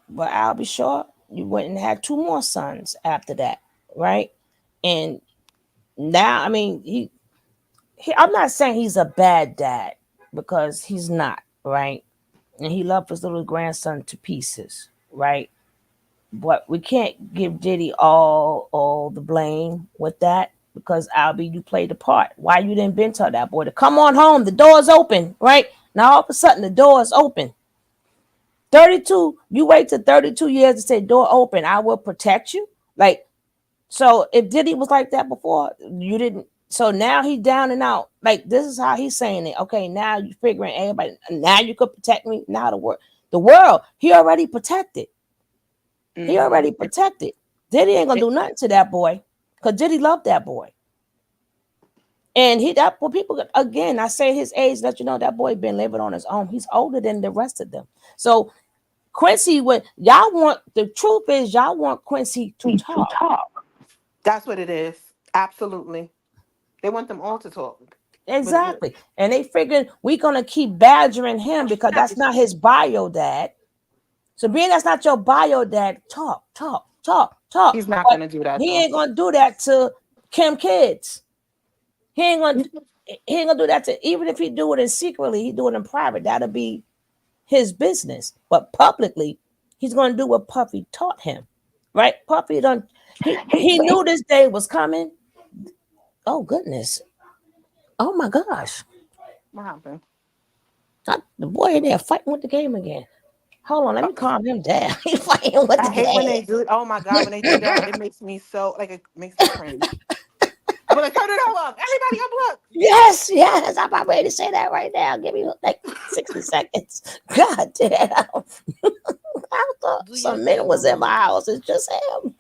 But I'll be sure you went and had two more sons after that, right? And now, I mean, I'm not saying he's a bad dad because he's not, right? And he loved his little grandson to pieces, right? But we can't give Diddy all the blame with that because Albie, you played the part. Why you didn't been tell that boy to come on home? The door's open, right? Now all of a sudden the door is open. 32, you wait to 32 years to say door open, I will protect you. Like, so if Diddy was like that before, you didn't. So now he down and out. Like this is how he's saying it. Okay, now you figuring everybody. Now you could protect me. Now the world. He already protected. He Hmm. already protected. Diddy ain't gonna do nothing to that boy, cause Diddy loved that boy. And that for people again, I say his age, let you know that boy been living on his own. He's older than the rest of them. So Quincy, what y'all want? The truth is, y'all want Quincy to To talk. talk. That's what it is. Absolutely. They want them all to talk. But Exactly. And they figured we gonna keep badgering him because that's not his bio dad. So being that's not your bio dad, talk, talk, talk, talk. he's not But gonna do that he though. ain't gonna do that to Kim kids. He ain't gonna he ain't gonna do that to even if he do it in secretly, he do it in private. That'll be his business. But publicly, he's gonna do what Puffy taught him. Right? Puffy done he knew this day was coming. Oh goodness. Oh my gosh. What happened? The boy in there fighting with the game again. Hold on, let me calm him down. He's fighting with I the hate when game. they do. Oh my god, when they do that, it makes me so like it makes me cringe. I'm like, turn it all up. Everybody unplug. Yes, yes. I'm about ready to say that right now. Give me like 60 seconds. God damn. I thought Do your some men thing, was in my Mama. house. It's just him.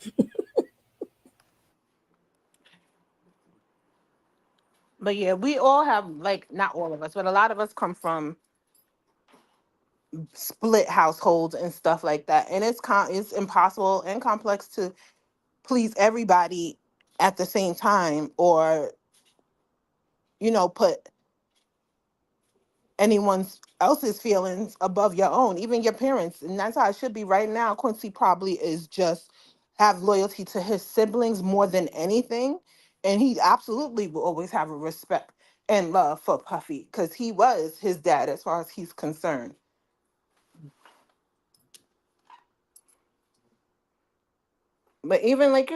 But yeah, we all have like not all of us, but a lot of us come from split households and stuff like that, and it's impossible and complex to please everybody at the same time, or put anyone's else's feelings above your own, even your parents. And that's how it should be right now. Quincy probably is just have loyalty to his siblings more than anything. And he absolutely will always have a respect and love for Puffy because he was his dad as far as he's concerned. But even like,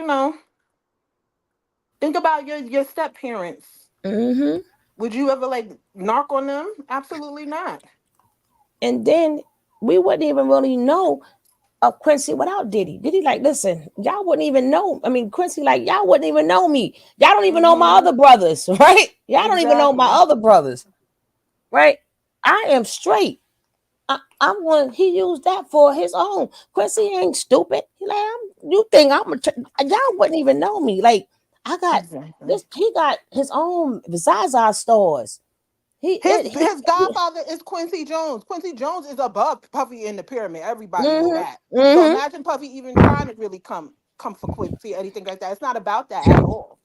Think about your step parents. Mm-hmm. Would you ever like narc on them? Absolutely not. And then we wouldn't even really know of Quincy without Diddy. Diddy, like, listen, y'all wouldn't even know. I mean, Quincy, like, y'all wouldn't even know me. Y'all don't even know my Mm-hmm. other brothers, right? Y'all don't even know my Exactly. other brothers, right? I am straight. I'm one. He used that for his own. Quincy ain't stupid. He like, you think y'all wouldn't even know me. Like, I got Exactly. this. He got his own Zaza stores. His godfather is Quincy Jones. Quincy Jones is above Puffy in the pyramid. Everybody know Mm-hmm, that. So mm-hmm. imagine Puffy even trying to really come for Quincy or anything like that. It's not about that at all.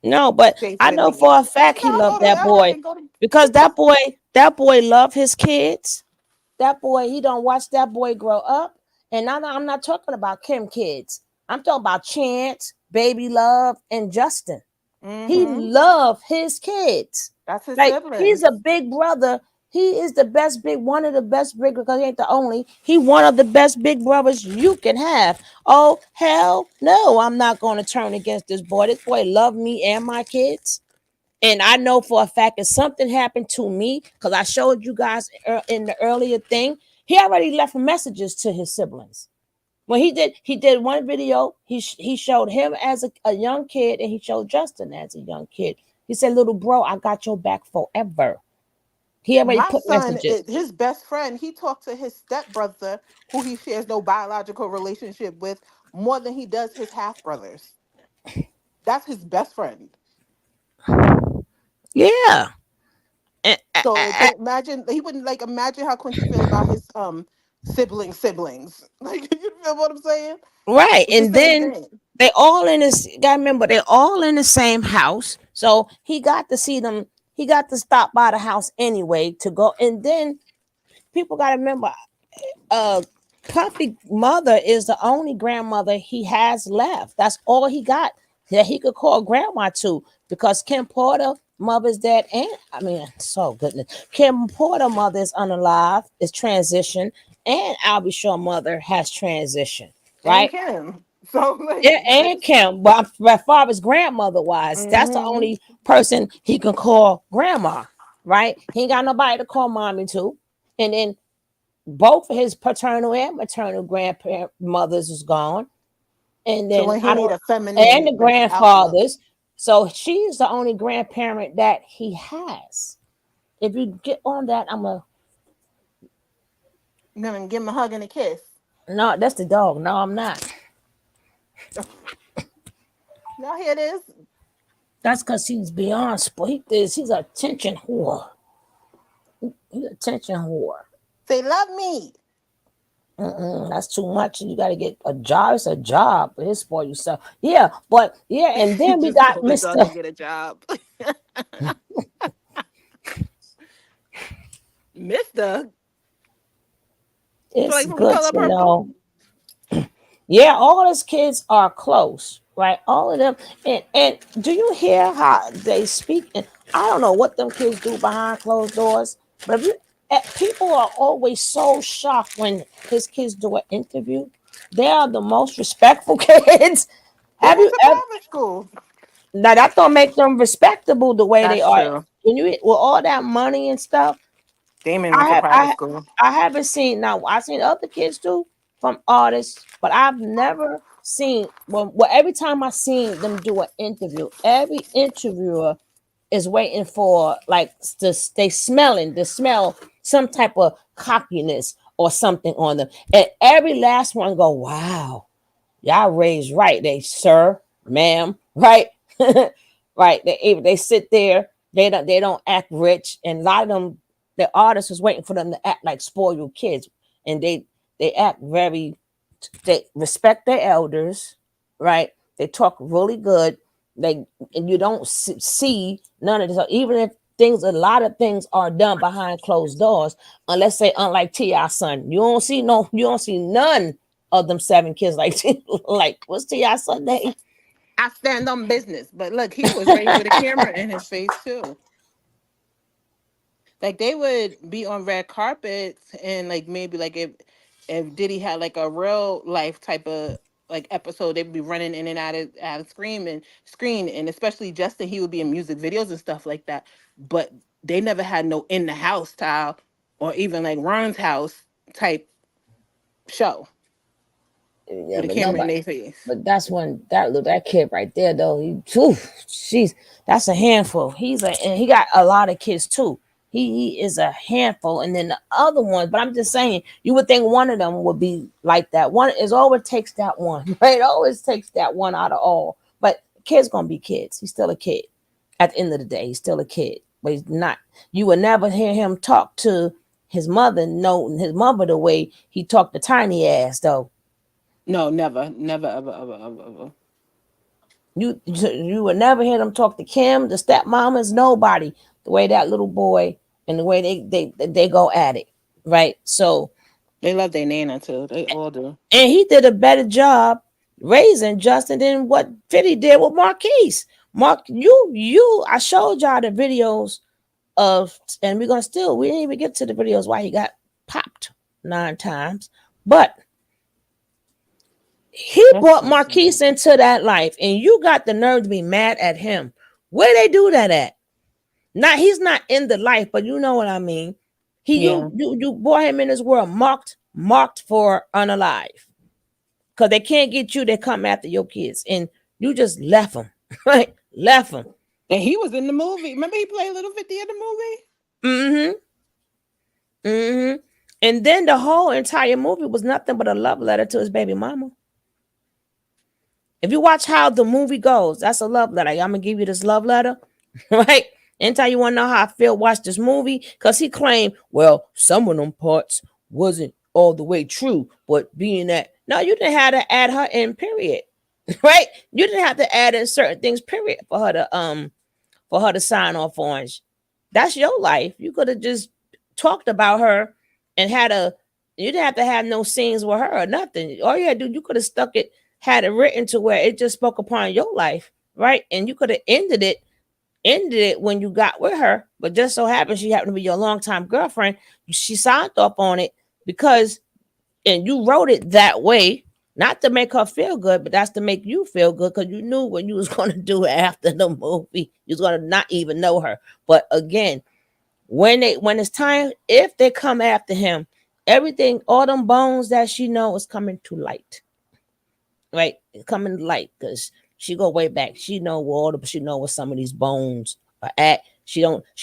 No, but I know Basically, for a fact no, he I'll go loved to that LA boy and go to. because that boy loved his kids. That boy, he don't watch that boy grow up. And I'm not talking about Kim kids. I'm talking about Chance, Baby Love, and Justin. He Mm-hmm. loved his kids. That's his Like he's a siblings. big brother. He is the best big, one of the best big because he ain't the only. He one of the best big brothers you can have. Oh hell no, I'm not going to turn against this boy. This boy loved me and my kids. And I know for a fact if something happened to me, because I showed you guys in the earlier thing, he already left messages to his siblings. When he did one video. He showed him as a young kid, and he showed Justin as a young kid. He said, "Little bro, I got your back forever." He already My put son, messages. his best friend, he talked to his stepbrother, who he shares no biological relationship with, more than he does his half brothers. That's his best friend. Yeah. And, So imagine he wouldn't like imagine how Quincy feel about his siblings. Like you feel what I'm saying? right. It's the And same then thing. they all in this. Gotta remember, they're all in the same house. So he got to see them. He got to stop by the house anyway to go. And then people got to remember, uh Puffy mother is the only grandmother he has left. That's all he got that he could call grandma to because Kim Porter mother's dead, and I mean, so goodness, Kim Porter mother is unalive, is transitioned, and Albie Shaw mother has transitioned, And right? Kim. So Yeah, like and Kim, but as far as grandmother wise, that's the hmm only person he can call grandma, right? He ain't got nobody to call mommy to. And then both of his paternal and maternal grandmothers is gone, and so then when he I need don't, a and feminine the like outlook. grandfathers. So she's the only grandparent that he has. If you get on that, I'm a You know, and give him a hug and a kiss. no. That's the dog. No, I'm not. Now here it is. That's because he's beyond sport. He's a attention whore. He's a attention whore. Say love me. That's too much. You got to get a job. It's a job. But it's for yourself. Yeah, but yeah, and He then we just got told the dog to Mister. get a job. Mister. So It's like from good Color to Purple. know. Yeah, all his kids are close, right? All of them. And do you hear how they speak? And I don't know what them kids do behind closed doors, but people are always so shocked when his kids do an interview. They are the most respectful kids. They Have went you to ever? private school. Now that don't make them respectable the way they That's are. true. When you with all that money and stuff, Damon went I to have private I school. I haven't seen now. I've seen other kids too from artists, but I've never seen well every time I seen them do an interview, every interviewer is waiting for like they smelling the smell some type of cockiness or something on them. And every last one go, wow, y'all raised right. They sir, ma'am, right? Right. They sit there, they don't act rich. And a lot of them, the artists was waiting for them to act like spoiled kids. And they act very, they respect their elders, right? They talk really good. They and you don't see none of this. Even if a lot of things are done behind closed doors, unless say unlike T.I. son, you don't see none of them seven kids like like what's T.I. son name? I stand on business. But look, he was raised with a camera in his face too. Like they would be on red carpets and like maybe like if Diddy had like a real life type of like episode, they'd be running in and out of screen, and especially Justin, he would be in music videos and stuff like that. But they never had no in the house style or even like Ron's house type show Yeah, with a but camera in nobody. their face. But that's when that kid right there though. She's that's a handful. And he got a lot of kids too. He is a handful, and then the other ones. But I'm just saying, you would think one of them would be like that. One is always takes that one, right? It always takes that one out of all. But kids gonna be kids. He's still a kid. At the end of the day, he's still a kid. But he's not. You would never hear him talk to his mother, no, his mother the way he talked to Tiny ass though. No, never, never, ever, ever, ever, ever. You would never hear them talk to Kim, the stepmamas, nobody. The way that little boy and the way they go at it, right? So, They love their nana too. They all do. and he did a better job raising Justin than what Fitty did with Marquise. I showed y'all the videos of, and we didn't even get to the videos why he got popped 9 times, but he That's brought so sad. Marquise into that life, and you got the nerve to be mad at him. Where they do that at? Not he's not in the life, but you know what I mean. Yeah. You brought him in this world marked for unalive. Because they can't get you, they come after your kids. And you just left them. Right? Left them. And he was in the movie. Remember he played Little 50 in the movie? Mm-hmm. Mm-hmm. And then the whole entire movie was nothing but a love letter to his baby mama. If you watch how the movie goes, that's a love letter. I'm gonna give you this love letter, right? Anytime you want to know how I feel, watch this movie. Because he claimed, well, some of them parts wasn't all the way true, but being that, no, you didn't have to add her in, period. Right? You didn't have to add in certain things, period, for her to sign off on. That's your life. You could have just talked about her and you didn't have to have no scenes with her or nothing. All you had to do, you could have stuck it, had it written to where it just spoke upon your life, right? And you could have ended it when you got with her, but just so happens she happened to be your longtime girlfriend. She signed up on it because, and you wrote it that way, not to make her feel good, but that's to make you feel good because you knew what you was going to do after the movie. You was going to not even know her. But again, when it's time, if they come after him, everything, all them bones that she know is coming to light. Right? It's coming to light because she go way back. She know where some of these bones are at. She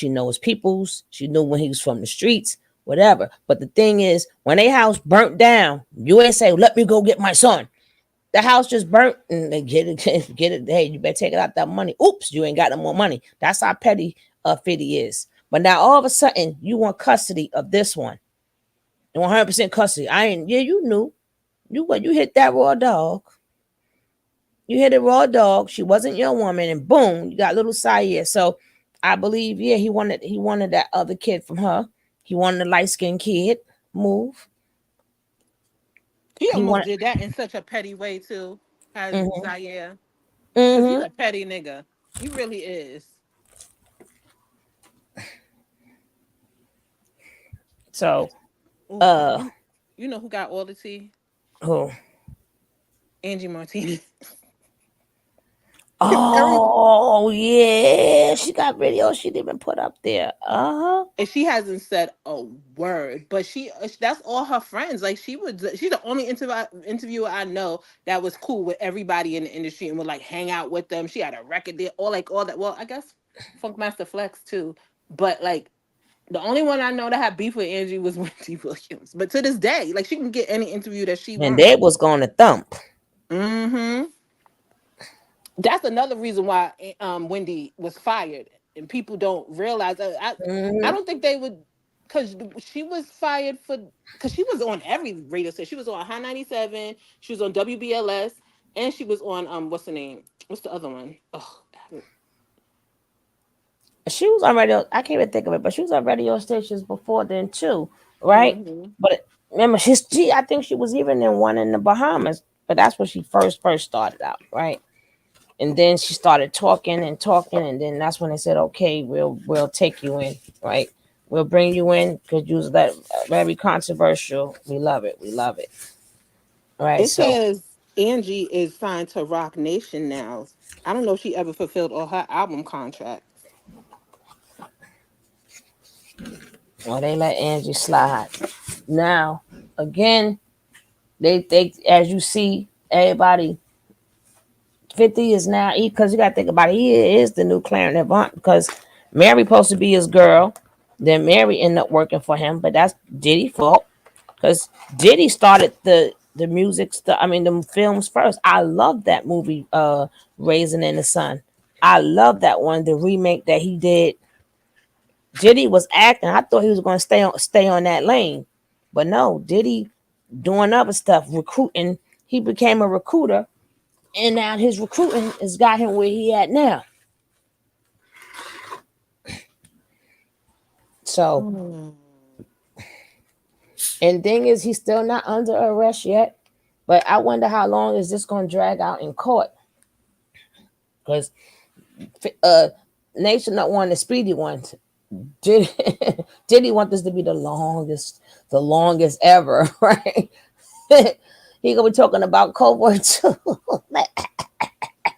knows people's. She knew when he was from the streets, whatever. But the thing is, when a house burnt down, you ain't say, let me go get my son. The house just burnt and they get it. Hey, you better take it out that money. Oops, you ain't got no more money. That's how petty Fitty is. But now all of a sudden, you want custody of this one. You want 100% custody. You knew. You hit that raw dog. You hit a raw dog. She wasn't your woman, and boom, you got little Sayer. So I believe, yeah, he wanted that other kid from her. He wanted the light skinned kid. Move. He He almost wanted. did that in such a petty way too, as Mm-hmm, Zaire. Because he's mm-hmm. a petty nigga. He really is. So, Ooh, uh, you know who got all the tea? who? Angie Martinez. Oh yeah, she got videos she didn't even put up there. Uh-huh. And she hasn't said a word, but that's all her friends. Like she's the only interviewer I know that was cool with everybody in the industry and would like hang out with them. She had a record deal, or like all that. Well, I guess Funkmaster Flex too, but like the only one I know that had beef with Angie was Wendy Williams. But to this day, like she can get any interview that she And wants. they was going to thump. Mm-hmm. That's another reason why Wendy was fired, and people don't realize. I Mm-hmm. don't think they would, because she was fired because she was on every radio station. She was on High 97. She was on WBLS, and she was on what's the name? What's the other one? Oh, She was on radio. I can't even think of it, but she was on radio stations before then too, right? mm-hmm. But remember, I think she was even in one in the Bahamas, but that's when she first started out, right? And then she started talking and talking, and then that's when they said, "Okay, we'll take you in, right? We'll bring you in because you was that very controversial. We love it, right? It So, says. Angie is signed to Rock Nation now. I don't know if she ever fulfilled all her album contracts. Well, they let Angie slide. Now, again, they as you see, everybody 50 is now because you gotta think about it, he is the new Clarence Avant because Mary supposed to be his girl. Then Mary ended up working for him, but that's Diddy's fault. Because Diddy started the music stuff. I mean, the films first. I love that movie, Raisin in the Sun. I love that one. The remake that he did. Diddy was acting. I thought he was going to stay on that lane, but no. Diddy doing other stuff, recruiting. He became a recruiter, and now his recruiting has got him where he at now. So, Hmm. and thing is, he's still not under arrest yet. But I wonder how long is this going to drag out in court? Because uh Nation not one the speedy ones. Did Did he want this to be the longest ever, right? He gonna be talking about Cowboy too.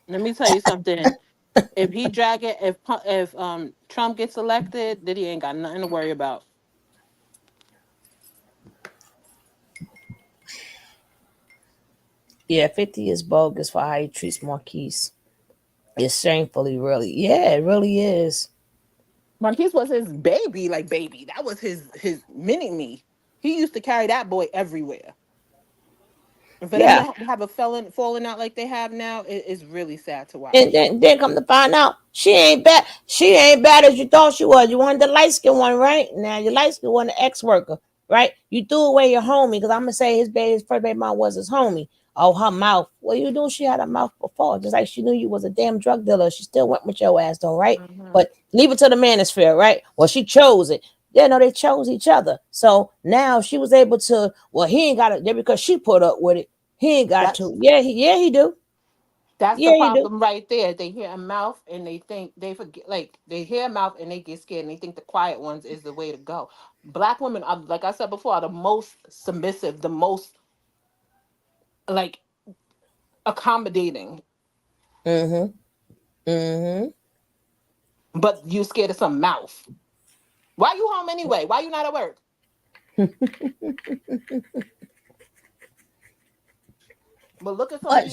Let me tell you something. If he drag it, if Trump gets elected, then he ain't got nothing to worry about. Yeah, 50 is bogus for how he treats Marquise. It's shamefully, really. Yeah, it really is. Marquise was his baby, like baby. That was his mini me. He used to carry that boy everywhere. And for them to Yeah. have a felon falling out like they have now, it is really sad to And watch. then come to find out, she ain't bad. She ain't bad as you thought she was. You wanted the light skin one, right? Now your light skin one, the ex worker, right? You threw away your homie because I'm gonna say his first baby mom was his homie. Oh, her mouth. Well, you knew she had a mouth before, just like she knew you was a damn drug dealer. She still went with your ass, though, right? Hmm. But leave it to the manosphere, right? Well, she chose it. Yeah, no, they chose each other. So now she was able to. Well, he ain't got it because she put up with it. He ain't got That's to. Yeah, he do. that's the Yeah, he do. problem right there. They hear a mouth and they think they forget. Like they hear a mouth and they get scared and they think the quiet ones is the way to go. Black women are, like I said before, are the most submissive, the most like accommodating. Mm-hmm. Mm-hmm. But you scared of some mouth. Why you home anyway? Why you not at work? But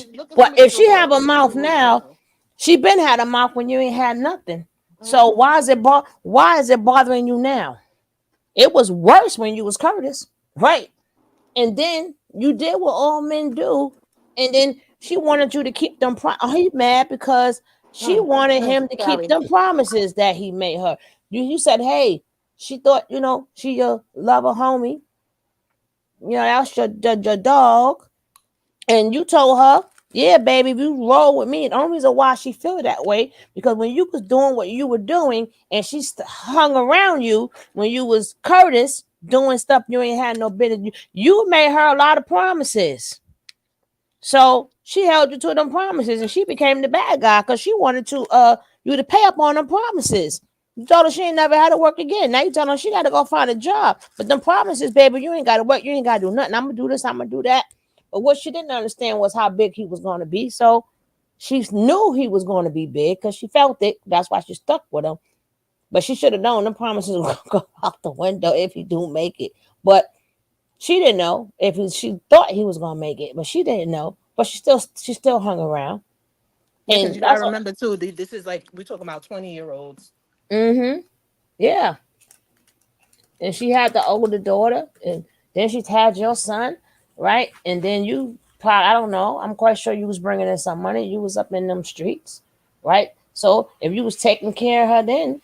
But look at some but of if these she have reports. a They mouth really was now, doing. she been had a mouth when you ain't had nothing. So Hmm. why is it bothering you now? It was worse when you was Curtis, right? And then you did what all men do, and then she wanted you to keep them. He mad because she wanted him to keep Sorry. them promises that he made her. You said, hey, she thought she your lover homie. That's your dog. And you told her, yeah, baby, if you roll with me. The only reason why she feel that way because when you was doing what you were doing, and she hung around you when you was Curtis doing stuff you ain't had no business. You made her a lot of promises, so she held you to them promises, and she became the bad guy because she wanted to you to pay up on them promises. You told her she ain't never had to work again. Now you telling her she got to go find a job. But them promises, baby, you ain't got to work. You ain't got to do nothing. I'm gonna do this. I'm gonna do that. But what she didn't understand was how big he was going to be. So she knew he was going to be big because she felt it. That's why she stuck with him. But she should have known them promises were going to go out the window if he do make it. But she didn't know if she thought he was going to make it, but she didn't know. But she still hung around, Yeah, because and you gotta that's what. remember too. This is like we're talking about 20-year-olds. Mm-hmm. Yeah, and she had the older daughter, and then she had your son, right? And then you probably, I don't know. I'm quite sure you was bringing in some money. You was up in them streets, right? So if you was taking care of her, then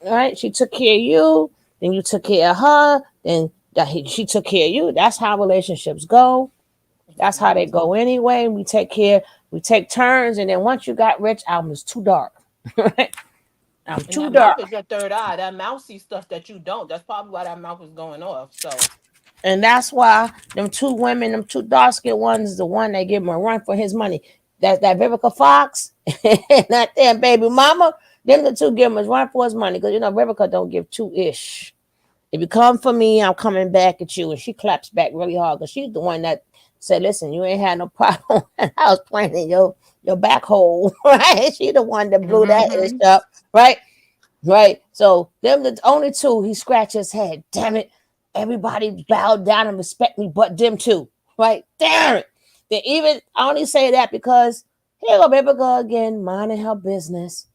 right, she took care of you. Then you took care of her. Then she took care of you. That's how relationships go. That's how they go anyway. We take turns, and then once you got rich, I'm just too dark. Right? I'm And too that mouth dark. is your third eye. That mouth sees stuff that you don't. That's probably why that mouth is going off. So And that's why them two women, them two dark skinned ones, is the one that give him a run for his money. That Vivica Fox and that damn baby mama, them the two give him a run for his money. Because Vivica don't give two ish. If you come for me, I'm coming back at you. And she claps back really hard because she's the one that said, listen, you ain't had no problem. I was playing in your back hole, right? She the one that blew that ish Mm-hmm. up, right? Right. So them the only two. He scratched his head. Damn it! Everybody bowed down and respect me, but them two. Right? Damn it! They even I only say that because here go baby girl again, minding her business,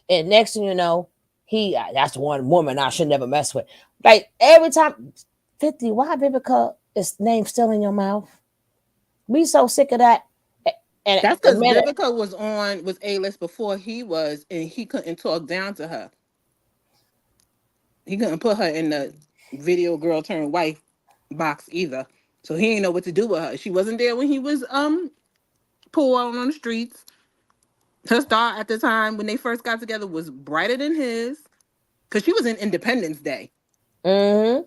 and next thing you know, that's one woman I should never mess with. Like every time, 50. Why baby girl is name still in your mouth? We so sick of that. And That's the because minute, Vivica was A-list before he was, and he couldn't talk down to her. He couldn't put her in the video girl turned wife box either. So he didn't know what to do with her. She wasn't there when he was poor on the streets. Her star at the time when they first got together was brighter than his. Cause she was in Independence Day. mm-hmm.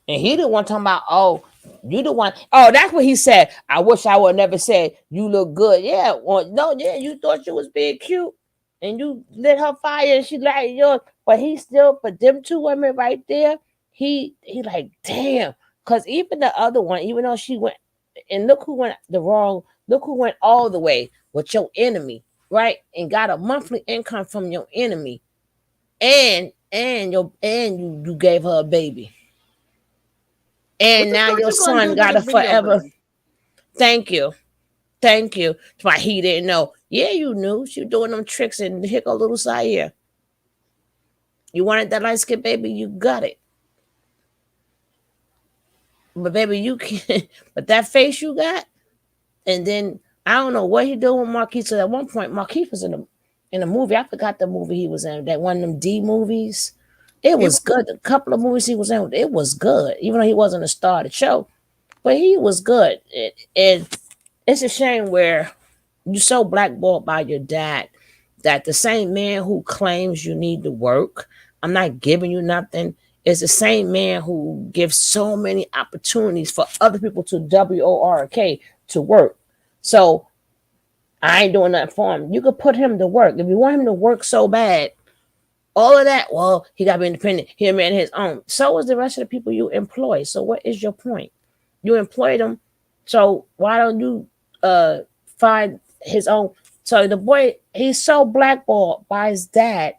And he the one talking about, oh, you the one. Oh, that's what he said. I wish I would never say you look good. Yeah, well, no, yeah, you thought you was being cute, and you lit her fire, and she like yours. But he still, but them two women right there, he like damn. Cause even the other one, even though she went, and look who went the wrong. Look who went all the way with your enemy, right? And got a monthly income from your enemy, and you gave her a baby. What And you now thought your you gonna son do with got a a video forever. girl? Thank you. Thank you. That's why he didn't know. Yeah, you knew. She was doing them tricks and here go little Zaire. You wanted that light skin baby, you got it. But baby, you can't. But that face you got, and then I don't know what he doing with Marquise. So at one point, Marquise was in a movie. I forgot the movie he was in. That one of them D movies. It It was was good. A couple of movies he was in, it was good. Even though he wasn't a star of the show, but he was good. And it's a shame where you're so blackballed by your dad that the same man who claims you need to work, I'm not giving you nothing, is the same man who gives so many opportunities for other people to WORK to work. So I ain't doing nothing for him. You could put him to work. If you want him to work so bad, all of that, well, he got to be independent. He a man his own. So is the rest of the people you employ. So what is your point? You employ them. So why don't you find his own? So the boy, he's so blackballed by his dad.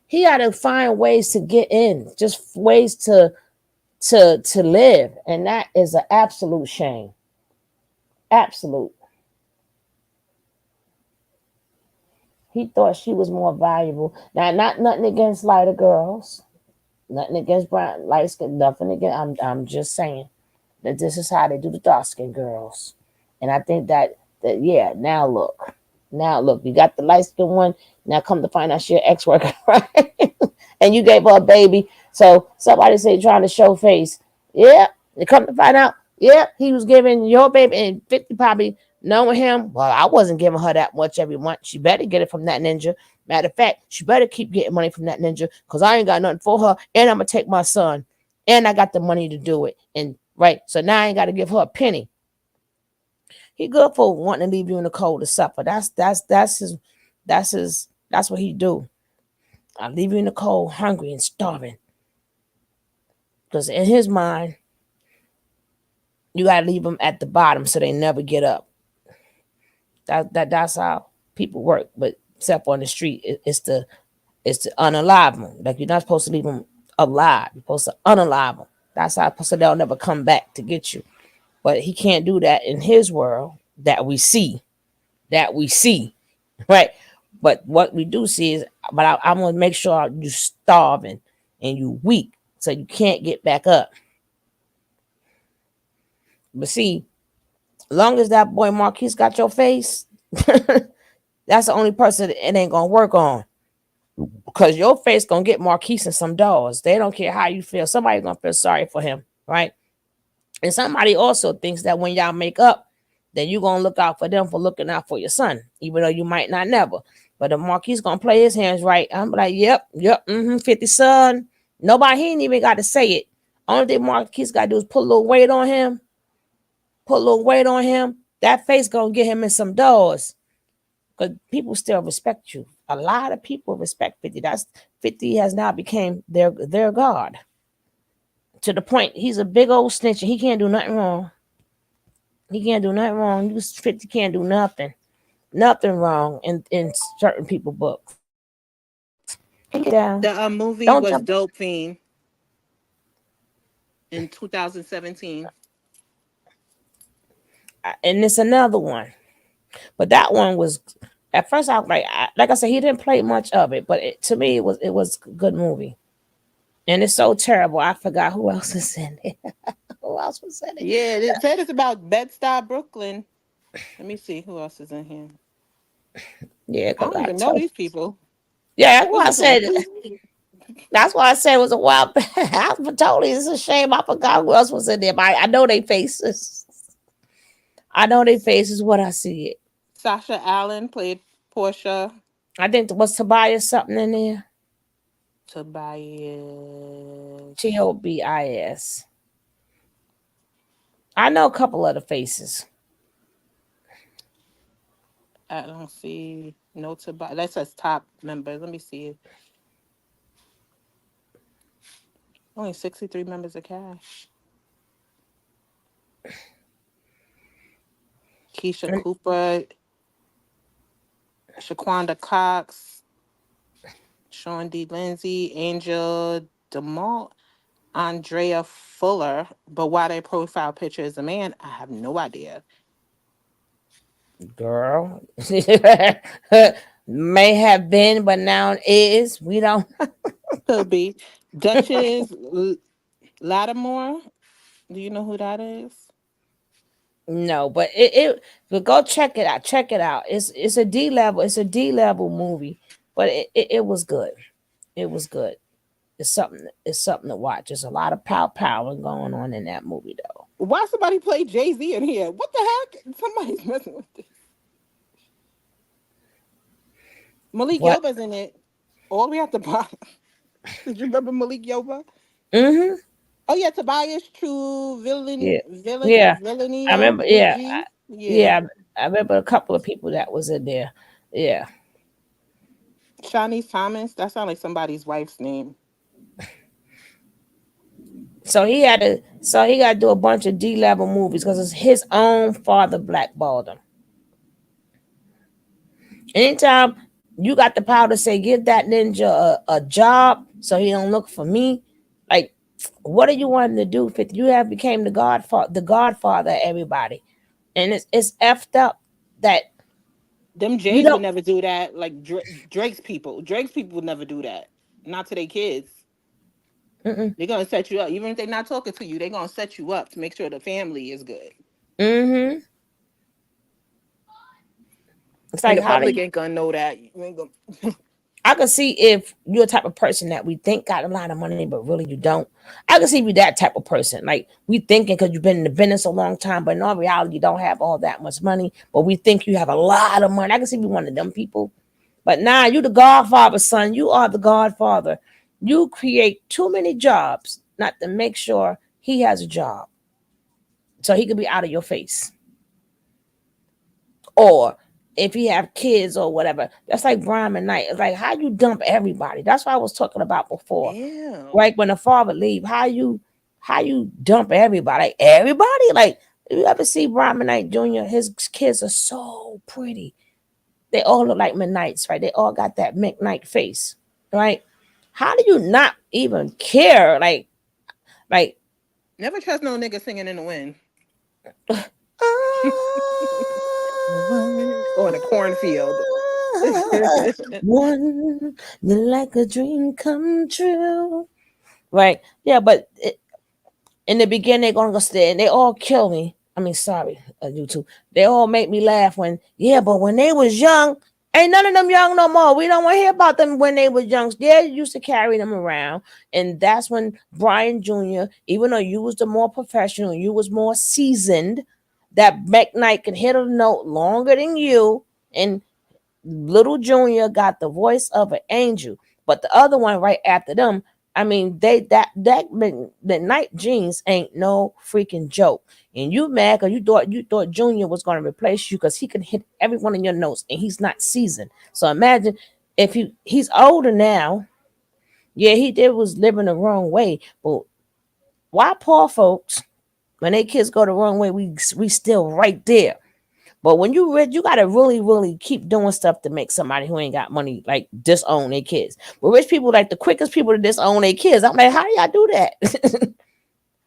He got to find ways to get in, just ways to live, and that is an absolute shame. Absolute. He thought she was more valuable. Now, not nothing against lighter girls, nothing against brown light skin, nothing against. I'm just saying that this is how they do the dark skin girls, and I think that yeah. Now look, you got the light skin one. Now come to find out she an ex worker, right? And you gave her a baby. So somebody say trying to show face. Yeah, they come to find out. Yeah, he was giving your baby, and 50 probably knowing him. Well, I wasn't giving her that much every month. She better get it from that ninja. Matter of fact, she better keep getting money from that ninja because I ain't got nothing for her, and I'm gonna take my son, and I got the money to do it. And right, so now I ain't got to give her a penny. He good for wanting to leave you in the cold to suffer. That's what he do. I leave you in the cold, hungry and starving. Because in his mind, you gotta leave them at the bottom so they never get up. That's how people work. But except on the street, it's to unalive them. Like you're not supposed to leave them alive. You're supposed to unalive them. That's how so they'll never come back to get you. But he can't do that in his world that we see. That we see, right? But what we do see is, but I'm gonna make sure you starving and you weak, so you can't get back up. But see, long as that boy Marquise got your face, that's the only person it ain't gonna work on. Because your face gonna get Marquise and some dollars. They don't care how you feel. Somebody's gonna feel sorry for him, right? And somebody also thinks that when y'all make up, then you're gonna look out for them for looking out for your son, even though you might not never. But if Marquise gonna play his hands right, I'm like, yep, 50 son. Nobody, he ain't even got to say it. Only thing Marquise got to do is put a little weight on him. Put a little weight on him. That face gonna get him in some doors. Because people still respect you. A lot of people respect 50. That's 50 has now became their god, to the point he's a big old snitch and he can't do nothing wrong. He can't do nothing wrong. You 50 can't do nothing wrong in certain people books. Take it down. The movie Don't was jump. Dope Fiend in 2017. And it's another one, but that one was at first I was like I said, he didn't play much of it, but to me it was a good movie. And it's so terrible. I forgot who else is in it. Who else was in it? Yeah, it said it's about Bed-Stuy, Brooklyn. Let me see who else is in here. Yeah, I because don't I even know told. these people. Yeah, that's What's why I this one? said. That's why I said it was a while back. I totally. It's a shame. I forgot who else was in there. But I know they faces. I know they faces. What I see it. Sasha Allen played Portia. I think there was Tobias something in there. Tobias. Tobis. I know a couple of the faces. I don't see no Tobias. That says top members. Let me see. Only 63 members of Cash. Keisha And Cooper, Shaquanda Cox, Sean D. Lindsay, Angel DeMalt, Andrea Fuller. But why their profile picture is a man, I have no idea. girl, may have been, but now it is. We don't. Could be. Duchess Lattimore. Do you know who that is? No, but but go check it out. Check it out. It's a D level. It's a D level movie, but it was good. It was good. It's something. It's something to watch. There's a lot of power going on in that movie, though. Why somebody play Jay-Z in here? What the heck? Somebody's messing with this. Malik What? Yoba's in it. All the way at the bottom. Did you remember Malik Yoba? Mm-hmm. Oh yeah, Tobias True, Villain, Yeah. Villain, Yeah. I Villanio, remember. Big Yeah. G. Yeah. Yeah. I remember a couple of people that was in there. Yeah. Shanice Thomas. That sounds like somebody's wife's name. So he had to. So he got to do a bunch of D level movies because it's his own father blackballed him. Anytime you got the power to say, give that ninja a job so he don't look for me, like, what do you want him to do? 50? You have became the godfather of everybody, and it's effed up that Them you Jays would don't. never do that. Like Drake's people. Drake's people would never do that. Not to their kids. Mm-mm, They're gonna set you up. Even if they're not talking to you, they're gonna set you up to make sure the family is good. mm-hmm. It's And like the how do public you? ain't gonna know that. You ain't gonna... I can see if you're the type of person that we think got a lot of money, but really you don't. I can see if you that type of person. Like we thinking because you've been in the business a long time, but in all reality you don't have all that much money. But we think you have a lot of money. I can see if you one of them people. But now you the Godfather, son. You are the Godfather. You create too many jobs not to make sure he has a job, so he could be out of your face. Or if he have kids or whatever, that's like Brian McKnight. It's like how you dump everybody. That's what I was talking about before. Ew. Like when the father leave, how you dump everybody? Like everybody, like you ever see Brian McKnight Jr.? His kids are so pretty. They all look like McKnights, right? They all got that McKnight face, right? How do you not even care? Like, Never trust no nigga singing in the wind. Or in a cornfield. one, you're like a dream come true, right? Yeah, but in the beginning they're gonna go stay and they all kill me. I mean, sorry, you two. They all make me laugh when, yeah, but when they was young, ain't none of them young no more. We don't want to hear about them when they was young. They used to carry them around, and that's when Brian Jr., even though you was the more professional, you was more seasoned, that McKnight could hit a note longer than you, and Little Junior got the voice of an angel. But the other one right after them, I mean, they that McKnight jeans ain't no freaking joke. And you mad because you thought Junior was going to replace you because he can hit every one of your notes and he's not seasoned. So imagine if he's older now, yeah, he did was living the wrong way. But why poor folks, when their kids go the wrong way, we still right there. But when you rich, you gotta really, really keep doing stuff to make somebody who ain't got money like disown their kids. But rich people like the quickest people to disown their kids. I'm like, how do y'all do that?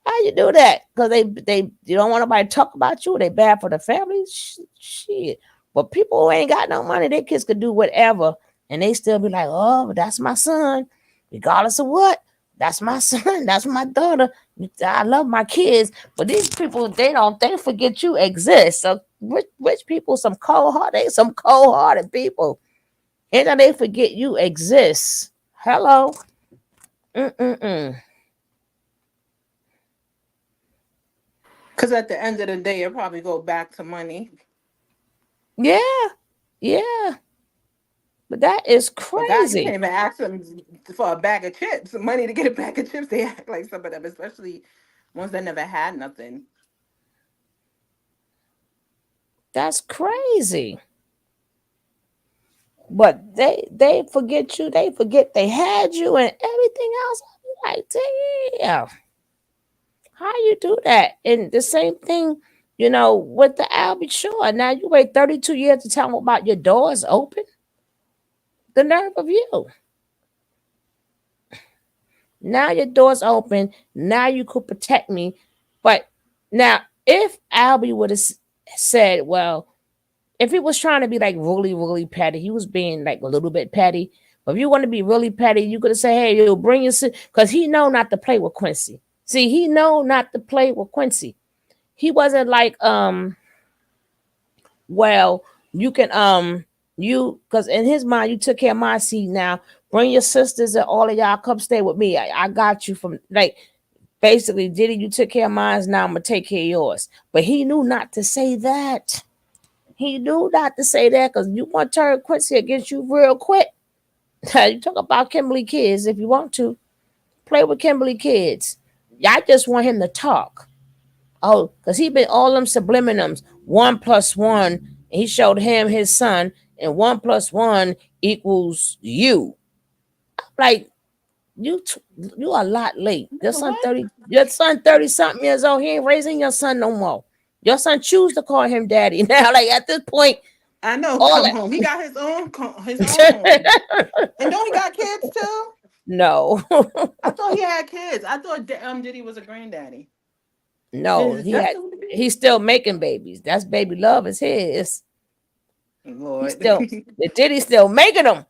How you do that? Because they you don't want nobody to talk about you. They bad for the family. Shit. But people who ain't got no money, their kids could do whatever, and they still be like, "Oh, but that's my son, regardless of what. That's my son. That's my daughter. I love my kids." But these people, they forget you exist. So rich people, some cold hearted people, and then they forget you exist. Hello. Mm-mm-mm. Because at the end of the day, it probably go back to money. Yeah. Yeah. But that is But God, you crazy. can't even ask them for a bag of chips, money to get a bag of chips. They act like some of them, especially ones that never had nothing. That's crazy. But they forget you. They forget they had you and everything else. I'm like, damn, how you do that? And the same thing, with the Albie Shore. Now you wait 32 years to tell them about your doors open. The nerve of you. Now your door's open. Now you could protect me. But now, if Albie would have said, well, if he was trying to be like really, really petty, he was being like a little bit petty. But if you want to be really petty, you could have said, "Hey, yo, bring your," because he know not to play with Quincy. See, he know not to play with Quincy. He wasn't like, well, you can, because in his mind, you took care of my seed. Now bring your sisters and all of y'all come stay with me. I got you from like basically, Diddy, you took care of mine. Now I'm gonna take care of yours. But he knew not to say that. He knew not to say that because you want to turn Quincy against you real quick. You talk about Kimberly kids if you want to. Play with Kimberly kids. Y'all just want him to talk. Oh, because he been all them subliminums. 1+1. And he showed him his son, and 1+1 equals you. Like, you are a lot late. Your son What? 30, your son 30 something years old. He ain't raising your son no more. Your son choose to call him daddy. Now, like at this point, I know. all Come home. He got his own. His own. And don't he got kids too? no. I thought he had kids. I thought Diddy was a granddaddy. No, Is that the he's still making babies. That's baby love is his. He's Lord? still the Diddy still making them.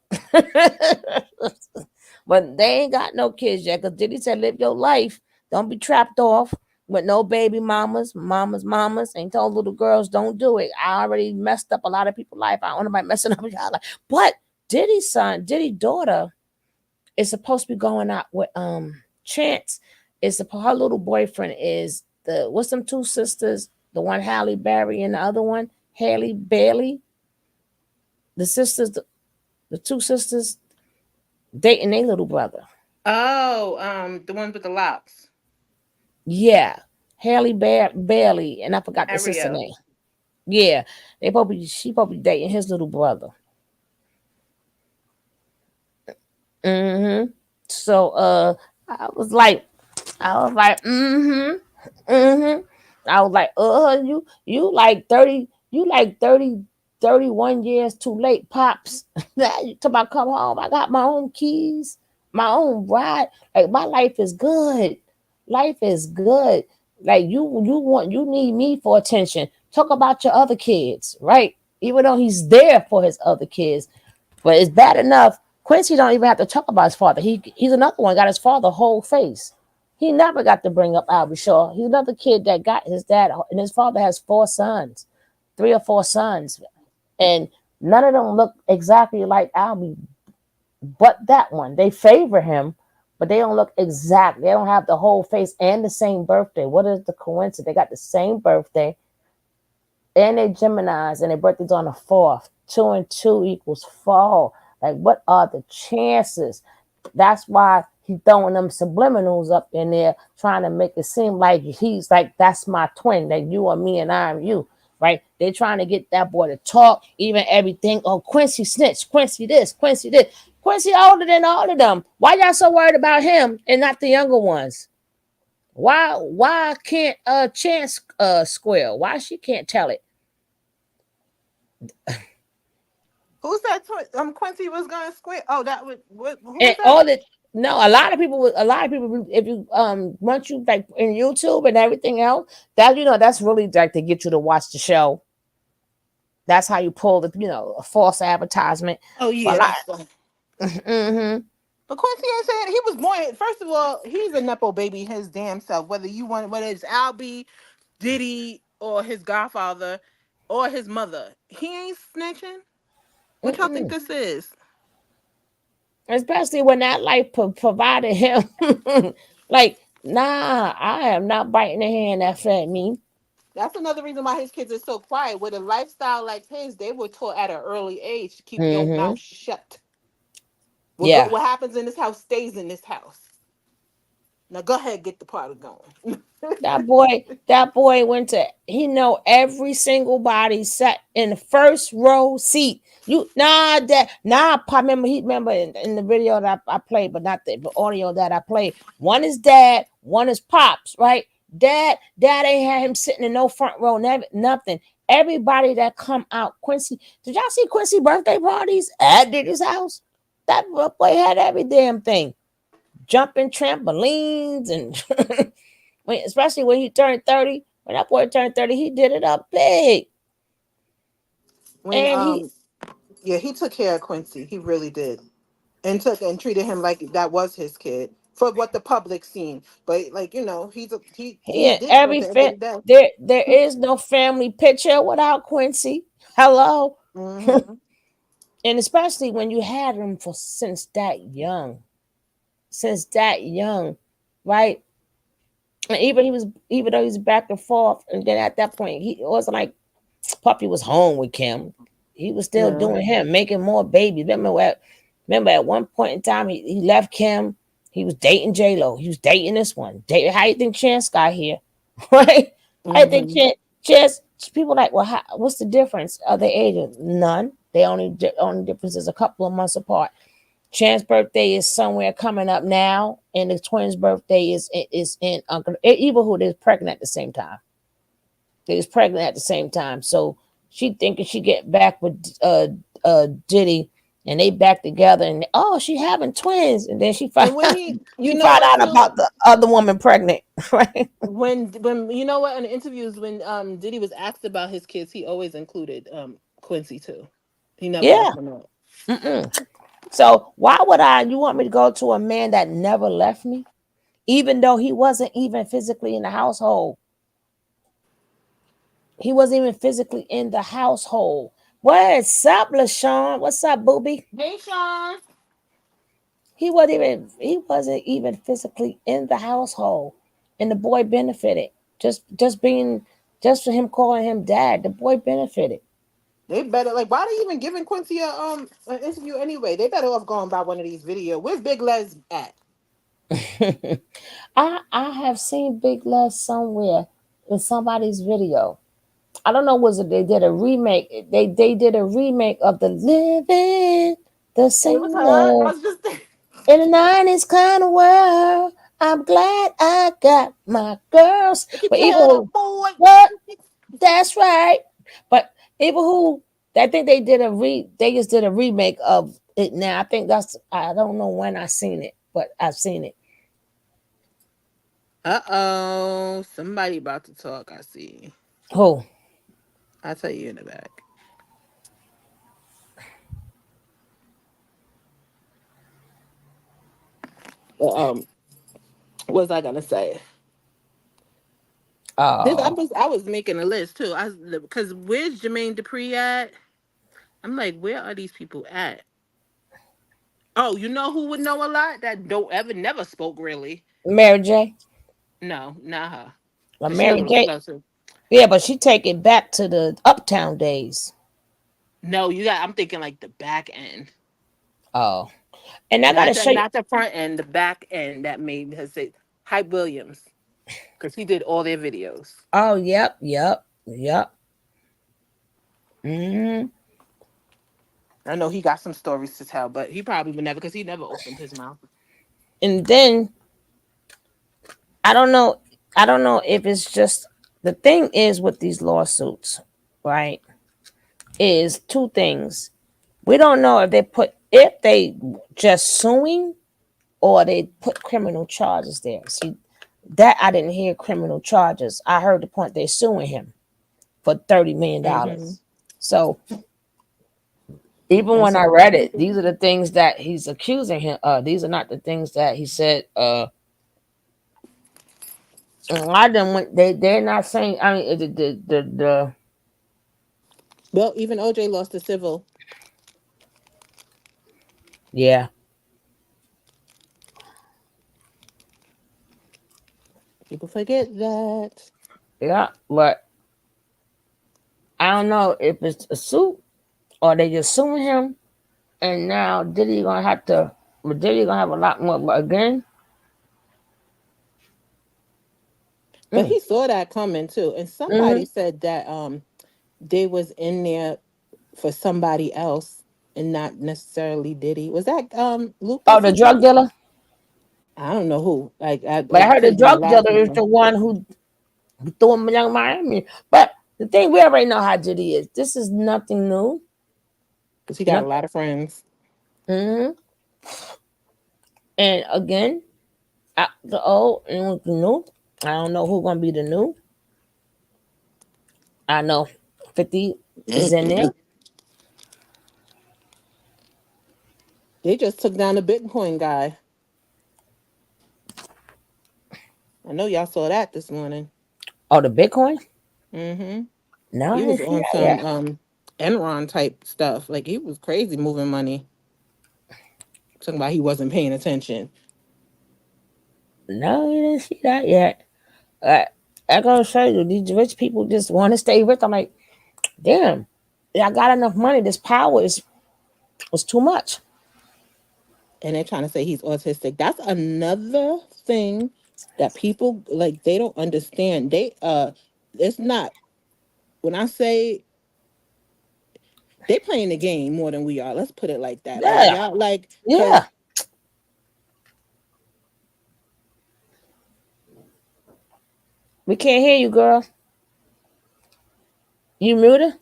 But they ain't got no kids yet. Cause Diddy said live your life. Don't be trapped off with no baby mamas. And told little girls don't do it. I already messed up a lot of people's life. I don't want nobody messing up y'all life. But Diddy's daughter is supposed to be going out with Chance. Her little boyfriend is what's them two sisters? The one Halle Berry and the other one Haley Bailey. The sisters, the two sisters dating their little brother. Oh, the one with the locks. Yeah, Bailey, and I forgot the sister Ariel. name. Yeah, she probably dating his little brother. Mm-hmm. So I was like, mm-hmm. Mm-hmm. I was like, you like 30, 31 years too late, pops. You talk about come home. I got my own keys, my own ride. Like my life is good. Life is good. Like you need me for attention. Talk about your other kids, right? Even though he's there for his other kids. But it's bad enough. Quincy don't even have to talk about his father. He's another one, got his father whole face. He never got to bring up Albie Shaw. He's another kid that got his dad, and his father has 4 sons, 3 or 4 sons. And none of them look exactly like Albie, but that one. They favor him, but they don't look exact. They don't have the whole face and the same birthday. What is the coincidence? They got the same birthday, and they Geminis, and their birthday's on the 4th. 2 and 2 equals fall. Like, what are the chances? That's why he's throwing them subliminals up in there, trying to make it seem like he's like, that's my twin, that you are me and I am you. right? They're trying to get that boy to talk, even everything. Oh, Quincy snitch, Quincy this, Quincy this. Quincy older than all of them. Why y'all so worried about him and not the younger ones? Why can't Chance square? Why she can't tell it? Who said Quincy was gonna square? Oh, that was what? Who And was that? all the no, a lot of people if you once you like in YouTube and everything else, that that's really like to get you to watch the show. That's how you pull the a false advertisement. Oh But yeah, like, that's the. mm-hmm, But Quincy ain't saying he was born. First of all, he's a nepo baby his damn self. Whether it's Albie, Diddy, or his godfather, or his mother, he ain't snitching. What y'all think mm-mm. this is? Especially when that life provided him. Like, nah, I am not biting the hand that fed me. That's another reason why his kids are so quiet. With a lifestyle like his, they were taught at an early age to keep your Mm-hmm. mouth shut. Yeah. What happens in this house stays in this house. Now go ahead, get the party going. That boy went to he know every single body sat in the first row seat. You I remember in the video that I played, but not the audio that I played. One is dad, one is pops, right? Dad ain't had him sitting in no front row, never nothing. Everybody that come out, Quincy. Did y'all see Quincy birthday parties at Diddy's house? That boy had every damn thing. Jumping trampolines and especially when he turned 30. When that boy turned 30, he did it up big. when And he Yeah, he took care of Quincy. He really did. And treated him like that was his kid for what the public seen. But like, he he in did at every the end of fit. the day. There is no family picture without Quincy. Hello. Hmm. And especially when you had him for since that young, right? And even though he's back and forth, and then at that point he wasn't like Puppy was home with Kim. He was still Yeah. doing him, making more babies. Remember at one point in time he left Kim. He was dating J Lo. He was dating this one. How you think Chance got here? Right? How you think Hmm. Chance? People like, well, what's the difference? Are they ages? None. They only difference is a couple of months apart. Chan's birthday is somewhere coming up now, and the twins' birthday is in Uncle Evil, who is pregnant at the same time. They was pregnant at the same time. So she thinking she get back with Diddy, and they back together, and oh, she having twins, and then she find And when he, you she know find what out too? about the other woman pregnant, right? When you know what, in the interviews when Diddy was asked about his kids, he always included Quincy too. He never Yeah. left him out. Mm-mm. So why would I? You want me to go to a man that never left me, even though he wasn't even physically in the household? He wasn't even physically in the household. What's up, LaShawn? What's up, booby? Hey Sean. He wasn't even physically in the household, and the boy benefited. Just for him calling him dad, the boy benefited. They better like why they even giving Quincy an interview anyway? They better off going by one of these videos. Where's Big Les at? I have seen Big Les somewhere in somebody's video. I don't know, was it they did a remake? They did a remake of the Living the It was her. I Single was just thinking. in the 90s kind of world. I'm glad I got my girls. Keep But your even head up, who boy. what? That's right. But even who I think they just did a remake of it now. I think I don't know when I seen it, but I've seen it. Uh-oh. Somebody about to talk, I see. Who? I'll tell you in the back. But, what was I gonna say? This Oh, I was making a list too. Because where's Jermaine Dupri at? I'm like, where are these people at? Oh, you know who would know a lot that don't ever never spoke really? Mary J. No, not her. Well, Cause she a Mary little J. closer. Yeah, but she take it back to the Uptown days. No, you got. I'm thinking like the back end, Oh, and I gotta show you. not the front end, the back end that made her say Hype Williams because he did all their videos. Oh, yep, yep, yep. Hmm. I know he got some stories to tell, but he probably would never because he never opened his mouth. And then I don't know. I don't know if it's just the thing is with these lawsuits, right? Is two things. We don't know if they just suing or they put criminal charges there. See, that I didn't hear criminal charges. I heard the point they're suing him for $30 million. Mm-hmm. So even That's when I a, read it, these are the things that he's accusing him of. These are not the things that he said. A lot of them went. They're not saying. I mean, the well, even OJ lost the civil. yeah, People forget that. yeah, but I don't know if it's a suit or they just suing him, and now Diddy gonna have to. Diddy gonna have a lot more. But again, But mm, he saw that coming too. And mm-hmm. somebody said that they was in there for somebody else and not necessarily Diddy. Was that Oh, Lucas the or something? drug dealer. I don't know who. Like But I it heard the could be a drug lot of dealer is the people one who threw him in Young Miami. But the thing, we already know how Diddy is. This is nothing new. because he got a Nothing. lot of friends. Hmm. And again, the old and with the new. I don't know who's gonna be the new. I know 50 is in there. They just took down the Bitcoin guy. I know y'all saw that this morning. Oh, the Bitcoin? Hmm. No, I He was didn't see on that some yet. Enron type stuff. Like he was crazy moving money. Talking about he wasn't paying attention. No, I didn't see that yet. Uh, I gotta show you, these rich people just want to stay rich. I'm like, damn, I got enough money. This power is was too much. And they're trying to say he's autistic. That's another thing that people like they don't understand. It's not when I say they playing the game more than we are. Let's put it like that. Like Yeah, y'all like yeah. cuz We can't hear you, girl. You muted?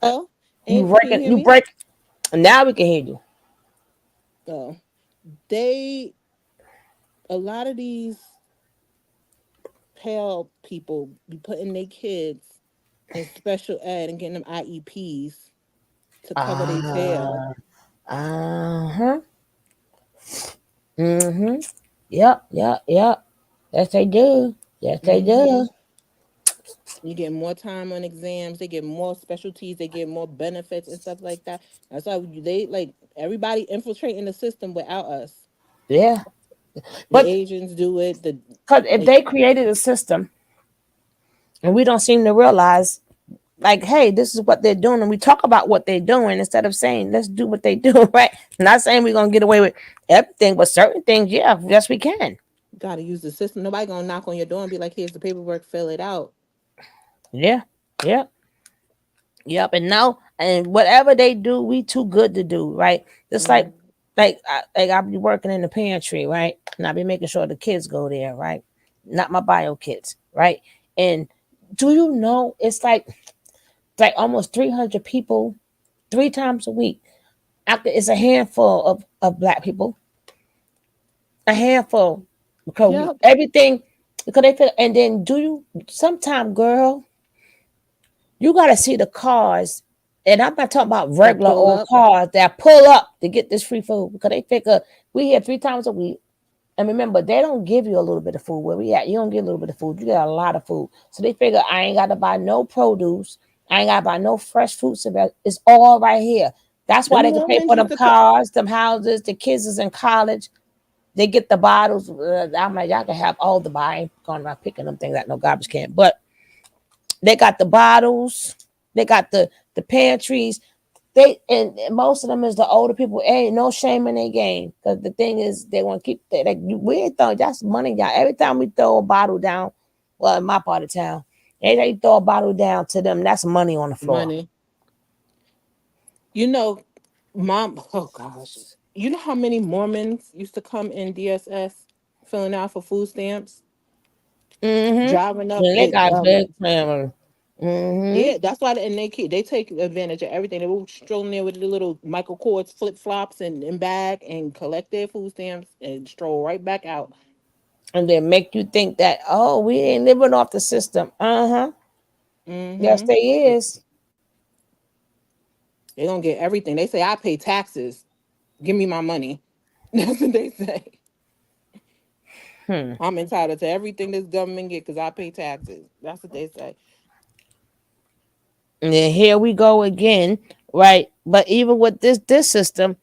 hello? You Can you breaking? hear You me? break? Now we can hear you. Oh. They a lot of these pale people be putting their kids in special ed and getting them IEPs to cover their tail. Uh, uh-huh. Mm-hmm. Yep, yep, yep. Yes, they do. Yes, they Hmm. do. You get more time on exams. They get more specialties. They get more benefits and stuff like that. That's why they like everybody infiltrating the system without us. Yeah. The But Asians do it. The because if like they created a system and we don't seem to realize, like, hey, this is what they're doing, and we talk about what they're doing instead of saying, let's do what they do, right? Not saying we're going to get away with everything, but certain things, yeah, yes, we can. got to use the system. Nobody gonna knock on your door and be like, "Here's the paperwork. Fill it out." Yeah. Yeah. Yep, and now and whatever they do, we too good to do, right? Just Hmm. like I'll be working in the pantry, right? And I'll be making sure the kids go there, right? Not my bio kids, right? And do you know it's like almost 300 people 3 times a week. After it's a handful of black people, a handful because Yep. everything because they feel and then do you sometime girl you got to see the cars, and I'm not talking about That regular pull old up. cars that pull up to get this free food because they figure we here 3 times a week. And remember, they don't give you a little bit of food where we at. You don't get a little bit of food. You get a lot of food. So they figure I ain't got to buy no produce. I ain't got to buy no fresh fruits and vegetables. It's all right here. That's why Them they can pay Mormons for used them to come. cars, them houses. The kids is in college. They get the bottles. I'm like, y'all can have all the buy. I ain't going around picking them things out no garbage can. But they got the bottles. They got the pantries. They and most of them is the older people. Ain't no shame in their game because the thing is they want to keep like we ain't throwing that's money, y'all. Every time we throw a bottle down, well, in my part of town, They throw a bottle down to them. That's money on the floor. Money. You know, mom. Oh gosh. You know how many Mormons used to come in DSS filling out for food stamps, Mm-hmm. driving up And they with got big family. Mm-hmm. Yeah, that's why, and they take advantage of everything. They were strolling there with the little Michael Kors flip flops and bag and collect their food stamps and stroll right back out. And then make you think that, oh, we ain't living off the system. Uh-huh. Yes, Mm-hmm. they is. They don't get everything. They say I pay taxes. Give me my money. That's what they say. Hmm. I'm entitled to everything this government get because I pay taxes. That's what they say. And then here we go again, right? But even with this system,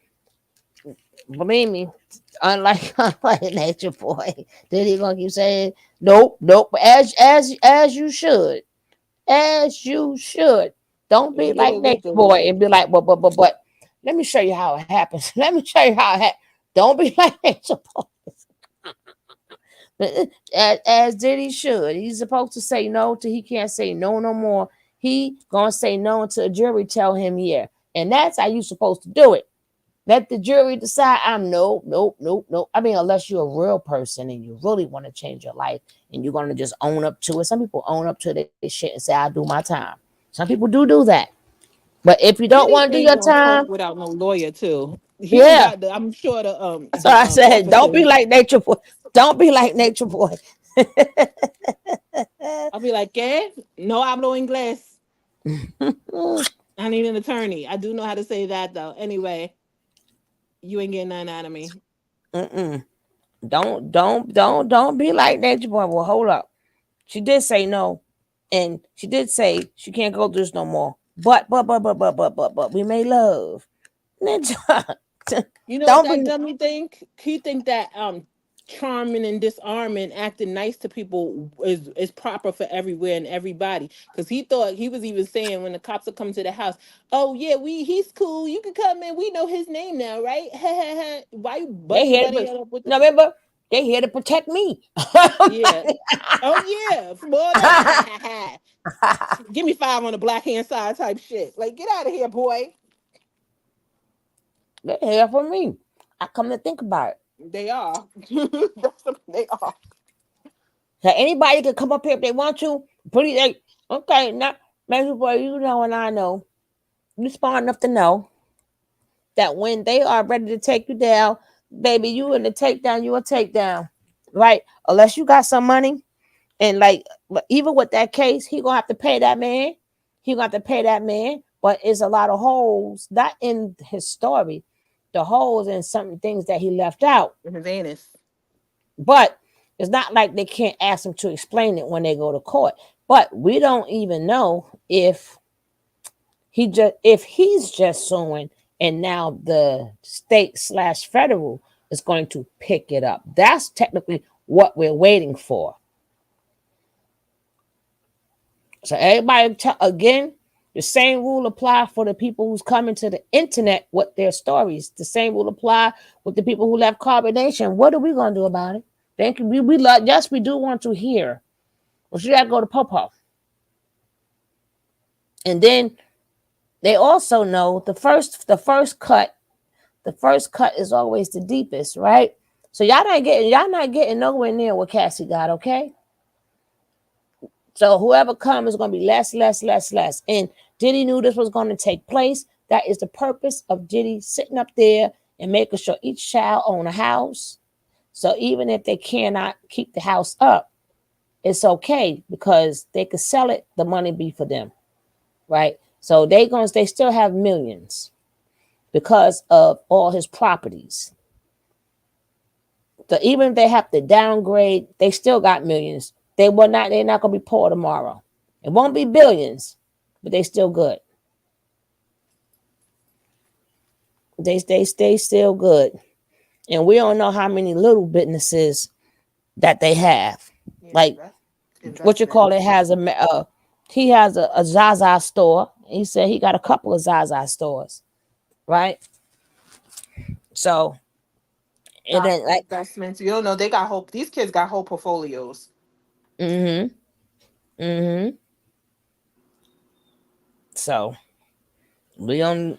believe me, unlike unlike Nature Boy, then he gonna keep saying nope, nope. As you should, as you should. Don't Let be me get like a Nature legal. Boy and be like, but. Let me show you how it happens. Let me show you how it happens. Don't be like Nature Boy. As Diddy should. He's supposed to say no till he can't say no no more. He gonna say no until a jury tell him yeah. And that's how you supposed to do it. Let the jury decide. I'm nope, nope, nope, nope. I mean, unless you're a real person and you really want to change your life and you're gonna just own up to it. Some people own up to their shit and say, "I do my time." Some people do that. But if you don't Diddy want to do ain't your gonna talk time, without no lawyer too. He don't yeah. got the. I'm sure That's what I the said. Don't be officers. like Nature Boy. Don't be like Nature Boy. I'll be like, ¿qué? No hablo inglés. I need an attorney. I do know how to say that though. Anyway, you ain't getting nothing out of me. Mm-mm. Don't be like Nature Boy. Well, hold up. She did say no, and she did say she can't go through this no more. But we made love. Ninja. You know what Don't that be. dummy think? He think that charming and disarming, acting nice to people is proper for everywhere and everybody. Cause he thought he was even saying when the cops are coming to the house, oh yeah, he's cool. You can come in. We know his name now, right? Why you They bust your here, buddy but head up with no, the remember they here to protect me. yeah. Oh yeah, for all that. Give me five on the black hand side type shit. Like get out of here, boy. They here for me. I come to think about it. They are. They are. So anybody can come up here if they want to. Pretty like, okay, now maybe boy, you know and I know. You smart enough to know that when they are ready to take you down, baby, you in the takedown, you a takedown. Right? Unless you got some money. And like even with that case, he gonna have to pay that man. He gonna have to pay that man. But it's a lot of holes, not in his story, the holes in some things that he left out. His anus. But it's not like they can't ask him to explain it when they go to court. But we don't even know if he's just suing and now the state slash federal is going to pick it up. That's technically what we're waiting for. So everybody, again, the same rule apply for the people who's coming to the internet with their stories. The same rule apply with the people who left carbonation. What are we gonna do about it? Thank you. We love. Yes, we do want to hear. Well, you gotta go to Popo, and then they also know the first cut is always the deepest, right? So y'all not getting nowhere near what Cassie got. Okay. So whoever comes is going to be less, less, less, less. And Diddy knew this was going to take place. That is the purpose of Diddy sitting up there and making sure each child own a house. So even if they cannot keep the house up, it's okay because they could sell it. The money be for them, right? So they still have millions because of all his properties. So even if they have to downgrade, they still got millions. They're not gonna be poor tomorrow. It won't be billions, but they still good. They stay still good. And we don't know how many little businesses that they have. Yeah, Like that's what you investment. call it has he has a Zaza store. He said he got a couple of Zaza stores, right? So it Stock ain't like investments. You don't know. They got whole. These kids got whole portfolios. mm-hmm. Mm-hmm. So we don't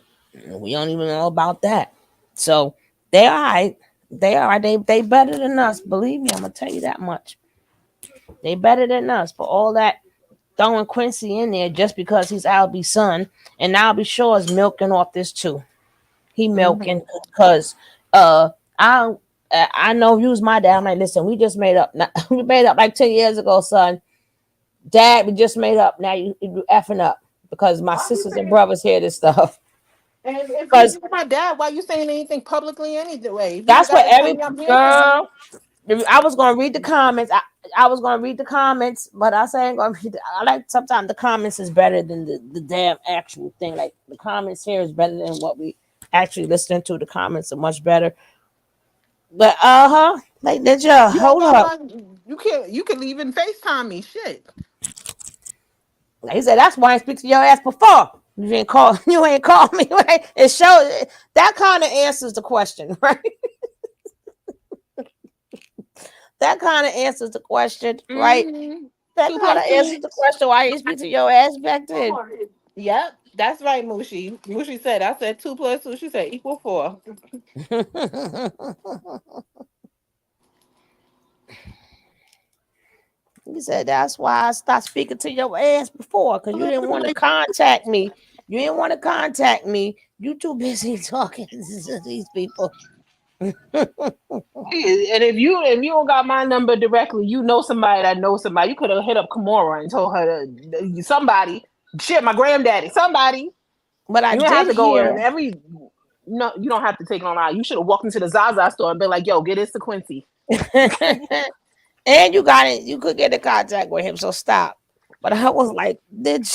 even know about that. So they all right. They all right. They better than us. Believe me, I'm gonna tell you that much. They better than us. For all that throwing Quincy in there just because he's Albie's son, and Albie Shaw is milking off this too. He milking Mhm. because I I know you was my dad. I'm like, listen, we just made up. We made up like 10 years ago, son. Dad, we just made up. Now you effing up because my Why you sisters and saying? brothers hear this stuff. And if you Because knew my dad, why you saying anything publicly anyway? If you just that's what gotta tell every me I'm here for you. girl. I was gonna read the comments. I was gonna read the comments, but I say I ain't gonna read. I like sometimes the comments is better than the damn actual thing. Like the comments here is better than what we actually listening to. The comments are much better. But like did you You don't hold got up? my. You can't. You can even Facetime me. Shit. He said that's why I speak to your ass before. You ain't call. You ain't call me. Right? It shows that kind of answers the question, right? That kind of answers the question, right? Mm-hmm. That Two kind of plus answers two. the question why you speak to your ass back then. Yep, that's right, Mushi. Mushi said. I said 2 plus 2. She said equal 4. He said that's why I stopped speaking to your ass before, because you didn't want to contact me. You didn't want to contact me. You too busy talking to these people. And if you don't got my number directly, you know somebody that knows somebody. You could have hit up Kimora and told her somebody. Shit, my granddaddy. Somebody. But I You don't have did to go hear. in every. No, you don't have to take it online. You should have walked into the Zaza store and been like, "Yo, get this to Quincy." And you got it. You could get in contact with him, so stop. But I was like, did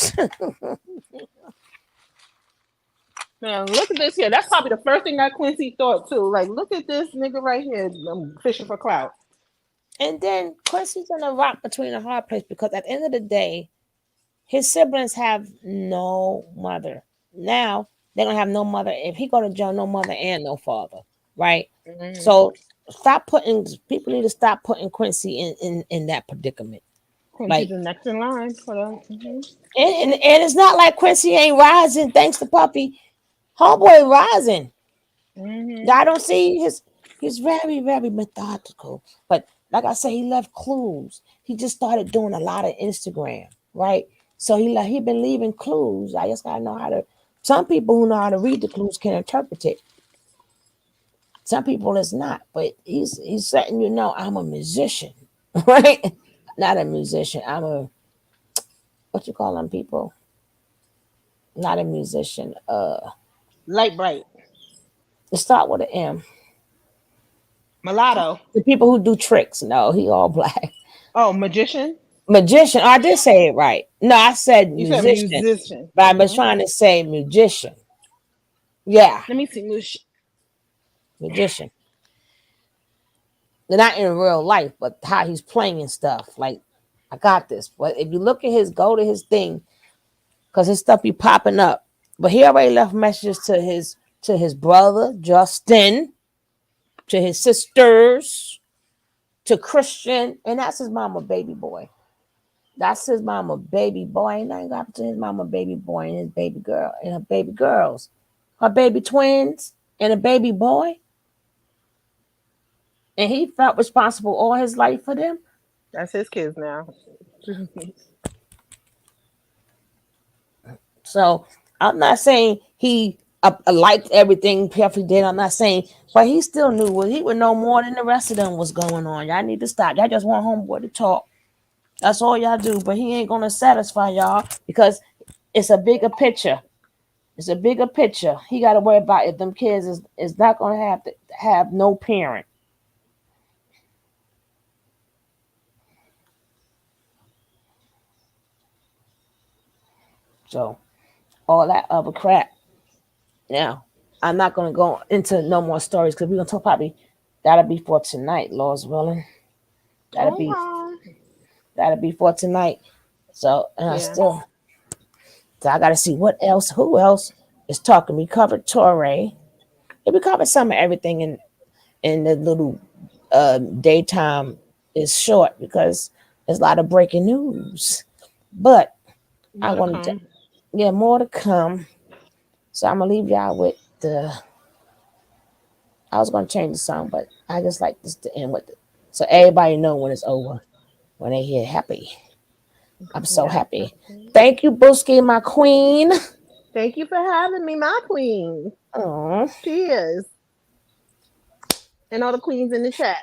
Man, look at this here. That's probably the first thing that Quincy thought too. Like, look at this nigga right here, fishing for clout. and then Quincy's in a rock between a hard place because at the end of the day, his siblings have no mother. Now they're gonna have no mother. If he go to jail, no mother and no father, right? Mm-hmm. So stop putting people need to stop putting Quincy in that predicament. Quincy's Like the next in line for the. Mm-hmm. and it's not like Quincy ain't rising thanks to Puppy. Homeboy rising. Mm-hmm. I don't see he's very, very methodical. But like I said, he left clues. He just started doing a lot of Instagram, right? So he been leaving clues. I just gotta know how to some people who know how to read the clues can interpret it. Some people it's not, but he's letting you know I'm a musician, right? Not a musician. I'm a what you call them people? Not a musician. Light bright. Start with an M. Mulatto. The people who do tricks. No, he all black. Oh, magician. Magician. Oh, I did say it right. No, I said You said musician, musician. but I was Mm-hmm. trying to say musician. Yeah, Let me see. Mush. magician. Not in real life, but how he's playing and stuff. Like, I got this. But if you look at go to his thing, because his stuff be popping up. But he already left messages to his brother Justin, to his sisters, to Christian, and that's his mama baby boy. That's his mama baby boy. Ain't nothing got to his mama baby boy and his baby girl and her baby girls. Her baby twins and a baby boy. And he felt responsible all his life for them. That's his kids now. So I'm not saying he liked everything Puffy did. I'm not saying, but he still knew what he would know more than the rest of them was going on. Y'all need to stop. Y'all just want homeboy to talk. That's all y'all do. But he ain't gonna satisfy y'all because it's a bigger picture. It's a bigger picture. He got to worry about if them kids is not going to have no parent. So all that other crap. Now I'm not going to go into no more stories because we're going to talk probably that'll be for tonight, Lord's willing. That'll be Oh, that'll be for tonight. So and I yeah. still so I got to see what else. Who else is talking? We covered Torre. Yeah, we covered some of everything in the little daytime is short because there's a lot of breaking news. But I More to wanted to come. Yeah, more to come. So I'm gonna leave y'all with the. I was gonna change the song, but I just like this to end with it, so everybody know when it's over. When they hear happy, I'm so Yes. happy. Thank you, Booski, my queen. Thank you for having me, my queen. Oh, Cheers. And all the queens in the chat.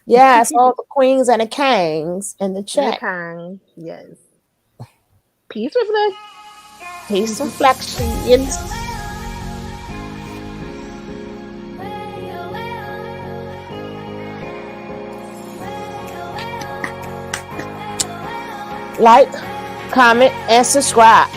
yes, all the queens and the kings in the And the chat. kind. Yes. Peace reflect. Peace reflections. Like, comment, and subscribe.